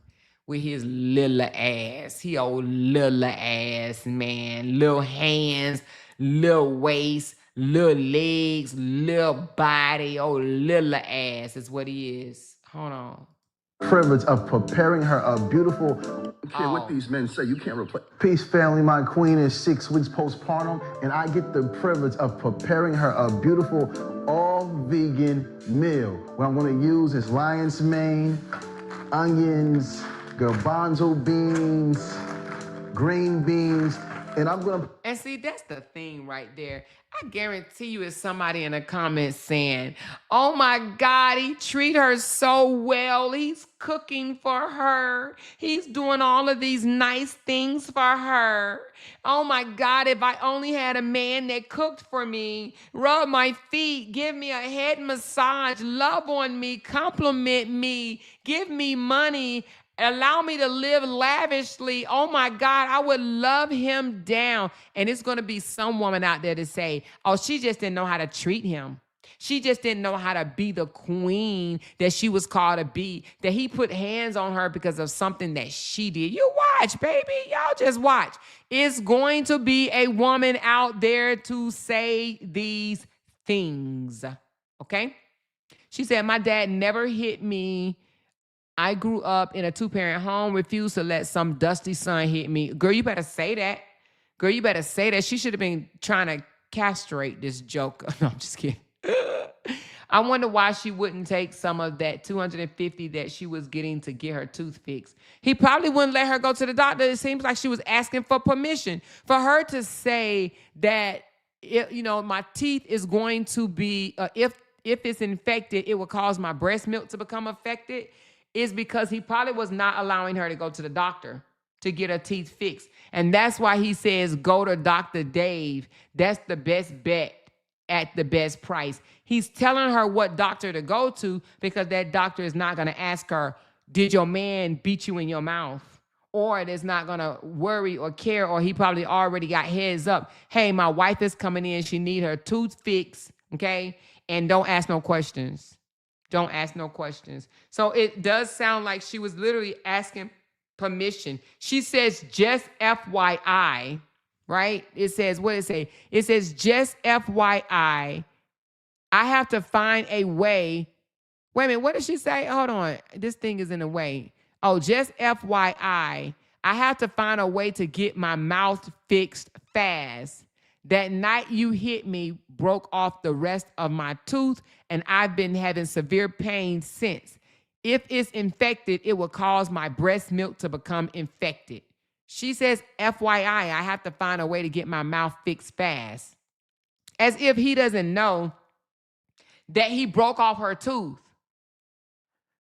with his little ass. He old little ass, man. Little hands, little waist, little legs, little body, old little ass is what he is. Hold on. privilege of preparing her a beautiful. I don't care what these men say, you can't replace. Peace, family. My queen is 6 weeks postpartum, and I get the privilege of preparing her a beautiful all-vegan meal. What I'm going to use is lion's mane, onions, garbanzo beans, green beans, and I'm going to. And see, that's the thing right there. I guarantee you it's somebody in the comments saying, oh my God, he treat her so well. He's cooking for her. He's doing all of these nice things for her. Oh my God, if I only had a man that cooked for me, rub my feet, give me a head massage, love on me, compliment me, give me money, allow me to live lavishly. Oh my God, I would love him down. And it's going to be some woman out there to say, oh, she just didn't know how to treat him. She just didn't know how to be the queen that she was called to be, that he put hands on her because of something that she did. You watch, baby. Y'all just watch. It's going to be a woman out there to say these things. Okay? She said, my dad never hit me. I grew up in a 2-parent home, refused to let some dusty son hit me. Girl, you better say that. Girl, you better say that. She should have been trying to castrate this joker. No, I'm just kidding. I wonder why she wouldn't take some of that $250 that she was getting to get her tooth fixed. He probably wouldn't let her go to the doctor. It seems like she was asking for permission. For her to say that, my teeth is going to be, if it's infected, it will cause my breast milk to become affected, is because he probably was not allowing her to go to the doctor to get her teeth fixed. And that's why he says, go to Dr. Dave. That's the best bet at the best price. He's telling her what doctor to go to because that doctor is not going to ask her, did your man beat you in your mouth? Or it is not going to worry or care, or he probably already got heads up. Hey, my wife is coming in. She need her tooth fixed, okay? And don't ask no questions. Don't ask no questions. So it does sound like she was literally asking permission. She says, just FYI, right? It says, what did it say? It says, just FYI, I have to find a way. Wait a minute, what did she say? Hold on. This thing is in the way. Oh, just FYI, I have to find a way to get my mouth fixed fast. That night you hit me broke off the rest of my tooth, and I've been having severe pain since. If it's infected, it will cause my breast milk to become infected. She says, FYI, I have to find a way to get my mouth fixed fast. As if he doesn't know that he broke off her tooth.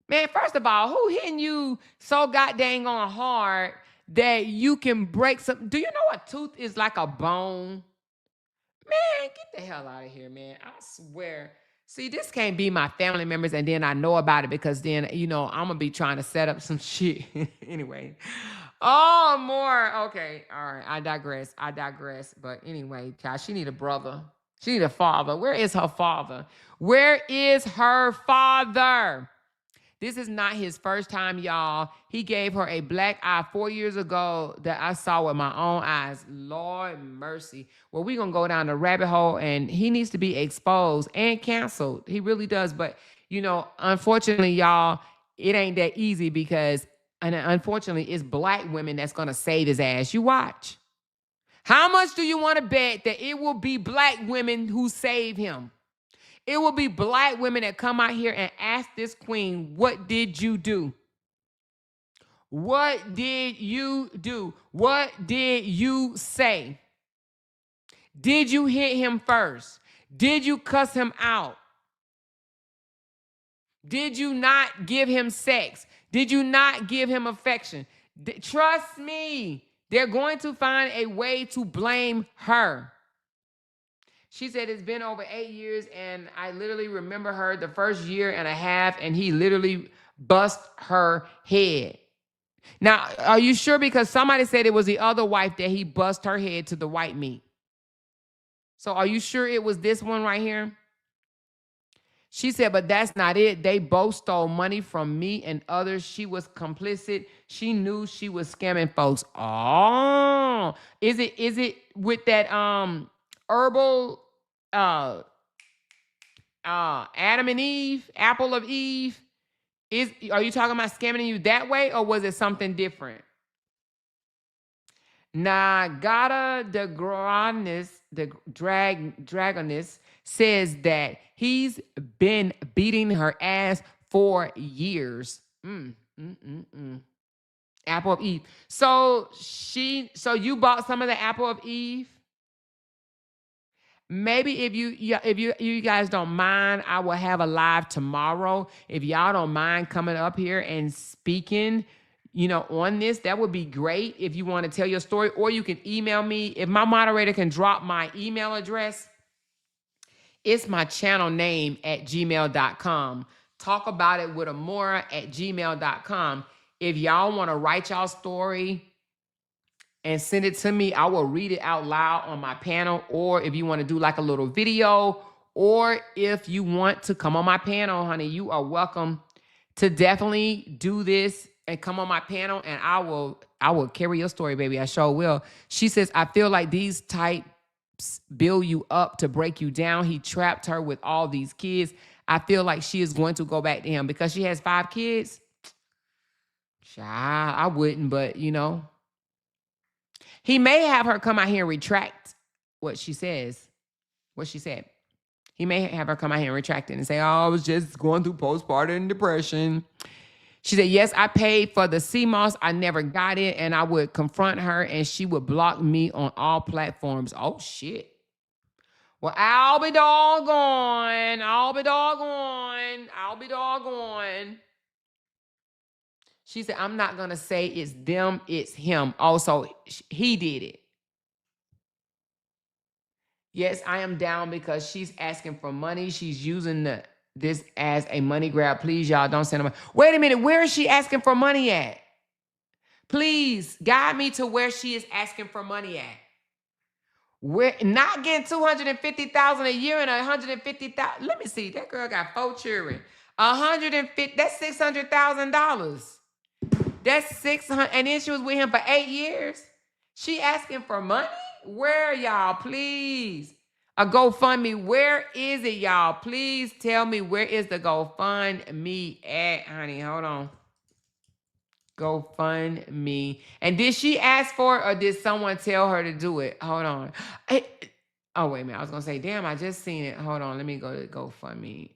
Man, first of all, who hitting you so goddamn on hard that you can break some? Do you know a tooth is like a bone? Man, get the hell out of here, man. I swear. See, this can't be my family members, and then I know about it because then, I'm going to be trying to set up some shit. Anyway. Oh, more. Okay. All right. I digress. But anyway, child, she need a brother. She need a father. Where is her father? Where is her father? This is not his first time, y'all. He gave her a black eye 4 years ago that I saw with my own eyes. Lord mercy. Well, we're going to go down the rabbit hole, and he needs to be exposed and canceled. He really does. But, unfortunately, y'all, it ain't that easy because, and unfortunately, it's black women that's going to save his ass. You watch. How much do you want to bet that it will be black women who save him? It will be black women that come out here and ask this queen, what did you do? What did you do? What did you say? Did you hit him first? Did you cuss him out? Did you not give him sex? Did you not give him affection? Trust me, they're going to find a way to blame her. She said it's been over 8 years, and I literally remember her the first year and a half, and he literally bust her head. Now, are you sure? Because somebody said it was the other wife that he bust her head to the white meat. So are you sure it was this one right here? She said, but that's not it. They both stole money from me and others. She was complicit. She knew she was scamming folks. Oh, is it with that herbal Adam and Eve, apple of Eve? Are you talking about scamming you that way, or was it something different? Nagata the Dragonist says that he's been beating her ass for years. Apple of Eve. So you bought some of the Apple of Eve? Maybe if you guys don't mind, I will have a live tomorrow. If y'all don't mind coming up here and speaking, on this, that would be great. If you want to tell your story, or you can email me. If my moderator can drop my email address, it's my channel name at gmail.com. Talk about it with Amora at gmail.com. If y'all want to write y'all story and send it to me, I will read it out loud on my panel. Or if you want to do like a little video, or if you want to come on my panel, honey, you are welcome to definitely do this and come on my panel, and I will carry your story, baby. I sure will. She says, I feel like these types build you up to break you down. He trapped her with all these kids. I feel like she is going to go back to him because she has 5 kids. Child, I wouldn't, but he may have her come out here and retract what she said. He may have her come out here and retract it and say, oh, I was just going through postpartum depression. She said, yes, I paid for the CMOS. I never got it. And I would confront her and she would block me on all platforms. Oh, shit. Well, I'll be doggone. She said, I'm not going to say it's them, it's him. Also, he did it. Yes, I am down because she's asking for money. She's using this as a money grab. Please, y'all, don't send them. Wait a minute. Where is she asking for money at? Please guide me to where she is asking for money at. We're not getting $250,000 a year and $150,000. Let me see. That girl got 4 children. 150. That's $600,000. That's 600. And then she was with him for 8 years. She asking for money? Where, y'all? Please. A GoFundMe. Where is it, y'all? Please tell me, where is the GoFundMe at, honey? Hold on. GoFundMe. And did she ask for it, or did someone tell her to do it? Hold on. Oh, wait a minute. I was going to say, damn, I just seen it. Hold on. Let me go to GoFundMe.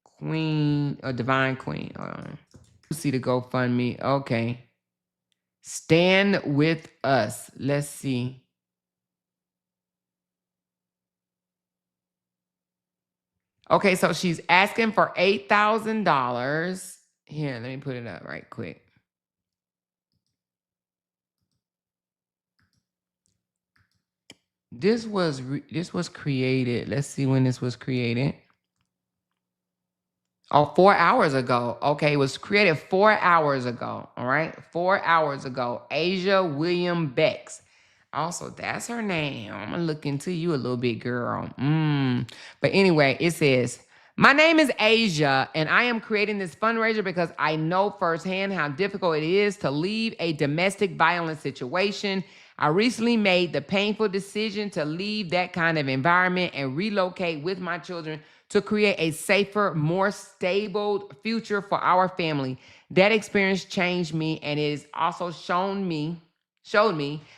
Queen or Divine Queen. Hold on. See the GoFundMe. Okay. Stand with us. Let's see. Okay, so she's asking for $8,000. Here, let me put it up right quick. This was created. Let's see when this was created. Oh, 4 hours ago. Okay, it was created 4 hours ago. All right, 4 hours ago. Asia William Bex. Also, that's her name. I'm gonna look into you a little bit, girl. But anyway, it says, my name is Asia, and I am creating this fundraiser because I know firsthand how difficult it is to leave a domestic violence situation. I recently made the painful decision to leave that kind of environment and relocate with my children to create a safer, more stable future for our family. That experience changed me, and it has also showed me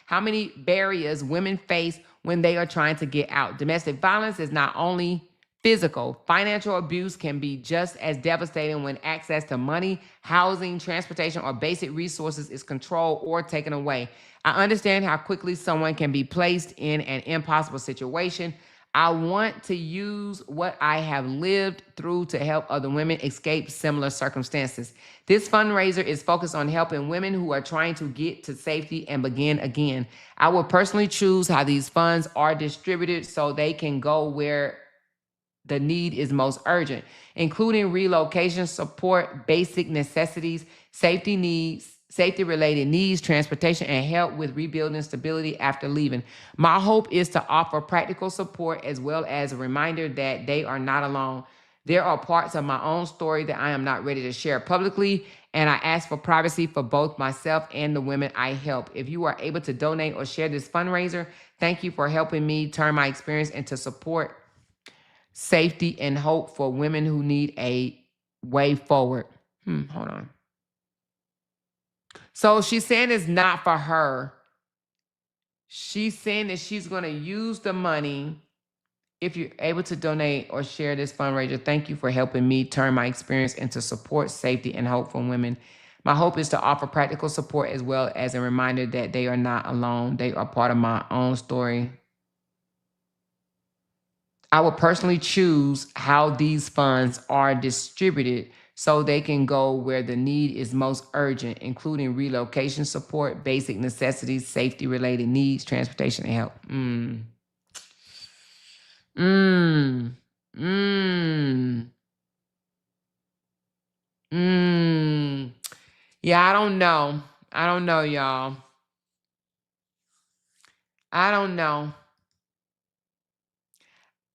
how many barriers women face when they are trying to get out. Domestic violence is not only physical. Financial abuse can be just as devastating when access to money, housing, transportation, or basic resources is controlled or taken away. I understand how quickly someone can be placed in an impossible situation. I want to use what I have lived through to help other women escape similar circumstances. This fundraiser is focused on helping women who are trying to get to safety and begin again. I will personally choose how these funds are distributed so they can go where the need is most urgent, including relocation support, basic necessities, safety-related needs, transportation, and help with rebuilding stability after leaving. My hope is to offer practical support as well as a reminder that they are not alone. There are parts of my own story that I am not ready to share publicly, and I ask for privacy for both myself and the women I help. If you are able to donate or share this fundraiser, thank you for helping me turn my experience into support, safety, and hope for women who need a way forward. Hold on. So she's saying it's not for her. She's saying that she's going to use the money. If you're able to donate or share this fundraiser, thank you for helping me turn my experience into support, safety, and hope for women. My hope is to offer practical support as well as a reminder that they are not alone. They are part of my own story. I will personally choose how these funds are distributed so they can go where the need is most urgent, including relocation support, basic necessities, safety-related needs, transportation, and help. Yeah, I don't know. I don't know, y'all. I don't know.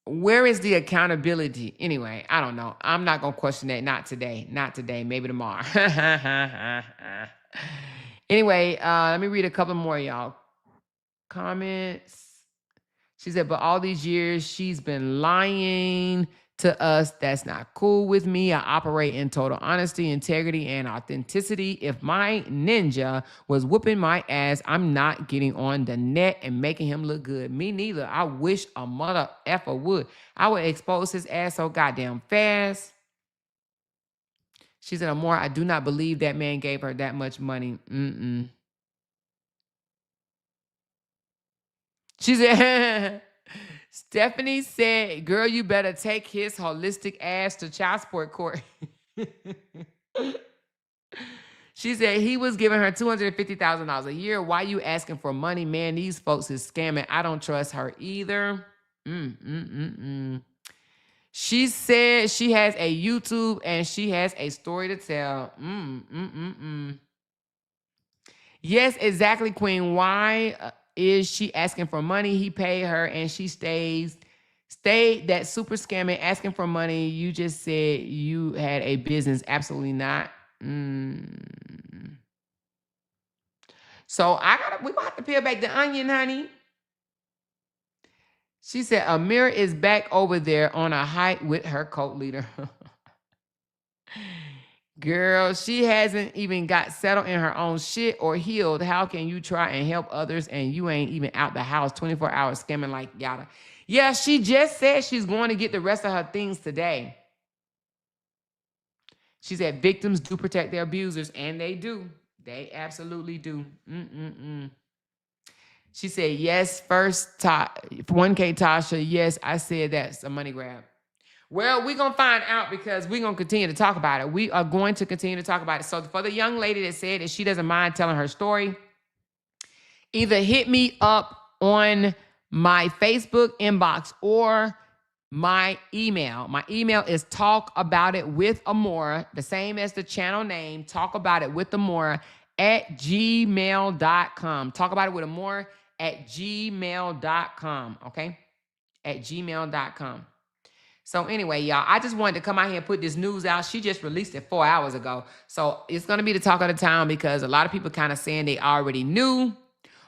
Where is the accountability? Anyway, I don't know. I'm not going to question that. Not today. Not today. Maybe tomorrow. Anyway, let me read a couple more, y'all. Comments. She said, but all these years she's been lying to us. That's not cool with me. I operate in total honesty, integrity, and authenticity. If my ninja was whooping my ass, I'm not getting on the net and making him look good. Me neither. I wish a mother effer would. I would expose his ass so goddamn fast. She said, Amor, I do not believe that man gave her that much money. She said, Stephanie said, girl, you better take his holistic ass to child support court. She said he was giving her $250,000 a year. Why you asking for money? Man, these folks is scamming. I don't trust her either. She said she has a YouTube and she has a story to tell. Yes, exactly, Queen. Why is she asking for money? He paid her and she stayed that super scamming, asking for money. You just said you had a business. Absolutely not. So we gonna have to peel back the onion, honey. She said Amira is back over there on a hike with her cult leader. Girl, she hasn't even got settled in her own shit or healed. How can you try and help others and you ain't even out the house 24 hours scamming like yada? Yeah, she just said she's going to get the rest of her things today. She said victims do protect their abusers, and they do. They absolutely do. She said, yes, first 1K Tasha, yes, I said that's a money grab. Well, we're going to find out because we're going to continue to talk about it. We are going to continue to talk about it. So for the young lady that said that she doesn't mind telling her story, either hit me up on my Facebook inbox or my email. My email is talkaboutitwithamora, the same as the channel name, talkaboutitwithamora@gmail.com. Talk about it with Amora at gmail.com, okay? At gmail.com. So anyway, y'all, I just wanted to come out here and put this news out. She just released it 4 hours ago. So it's going to be the talk of the town because a lot of people kind of saying they already knew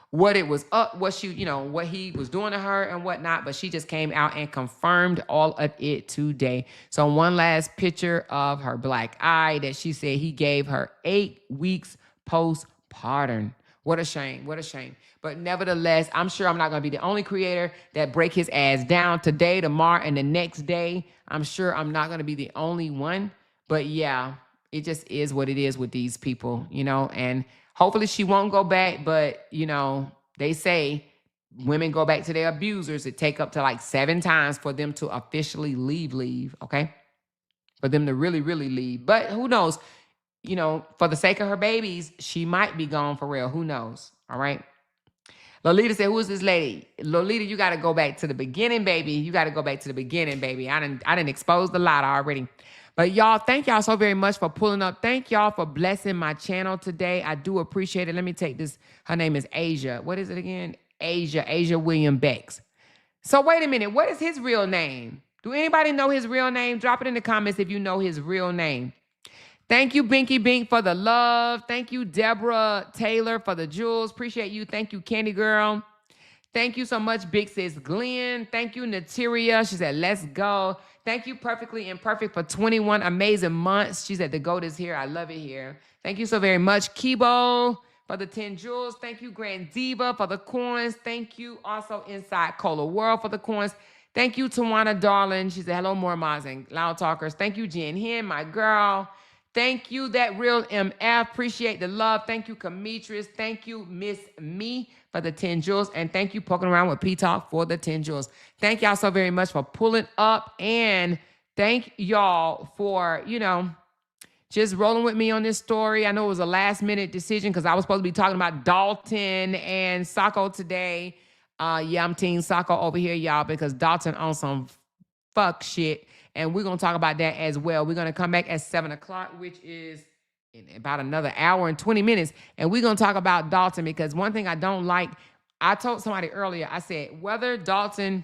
what it was up, what he was doing to her and whatnot. But she just came out and confirmed all of it today. So one last picture of her black eye that she said he gave her 8 weeks postpartum. What a shame. What a shame. But nevertheless, I'm sure I'm not going to be the only creator that break his ass down today, tomorrow, and the next day. I'm sure I'm not going to be the only one. But yeah, it just is what it is with these people, and hopefully she won't go back. But, they say women go back to their abusers. It take up to like 7 times for them to officially leave, okay? For them to really, really leave. But who knows? For the sake of her babies, she might be gone for real. Who knows? All right. Lolita said, who is this lady? Lolita, you got to go back to the beginning, baby. You got to go back to the beginning, baby. I didn't expose the lot already. But y'all, thank y'all so very much for pulling up. Thank y'all for blessing my channel today. I do appreciate it. Let me take this. Her name is Asia. What is it again? Asia William Bex. So wait a minute. What is his real name? Do anybody know his real name? Drop it in the comments if you know his real name. Thank you, Binky Bink, for the love. Thank you, Deborah Taylor, for the jewels. Appreciate you. Thank you, Candy Girl. Thank you so much, Big Sis Glenn. Thank you, Nateria. She said, let's go. Thank you, Perfectly Imperfect, for 21 amazing months. She said, the GOAT is here. I love it here. Thank you so very much, Kibo, for the 10 jewels. Thank you, Grand Diva, for the coins. Thank you also, Inside Cola World, for the coins. Thank you, Tawana Darling. She said, hello, more mods and loud talkers. Thank you, Jen Hen, my girl. Thank you, That Real MF. Appreciate the love. Thank you, Kamitris. Thank you, Miss Me, for the 10 jewels. And thank you, Poking Around with P-Talk, for the 10 jewels. Thank y'all so very much for pulling up. And thank y'all for, just rolling with me on this story. I know it was a last-minute decision because I was supposed to be talking about Dalton and Sacco today. Yeah, I'm Team Sacco over here, y'all, because Dalton on some fuck shit. And we're going to talk about that as well. We're going to come back at 7 o'clock, which is in about another hour and 20 minutes. And we're going to talk about Dalton because one thing I don't like, I told somebody earlier, I said, whether Dalton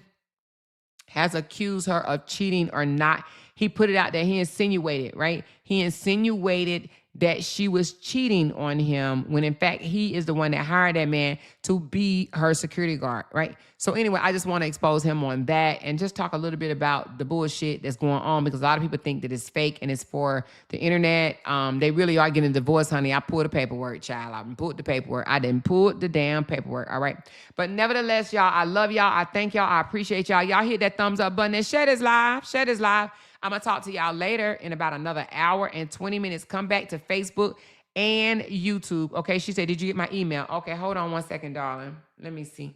has accused her of cheating or not, he put it out there. He insinuated, right? He insinuated that she was cheating on him when in fact he is the one that hired that man to be her security guard, right? So anyway, I just want to expose him on that and just talk a little bit about the bullshit that's going on because a lot of people think that it's fake and it's for the internet. They really are getting divorced, honey. I pulled the paperwork, child. I pulled the paperwork. I didn't pull the damn paperwork, all right? But nevertheless, y'all, I love y'all. I thank y'all. I appreciate y'all. Y'all hit that thumbs up button and share this live. Share this live. I'm going to talk to y'all later in about another hour and 20 minutes. Come back to Facebook and YouTube. Okay, she said, did you get my email? Okay, hold on 1 second, darling. Let me see.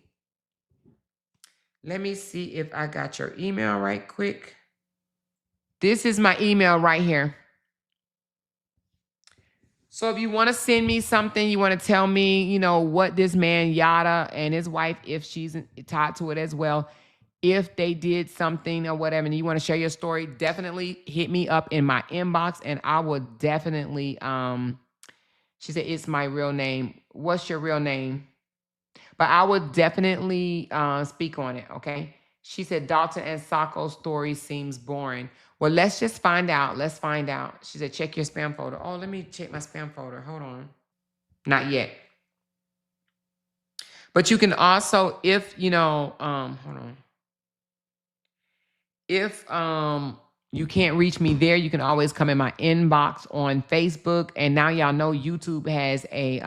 Let me see if I got your email right quick. This is my email right here. So if you want to send me something, you want to tell me, what this man, Yada, and his wife, if she's tied to it as well, if they did something or whatever, and you want to share your story, definitely hit me up in my inbox and I will definitely, she said, it's my real name. What's your real name? But I would definitely speak on it, okay? She said, Dalton and Sacco's story seems boring. Well, let's just find out. Let's find out. She said, check your spam folder. Oh, let me check my spam folder. Hold on. Not yet. But you can also, if, hold on. If you can't reach me there, you can always come in my inbox on Facebook. And now y'all know YouTube has a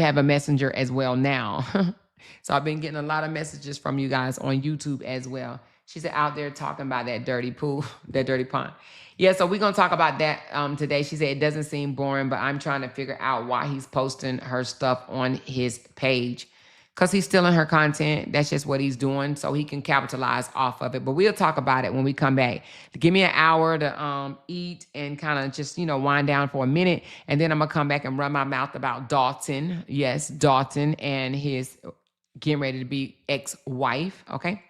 have a messenger as well now. So I've been getting a lot of messages from you guys on YouTube as well. She said out there talking about that dirty pool, that dirty pond. Yeah, so we're going to talk about that today. She said it doesn't seem boring, but I'm trying to figure out why he's posting her stuff on his page. Because he's stealing her content. That's just what he's doing. So he can capitalize off of it. But we'll talk about it when we come back. Give me an hour to eat and kind of just, wind down for a minute. And then I'm going to come back and run my mouth about Dalton. Yes, Dalton and his getting ready to be ex-wife. Okay.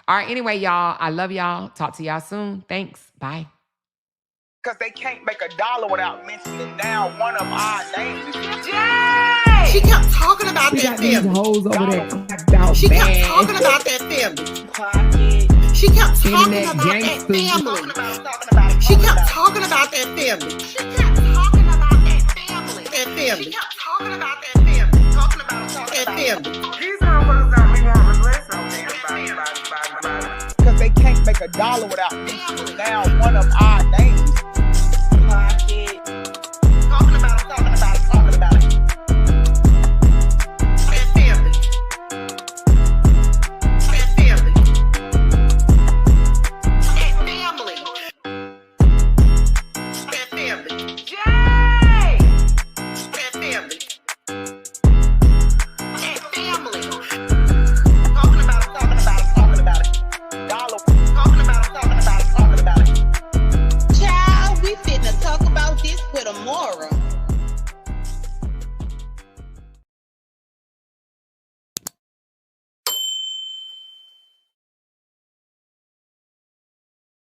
All right. Anyway, y'all, I love y'all. Talk to y'all soon. Thanks. Bye. Because they can't make $1 without mentioning down one of our names. Yay! She kept talking about We that got these family. hoes over there about She kept man. talking about that family. Pocket. She kept talking Internet about that gangsters. family. She kept talking about that family. She kept talking about that family. That family. She kept talking about that family. Talking about that family. These motherfuckers don't be wanting to listen about. Because they can't make $1 without mentioning down one of our names. Pocket. Talking about it. Talking about it. Talking about it. That family. That family. That family. That family. Yay! That family. That family. Talking about it. Talking about it. Talking about it. $1. Talking about it. Talking about it. Talking about it. Child, we finna talk about this with Amora.